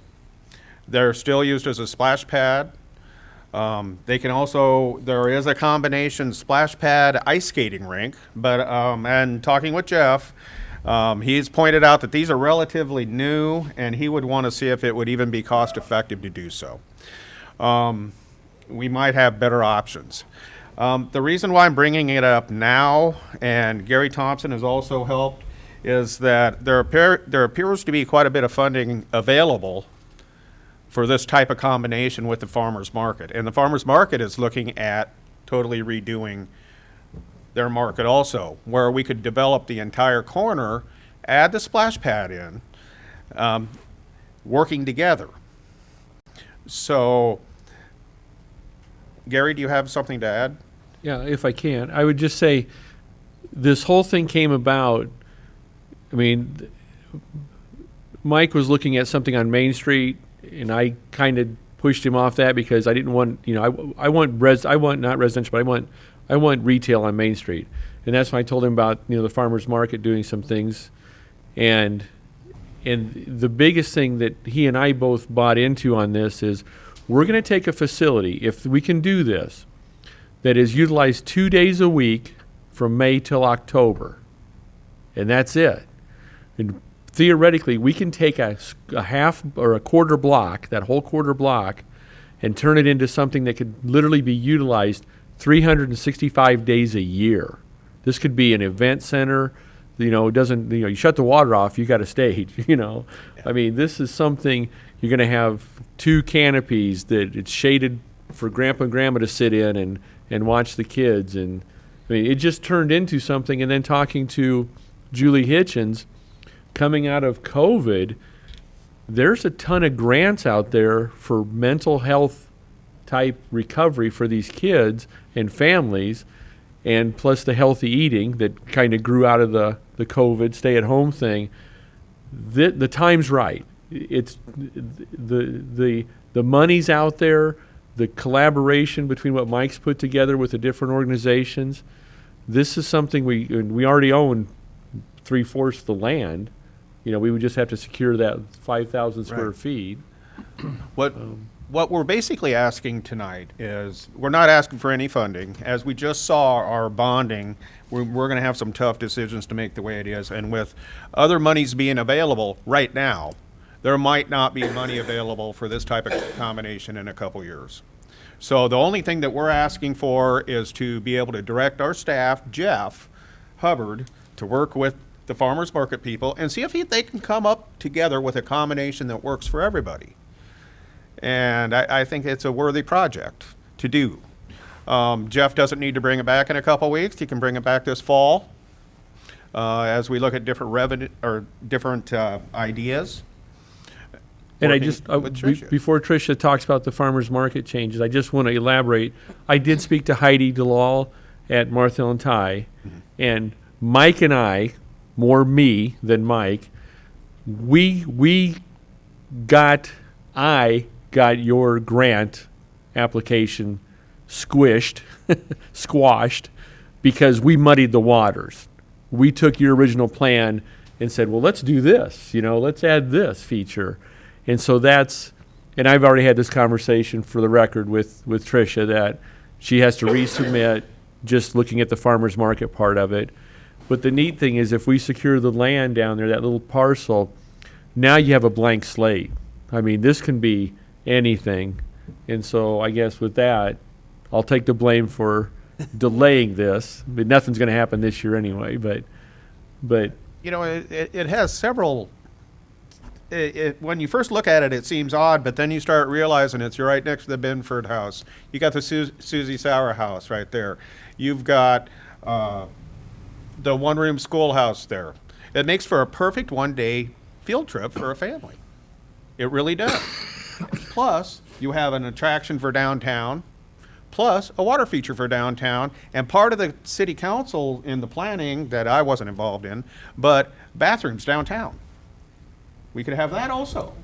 They're still used as a splash pad. They can also, there is a combination splash pad ice skating rink, but, and talking with Jeff, he's pointed out that these are relatively new, and he would want to see if it would even be cost effective to do so. We might have better options. The reason why I'm bringing it up now, and Gary Thompson has also helped, is that there appears to be quite a bit of funding available for this type of combination with the farmers market. And the farmers market is looking at totally redoing their market also, where we could develop the entire corner, add the splash pad in, working together. So, Gary, do you have something to add? Yeah, if I can. I would just say this whole thing came about, I mean, Mike was looking at something on Main Street, and I kind of pushed him off that because I didn't want, I want not residential, but I want retail on Main Street. And that's why I told him about, the farmers market doing some things. And the biggest thing that he and I both bought into on this is we're going to take a facility, if we can do this, that is utilized 2 days a week from May till October. And that's it. And theoretically, we can take a half or a quarter block, that whole quarter block, and turn it into something that could literally be utilized 365 days a year. This could be an event center. It doesn't, you shut the water off, you got a stage, I mean, this is something, you're going to have 2 canopies that it's shaded for grandpa and grandma to sit in and watch the kids. And I mean, it just turned into something. And then talking to Julie Hitchens, coming out of COVID, there's a ton of grants out there for mental health type recovery for these kids and families, and plus the healthy eating that kind of grew out of the COVID stay-at-home thing. The time's right. It's the money's out there, the collaboration between what Mike's put together with the different organizations. This is something we already own 3/4 of the land. You know, we would just have to secure that 5,000 square Right. feet. What we're basically asking tonight is, we're not asking for any funding. As we just saw our bonding, we're going to have some tough decisions to make the way it is. And with other monies being available right now, there might not be money available for this type of combination in a couple years. So the only thing that we're asking for is to be able to direct our staff, Jeff Hubbard, to work with the farmers market people and see if they can come up together with a combination that works for everybody. And I think it's a worthy project to do. Jeff doesn't need to bring it back in a couple weeks. He can bring it back this fall as we look at different revenue or different ideas. And I working just, with Tricia. before Tricia talks about the farmers market changes, I just want to elaborate. I did speak to Heidi DeLal at Martha and Ty, and Mike and I, more me than Mike, I got your grant application squashed, because we muddied the waters. We took your original plan and said, well, let's do this, let's add this feature. And so and I've already had this conversation for the record with Tricia that she has to resubmit, just looking at the farmer's market part of it. But the neat thing is, if we secure the land down there, that little parcel, now you have a blank slate. I mean, this can be anything. And so I guess with that, I'll take the blame for delaying this. But nothing's going to happen this year anyway. But It has several. When you first look at it, it seems odd, but then you start realizing it's right next to the Binford house. You got the Susie Sauer house right there. You've got the one-room schoolhouse there. It makes for a perfect one-day field trip for a family. It really does. Plus, you have an attraction for downtown, plus a water feature for downtown, and part of the city council in the planning that I wasn't involved in, but bathrooms downtown. We could have that also,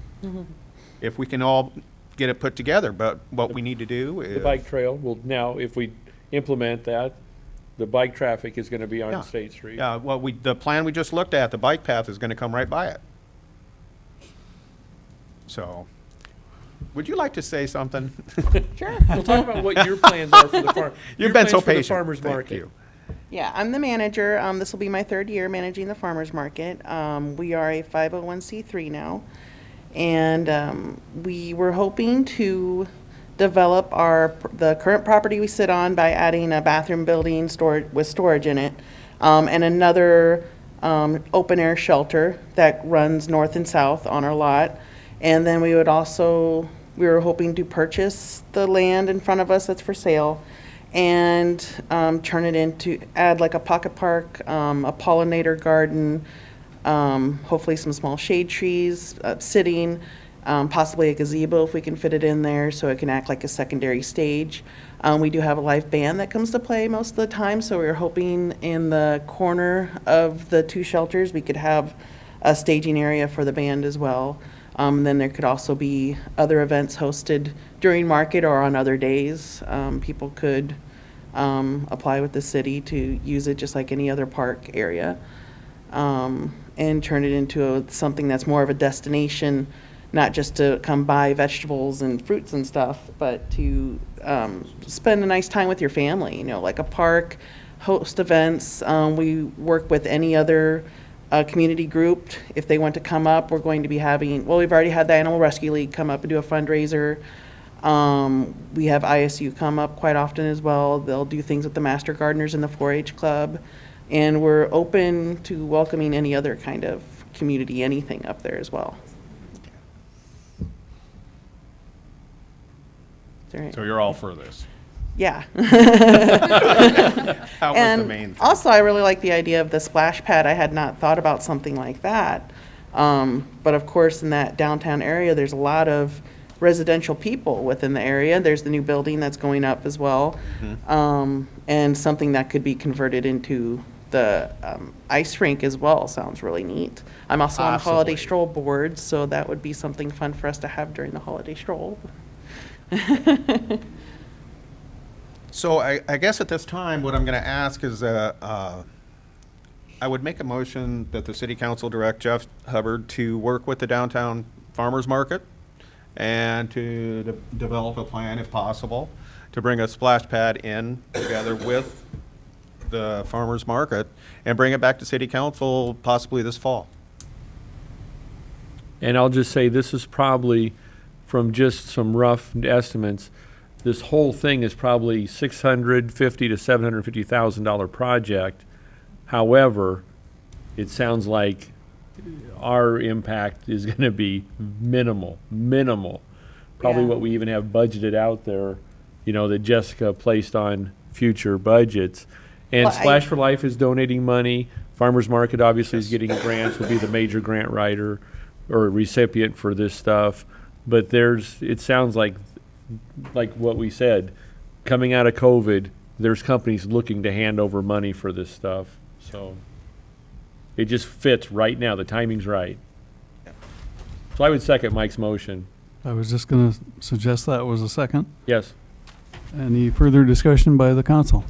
if we can all get it put together. But what we need to do is the bike trail will now, if we implement that, the bike traffic is going to be on State Street. Yeah, well, the plan we just looked at, the bike path is going to come right by it. So, would you like to say something? Sure. We'll talk about what your plans are for the farm. You've been so for the patient. farmers Thank market. you. Yeah, I'm the manager. This will be my 3rd year managing the farmers market. We are a 501c3 now, and we were hoping to develop the current property we sit on by adding a bathroom building with storage in it, and another open air shelter that runs north and south on our lot. And then we were hoping to purchase the land in front of us that's for sale and turn it into, add like a pocket park, a pollinator garden, hopefully some small shade trees, sitting, possibly a gazebo if we can fit it in there so it can act like a secondary stage. We do have a live band that comes to play most of the time, so we were hoping in the corner of the 2 shelters we could have a staging area for the band as well. Then there could also be other events hosted during market or on other days. People could apply with the city to use it just like any other park area, and turn it into something that's more of a destination, not just to come buy vegetables and fruits and stuff, but to spend a nice time with your family, like a park, host events. We work with any other community group. If they want to come up, we're going to be having, we've already had the Animal Rescue League come up and do a fundraiser. We have ISU come up quite often as well. They'll do things with the Master Gardeners and the 4-H Club. And we're open to welcoming any other kind of community, anything up there as well. So you're all for this? Yeah. That was the main thing. Also, I really like the idea of the splash pad. I had not thought about something like that. But of course, in that downtown area, there's a lot of residential people within the area. There's the new building that's going up as well. And something that could be converted into the ice rink as well sounds really neat. I'm also on the holiday stroll board, so that would be something fun for us to have during the holiday stroll. So I guess at this time, what I'm going to ask is, I would make a motion that the city council direct Jeff Hubbard to work with the downtown farmers market and to develop a plan, if possible, to bring a splash pad in together with the farmers market and bring it back to city council possibly this fall. And I'll just say, this is probably, from just some rough estimates, this whole thing is probably $650,000 to $750,000 project. However, it sounds like our impact is going to be minimal. Probably Yeah. what we even have budgeted out there, you know, that Jessica placed on future budgets. And Well, Splash for Life is donating money. Farmers Market obviously is getting grants, will be the major grant writer or recipient for this stuff. But it sounds like what we said, coming out of COVID, there's companies looking to hand over money for this stuff. So it just fits right now. The timing's right. So I would second Mike's motion. I was just going to suggest that was a second. Yes. Any further discussion by the council?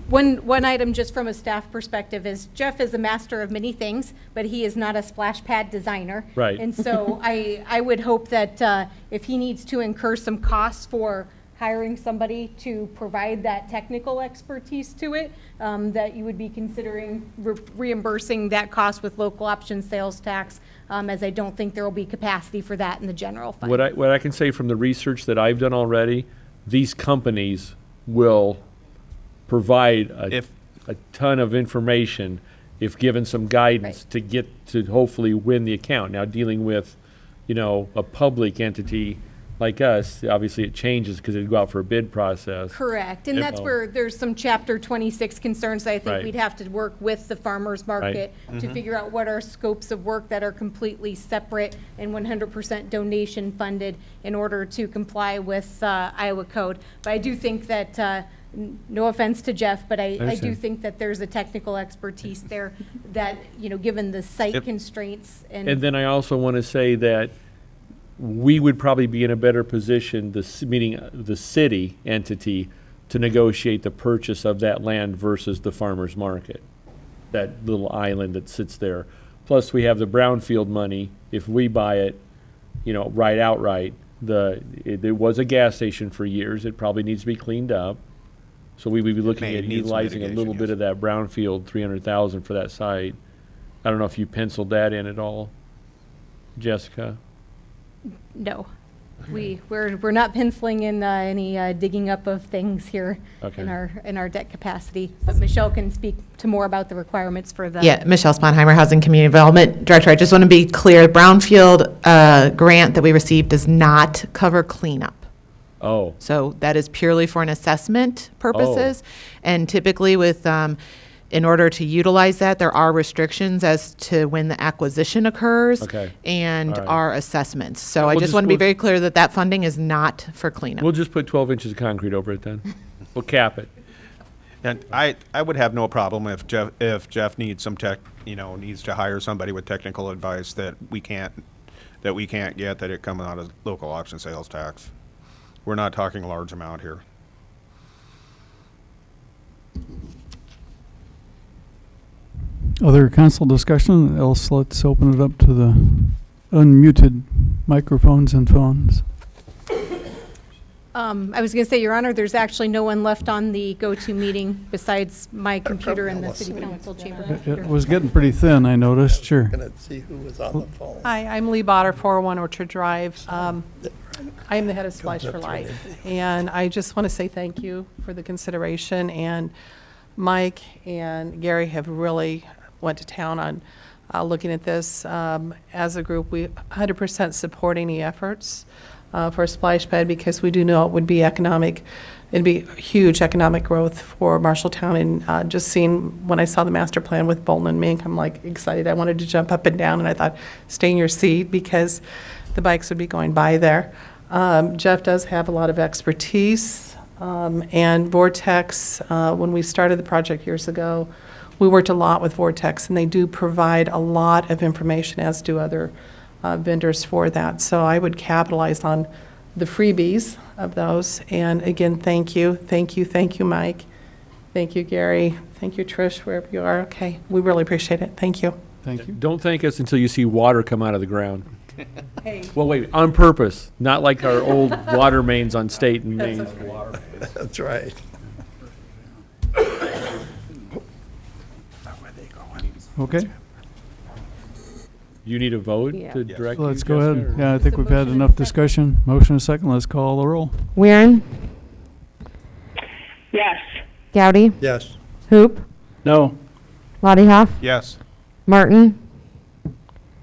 One item just from a staff perspective is Jeff is a master of many things, but he is not a splash pad designer. Right. And so I would hope that if he needs to incur some costs for hiring somebody to provide that technical expertise to it, that you would be considering reimbursing that cost with local option sales tax, as I don't think there will be capacity for that in the general fund. What I can say from the research that I've done already, these companies will provide a ton of information if given some guidance to get to hopefully win the account. Now, dealing with, you know, a public entity like us, obviously it changes because it'd go out for a bid process. Correct, and that's where there's some Chapter 26 concerns that I think Right. we'd have to work with the farmers market to Mhm. figure out what are scopes of work that are completely separate and 100% donation funded in order to comply with Iowa code. But I do think that, no offense to Jeff, but I do understand. think that there's a technical expertise there that, you know, given the site Yep. constraints And then I also want to say that we would probably be in a better position, meaning the city entity, to negotiate the purchase of that land versus the farmer's market, that little island that sits there. Plus, we have the brownfield money. If we buy it, you know, outright, it was a gas station for years. It probably needs to be cleaned up. So we would be looking at needs utilizing a little bit of that brownfield, 300,000 for that site. I don't know if you penciled that in at all, Jessica? No, we're not penciling in any digging up of things here Okay. in our debt capacity. But Michelle can speak to more about the requirements for the. Yeah, Michelle Sponheimer, Housing Community Development Director. I just want to be clear, brownfield grant that we received does not cover cleanup. Oh. So that is purely for an assessment purposes. And typically with, in order to utilize that, there are restrictions as to when the acquisition occurs. Okay. And All right. our assessments. So We'll I just just- want to be we'll- very clear that that funding is not for cleanup. We'll just put 12 inches of concrete over it then. We'll cap it. And I would have no problem if Jeff needs needs to hire somebody with technical advice that we can't get, that it comes out of local option sales tax. We're not talking a large amount here. Other council discussion? Else, let's open it up to the unmuted microphones and phones. I was going to say, Your Honor, there's actually no one left on the go-to meeting besides my computer in the city council chamber. It was getting pretty thin, I noticed, sure. Gonna see who was on the phone. Hi, I'm Lee Botter, 401 Orchard Drive. I am the head of Splash for Life, and I just want to say thank you for the consideration, and Mike and Gary have really went to town on looking at this. As a group, we 100% support any efforts for a splash pad, because we do know it would be economic. It'd be huge economic growth for Marshalltown, and just seeing, when I saw the master plan with Bolton and Mink, I'm like excited. I wanted to jump up and down, and I thought, stay in your seat, because the bikes would be going by there. Jeff does have a lot of expertise, and Vortex, when we started the project years ago, we worked a lot with Vortex, and they do provide a lot of information, as do other vendors for that. So I would capitalize on the freebies of those. And again, thank you, Mike. Thank you, Gary. Thank you, Trish, wherever you are. Okay, we really appreciate it. Thank you. Thank you. Don't thank us until you see water come out of the ground. Hey. Well, wait, on purpose, not like our old water mains on State and Main. That's right. Okay. You need a vote Yeah. to direct? So let's you, go Jessica, ahead. or- Yeah, I think we've had enough discussion. Motion and a second. Let's call the roll. Weirin, Yes. Gowdy, Yes. Hoop, No. Lottiehoff, Yes. Martin,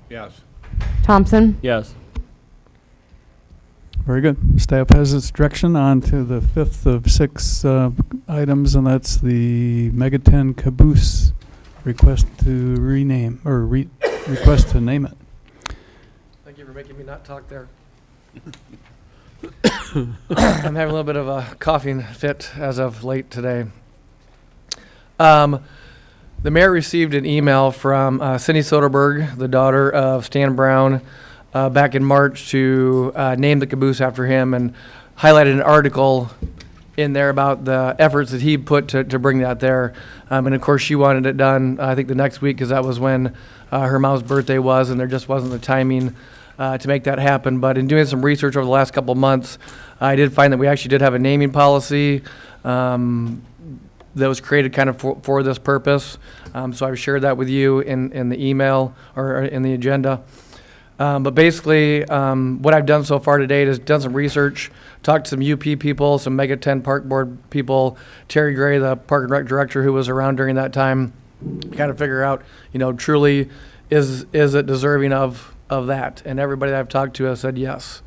Yes. Thompson. Yes. Very good. Staff has its direction on to the fifth of six items, and that's the Mega 10 caboose request to rename, or request to name it. Thank you for making me not talk there. I'm having a little bit of a coughing fit as of late today. The mayor received an email from Cindy Soderberg, the daughter of Stan Brown, back in March to name the caboose after him, and highlighted an article in there about the efforts that he put to bring that there. And of course, she wanted it done, I think, the next week, because that was when her mom's birthday was, and there just wasn't the timing to make that happen. But in doing some research over the last couple of months, I did find that we actually did have a naming policy that was created kind of for this purpose. So I've shared that with you in the email or in the agenda. But basically, what I've done so far to date is done some research, talked to some UP people, some Mega 10 Park Board people, Terry Gray, the Park and Rec Director, who was around during that time, kind of figure out, truly, is it deserving of that? And everybody that I've talked to has said yes.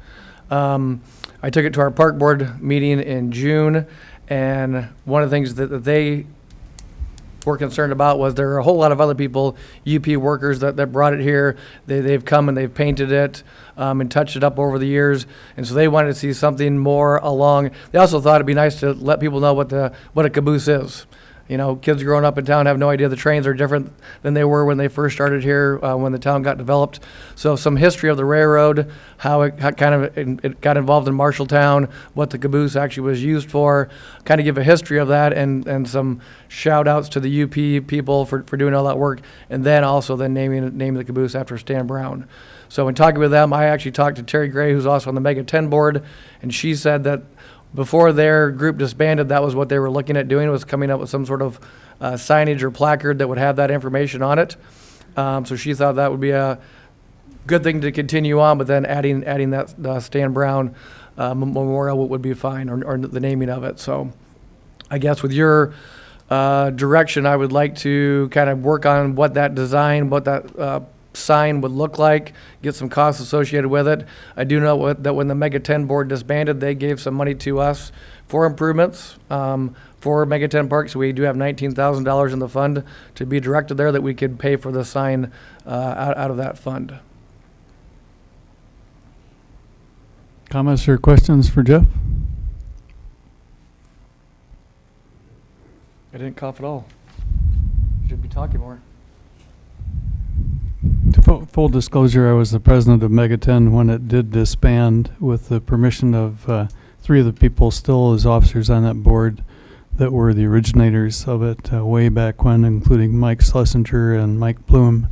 I took it to our Park Board meeting in June, and one of the things that they were concerned about was there are a whole lot of other people, UP workers, that brought it here. They've come and they've painted it and touched it up over the years, and so they wanted to see something more along. They also thought it'd be nice to let people know what a caboose is. Kids growing up in town have no idea the trains are different than they were when they first started here, when the town got developed. So some history of the railroad, how it got involved in Marshalltown, what the caboose actually was used for, kind of give a history of that, and some shout outs to the UP people for doing all that work, and then also naming the caboose after Stan Brown. So in talking with them, I actually talked to Terry Gray, who's also on the Mega 10 board, and she said that before their group disbanded, that was what they were looking at doing, was coming up with some sort of signage or placard that would have that information on it. So she thought that would be a good thing to continue on, but then adding that Stan Brown memorial would be fine, or the naming of it. So I guess with your direction, I would like to kind of work on what that design, what that sign would look like, get some costs associated with it. I do know that when the Mega 10 board disbanded, they gave some money to us for improvements for Mega 10 Parks. So we do have $19,000 in the fund to be directed there that we could pay for the sign out of that fund. Comments or questions for Jeff? I didn't cough at all. Should be talking more. Full disclosure, I was the president of Mega 10 when it did disband, with the permission of three of the people still as officers on that board that were the originators of it way back when, including Mike Schlesinger and Mike Bloom.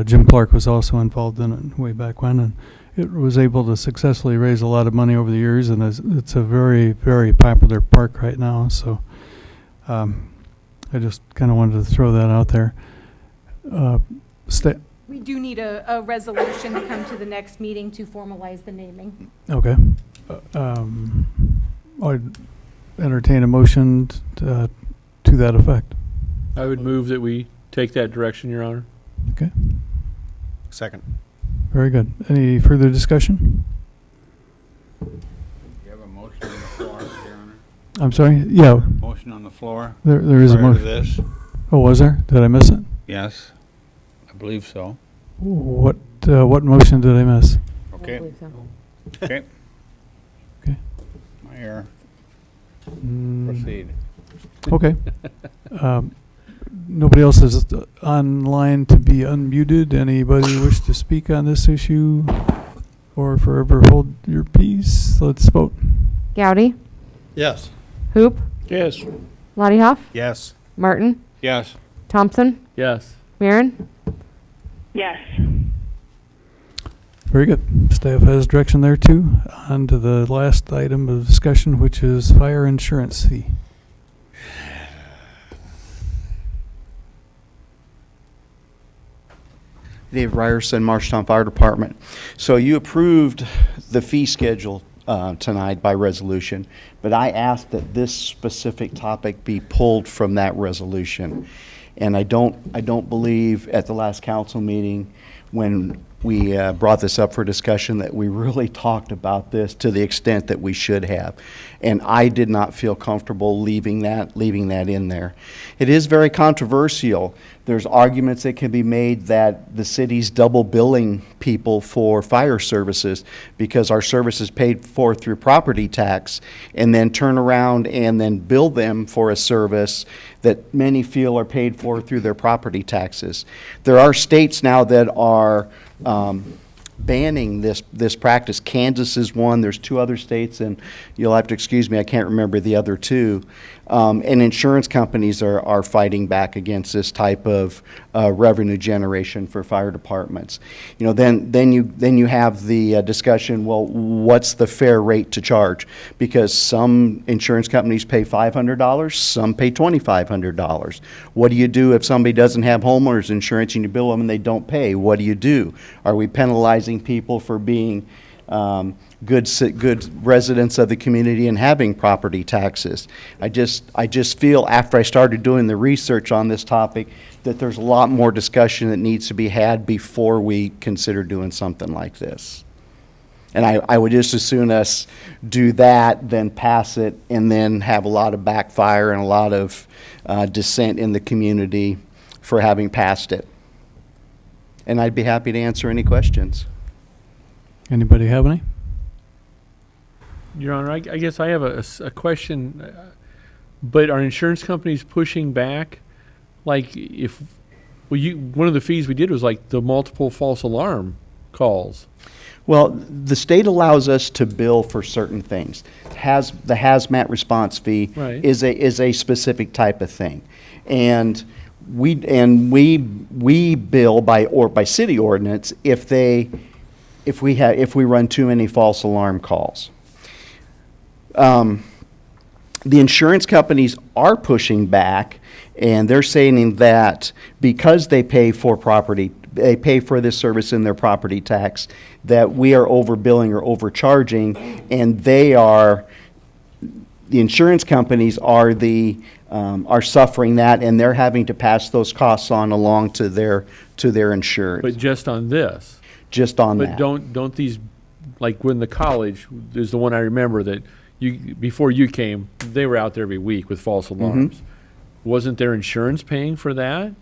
Jim Clark was also involved in it way back when, and it was able to successfully raise a lot of money over the years, and it's a very, very popular park right now. So I just kind of wanted to throw that out there. We do need a resolution to come to the next meeting to formalize the naming. Okay. I'd entertain a motion to that effect. I would move that we take that direction, Your Honor. Okay. Second. Very good. Any further discussion? have a motion on the floor, Your Honor. I'm sorry? Yeah, Motion on the floor. there is a prior to motion. this. Oh, was there? Did I miss it? Yes, I believe so. What motion did I miss? Okay. believe so. Okay. Okay. My error. Mm, Proceed. Okay. Nobody else is online to be unmuted. Anybody wish to speak on this issue or forever hold your peace? Let's vote. Gowdy? Yes. Hoop? Yes. Lottie Hoff? Yes. Martin? Yes. Thompson? Yes. Maren? Yes. Very good. Staff has direction there too. On to the last item of discussion, which is fire insurance fee. Dave Ryerson, Marshalltown Fire Department. So you approved the fee schedule tonight by resolution, but I asked that this specific topic be pulled from that resolution. And I don't believe at the last council meeting when we brought this up for discussion that we really talked about this to the extent that we should have. And I did not feel comfortable leaving that in there. It is very controversial. There's arguments that can be made that the city's double billing people for fire services because our service is paid for through property tax, and then turn around and then bill them for a service that many feel are paid for through their property taxes. There are states now that are banning this practice. Kansas is one. There's 2 other states, and you'll have to excuse me, I can't remember the other 2. And insurance companies are fighting back against this type of revenue generation for fire departments. You know, then you have the discussion. Well, what's the fair rate to charge? Because some insurance companies pay $500, some pay $2,500. What do you do if somebody doesn't have homeowners insurance and you bill them and they don't pay? What do you do? Are we penalizing people for being good residents of the community and having property taxes? I just feel after I started doing the research on this topic that there's a lot more discussion that needs to be had before we consider doing something like this. And I would just as soon us do that than pass it and then have a lot of backfire and a lot of dissent in the community for having passed it. And I'd be happy to answer any questions. Anybody have any? Your Honor, I guess I have a question, but are insurance companies pushing back? Like one of the fees we did was like the multiple false alarm calls. Well, the state allows us to bill for certain things. The hazmat response fee Right. is a specific type of thing, and we bill by city ordinance if we run too many false alarm calls. The insurance companies are pushing back, and they're saying that because they pay for this service in their property tax, that we are overbilling or overcharging, and the insurance companies are suffering that, and they're having to pass those costs on along to their insurance. But just on this. Just on that. But don't these, like when the college is the one I remember that before you came, they were out there every week with false alarms. Mm-hmm. Wasn't their insurance paying for that?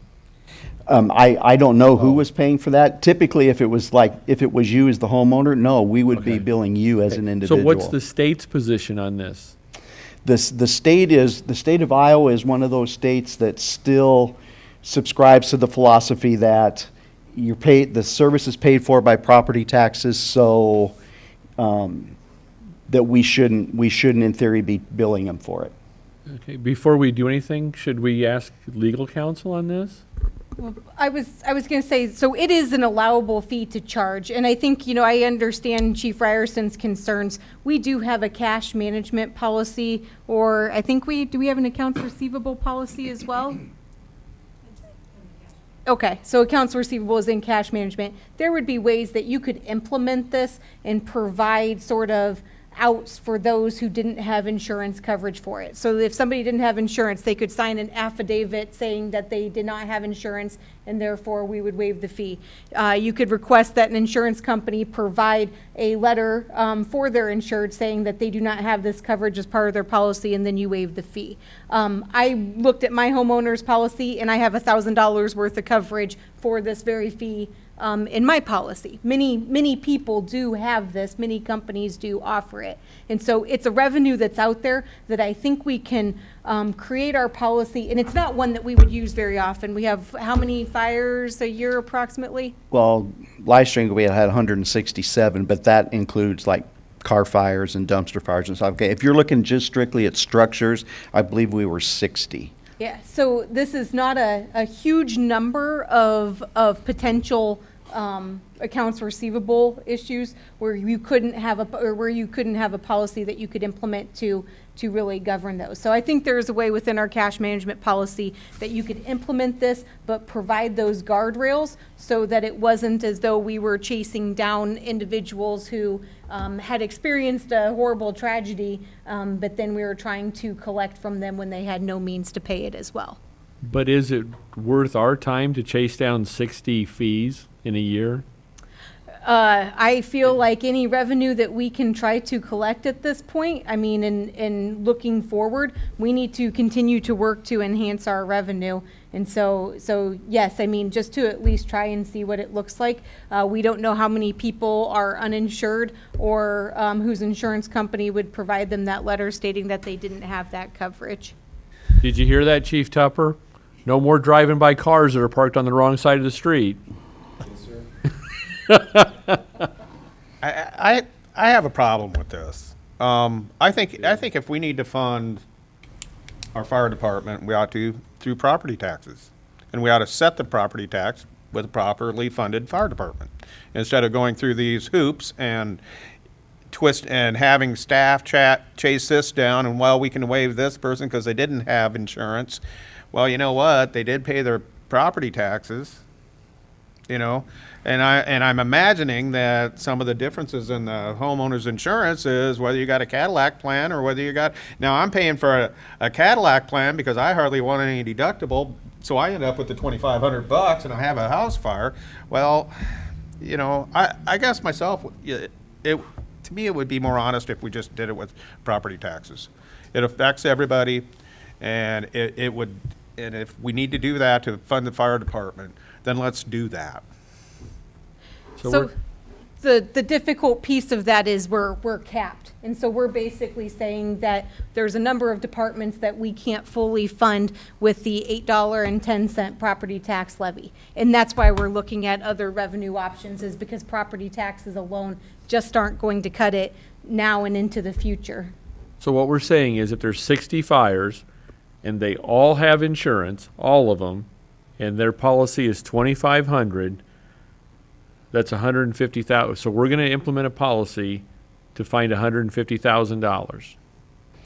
I don't know who was paying for that. Typically, if it was you as the homeowner, no, we would be billing you as an individual. So what's the state's position on this? The state of Iowa is one of those states that still subscribes to the philosophy that the service is paid for by property taxes, so that we shouldn't in theory be billing them for it. Okay, before we do anything, should we ask legal counsel on this? Well, I was going to say, so it is an allowable fee to charge, and I think, I understand Chief Ryerson's concerns. We do have a cash management policy, or I think do we have an accounts receivable policy as well? Okay, so accounts receivable is in cash management. There would be ways that you could implement this and provide sort of outs for those who didn't have insurance coverage for it. So if somebody didn't have insurance, they could sign an affidavit saying that they did not have insurance, and therefore we would waive the fee. You could request that an insurance company provide a letter for their insured saying that they do not have this coverage as part of their policy, and then you waive the fee. I looked at my homeowner's policy, and I have $1,000 worth of coverage for this very fee in my policy. Many people do have this. Many companies do offer it. And so it's a revenue that's out there that I think we can create our policy. And it's not one that we would use very often. We have how many fires a year approximately? Well, last year we had 167, but that includes like car fires and dumpster fires and stuff. Okay, if you're looking just strictly at structures, I believe we were 60. Yeah, so this is not a huge number of potential accounts receivable issues where you couldn't have a policy that you could implement to really govern those. So I think there's a way within our cash management policy that you could implement this, but provide those guardrails so that it wasn't as though we were chasing down individuals who had experienced a horrible tragedy, but then we were trying to collect from them when they had no means to pay it as well. But is it worth our time to chase down 60 fees in a year? I feel like any revenue that we can try to collect at this point, I mean, in looking forward, we need to continue to work to enhance our revenue. And so yes, I mean, just to at least try and see what it looks like. We don't know how many people are uninsured or whose insurance company would provide them that letter stating that they didn't have that coverage. Did you hear that, Chief Tupper? No more driving by cars that are parked on the wrong side of the street. I have a problem with this. I think if we need to fund our fire department, we ought to through property taxes, and we ought to set the property tax with a properly funded fire department instead of going through these hoops and twist and having staff chase this down. And well, we can waive this person because they didn't have insurance. Well, you know what? They did pay their property taxes. You know, and I'm imagining that some of the differences in the homeowner's insurance is whether you got a Cadillac plan or whether you got. Now I'm paying for a Cadillac plan because I hardly want any deductible, so I end up with the $2,500 and I have a house fire. Well, you know, I guess myself, to me it would be more honest if we just did it with property taxes. It affects everybody, and it would. And if we need to do that to fund the fire department, then let's do that. So the difficult piece of that is we're capped. And so we're basically saying that there's a number of departments that we can't fully fund with the $8.10 property tax levy. And that's why we're looking at other revenue options, is because property taxes alone just aren't going to cut it now and into the future. So what we're saying is if there's 60 fires and they all have insurance, all of them, and their policy is $2,500, that's $150,000. So we're going to implement a policy to find $150,000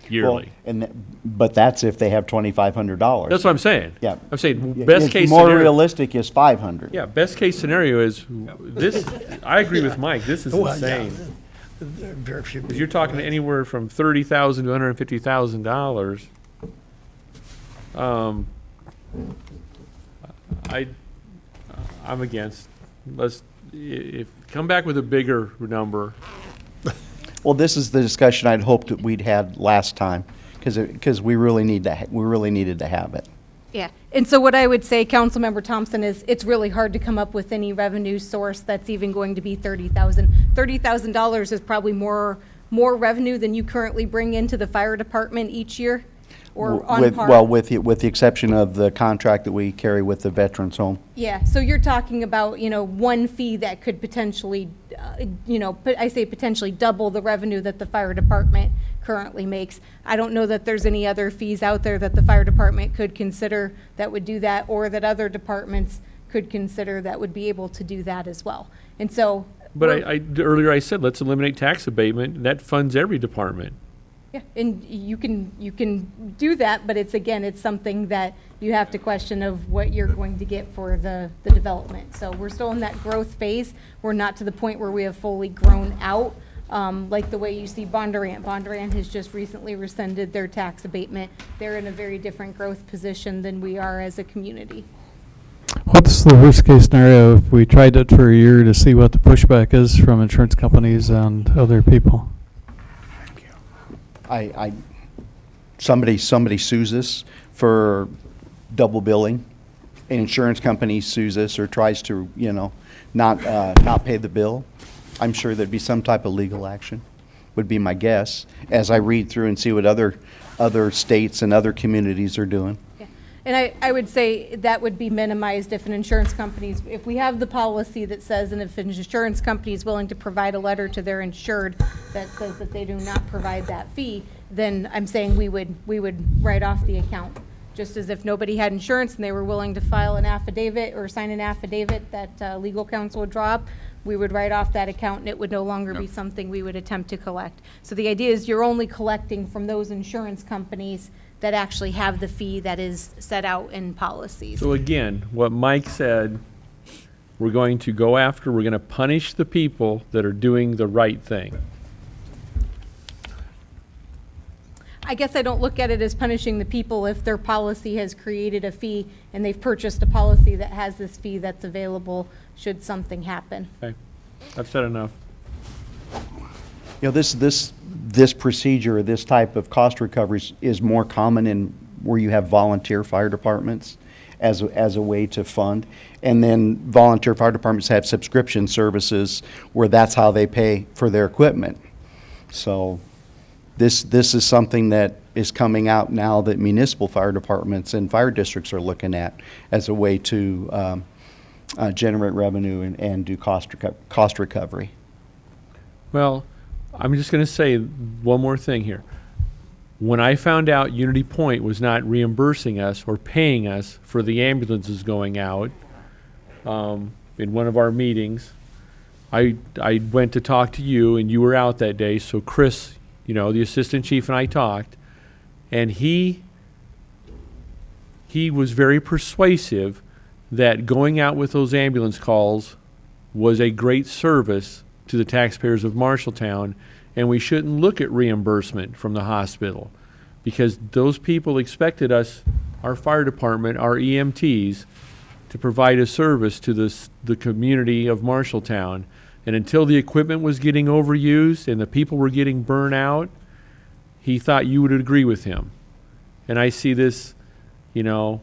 yearly. Well, but that's if they have $2,500. That's what I'm saying. Yeah. I'm saying best case more scenario. realistic is $500. Yeah, best case scenario is this. I agree with Mike. This is insane. There are very few. Because you're talking anywhere from $30,000 to $150,000. I'm against. Come back with a bigger number. Well, this is the discussion I'd hoped that we'd had last time, because we really needed to have it. Yeah, and so what I would say, Councilmember Thompson, is it's really hard to come up with any revenue source that's even going to be $30,000. $30,000 is probably more revenue than you currently bring into the fire department each year, or on par. Well, with the exception of the contract that we carry with the Veterans Home. Yeah, so you're talking about, one fee that could potentially, I say potentially double the revenue that the fire department currently makes. I don't know that there's any other fees out there that the fire department could consider that would do that, or that other departments could consider that would be able to do that as well. And so. But earlier I said, let's eliminate tax abatement. That funds every department. Yeah, and you can do that, but it's something that you have to question of what you're going to get for the development. So we're still in that growth phase. We're not to the point where we have fully grown out like the way you see Bondurant. Bondurant has just recently rescinded their tax abatement. They're in a very different growth position than we are as a community. What's the worst case scenario if we tried it for a year to see what the pushback is from insurance companies and other people? Somebody sues us for double billing. An insurance company sues us or tries to, not pay the bill. I'm sure there'd be some type of legal action, would be my guess, as I read through and see what other states and other communities are doing. And I would say that would be minimized if an insurance company's, if we have the policy that says, and if an insurance company is willing to provide a letter to their insured that says that they do not provide that fee, then I'm saying we would write off the account. Just as if nobody had insurance and they were willing to file an affidavit or sign an affidavit that legal counsel would draw up, we would write off that account and it would no longer be something we would attempt to collect. So the idea is you're only collecting from those insurance companies that actually have the fee that is set out in policies. So again, what Mike said, we're going to go after, we're going to punish the people that are doing the right thing. I guess I don't look at it as punishing the people if their policy has created a fee and they've purchased a policy that has this fee that's available should something happen. Okay, I've said enough. This procedure, this type of cost recovery is more common in where you have volunteer fire departments as a way to fund. And then volunteer fire departments have subscription services where that's how they pay for their equipment. So this is something that is coming out now that municipal fire departments and fire districts are looking at as a way to generate revenue and do cost recovery. Well, I'm just going to say one more thing here. When I found out Unity Point was not reimbursing us or paying us for the ambulances going out in one of our meetings, I went to talk to you, and you were out that day. So Chris, the assistant chief, and I talked, and he was very persuasive that going out with those ambulance calls was a great service to the taxpayers of Marshalltown, and we shouldn't look at reimbursement from the hospital because those people expected us, our fire department, our EMTs, to provide a service to the community of Marshalltown. And until the equipment was getting overused and the people were getting burnt out, he thought you would agree with him. And I see this, until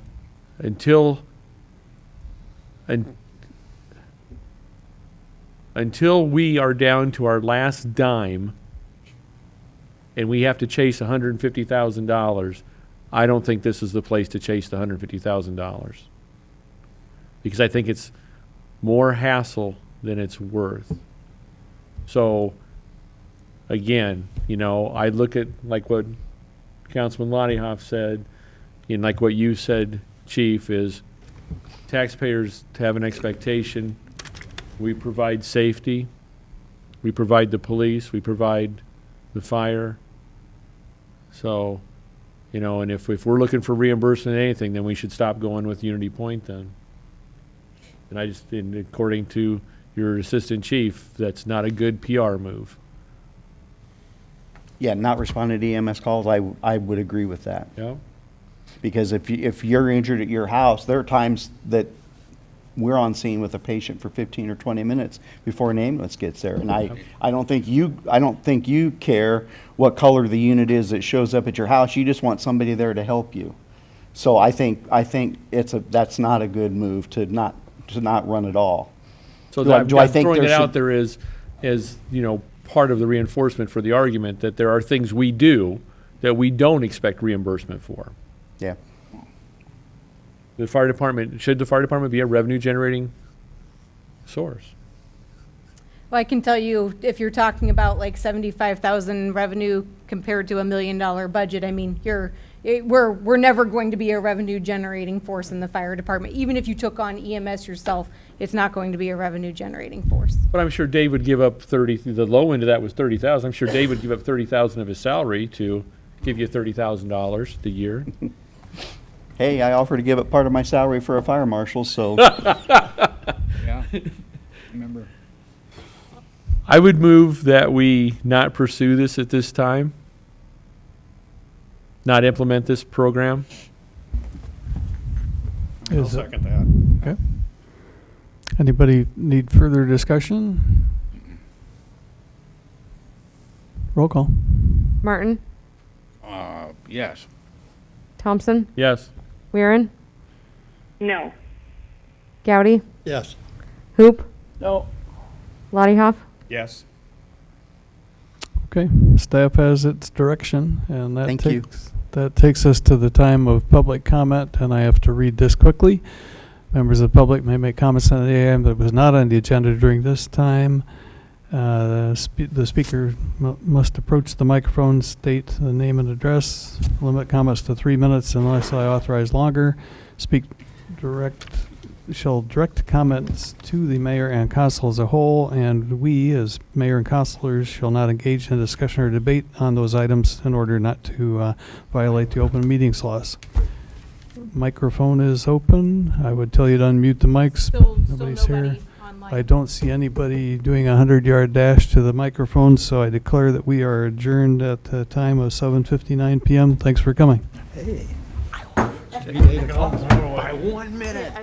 we are down to our last dime and we have to chase $150,000, I don't think this is the place to chase the $150,000. Because I think it's more hassle than it's worth. So, again, I look at like what Councilman Lottie said, and like what you said, Chief, is taxpayers have an expectation. We provide safety. We provide the police. We provide the fire. So, and if we're looking for reimbursement in anything, then we should stop going with Unity Point then. And according to your assistant chief, that's not a good PR move. Yeah, not responding to EMS calls, I would agree with that. Yeah. Because if you're injured at your house, there are times that we're on scene with a patient for 15 or 20 minutes before an ambulance gets there. And I don't think you care what color the unit is that shows up at your house. You just want somebody there to help you. So I think that's not a good move to not run at all. So do I think throwing it should, out there is part of the reinforcement for the argument that there are things we do that we don't expect reimbursement for. Yeah. Should the fire department be a revenue generating source? Well, I can tell you, if you're talking about like 75,000 revenue compared to $1 million budget, I mean, we're never going to be a revenue generating force in the fire department. Even if you took on EMS yourself, it's not going to be a revenue generating force. But I'm sure Dave would give up the low end of that was 30,000. I'm sure Dave would give up 30,000 of his salary to give you $30,000 a year. Hey, I offer to give up part of my salary for a fire marshal, so. Yeah, remember. I would move that we not pursue this at this time, not implement this program. I'll Is it- second that. Okay. Anybody need further discussion? Roll call. Martin, Yes. Thompson, Yes. Weirin, No. Gowdy, Yes. Hoop, No. Lottiehoff, Yes. Okay, staff has its direction, and that Thank you. takes us to the time of public comment, and I have to read this quickly. Members of the public may make comments on the item that was not on the agenda during this time. The speaker must approach the microphone, state the name and address, limit comments to 3 minutes unless I authorize longer. Shall direct comments to the mayor and council as a whole, and we, as mayor and councilors, shall not engage in discussion or debate on those items in order not to violate the open meetings laws. Microphone is open. I would tell you to unmute the mics. Nobody's here. I don't see anybody doing a 100-yard dash to the microphone, so I declare that we are adjourned at the time of 7:59 p.m. Thanks for coming. Hey. By 1 minute.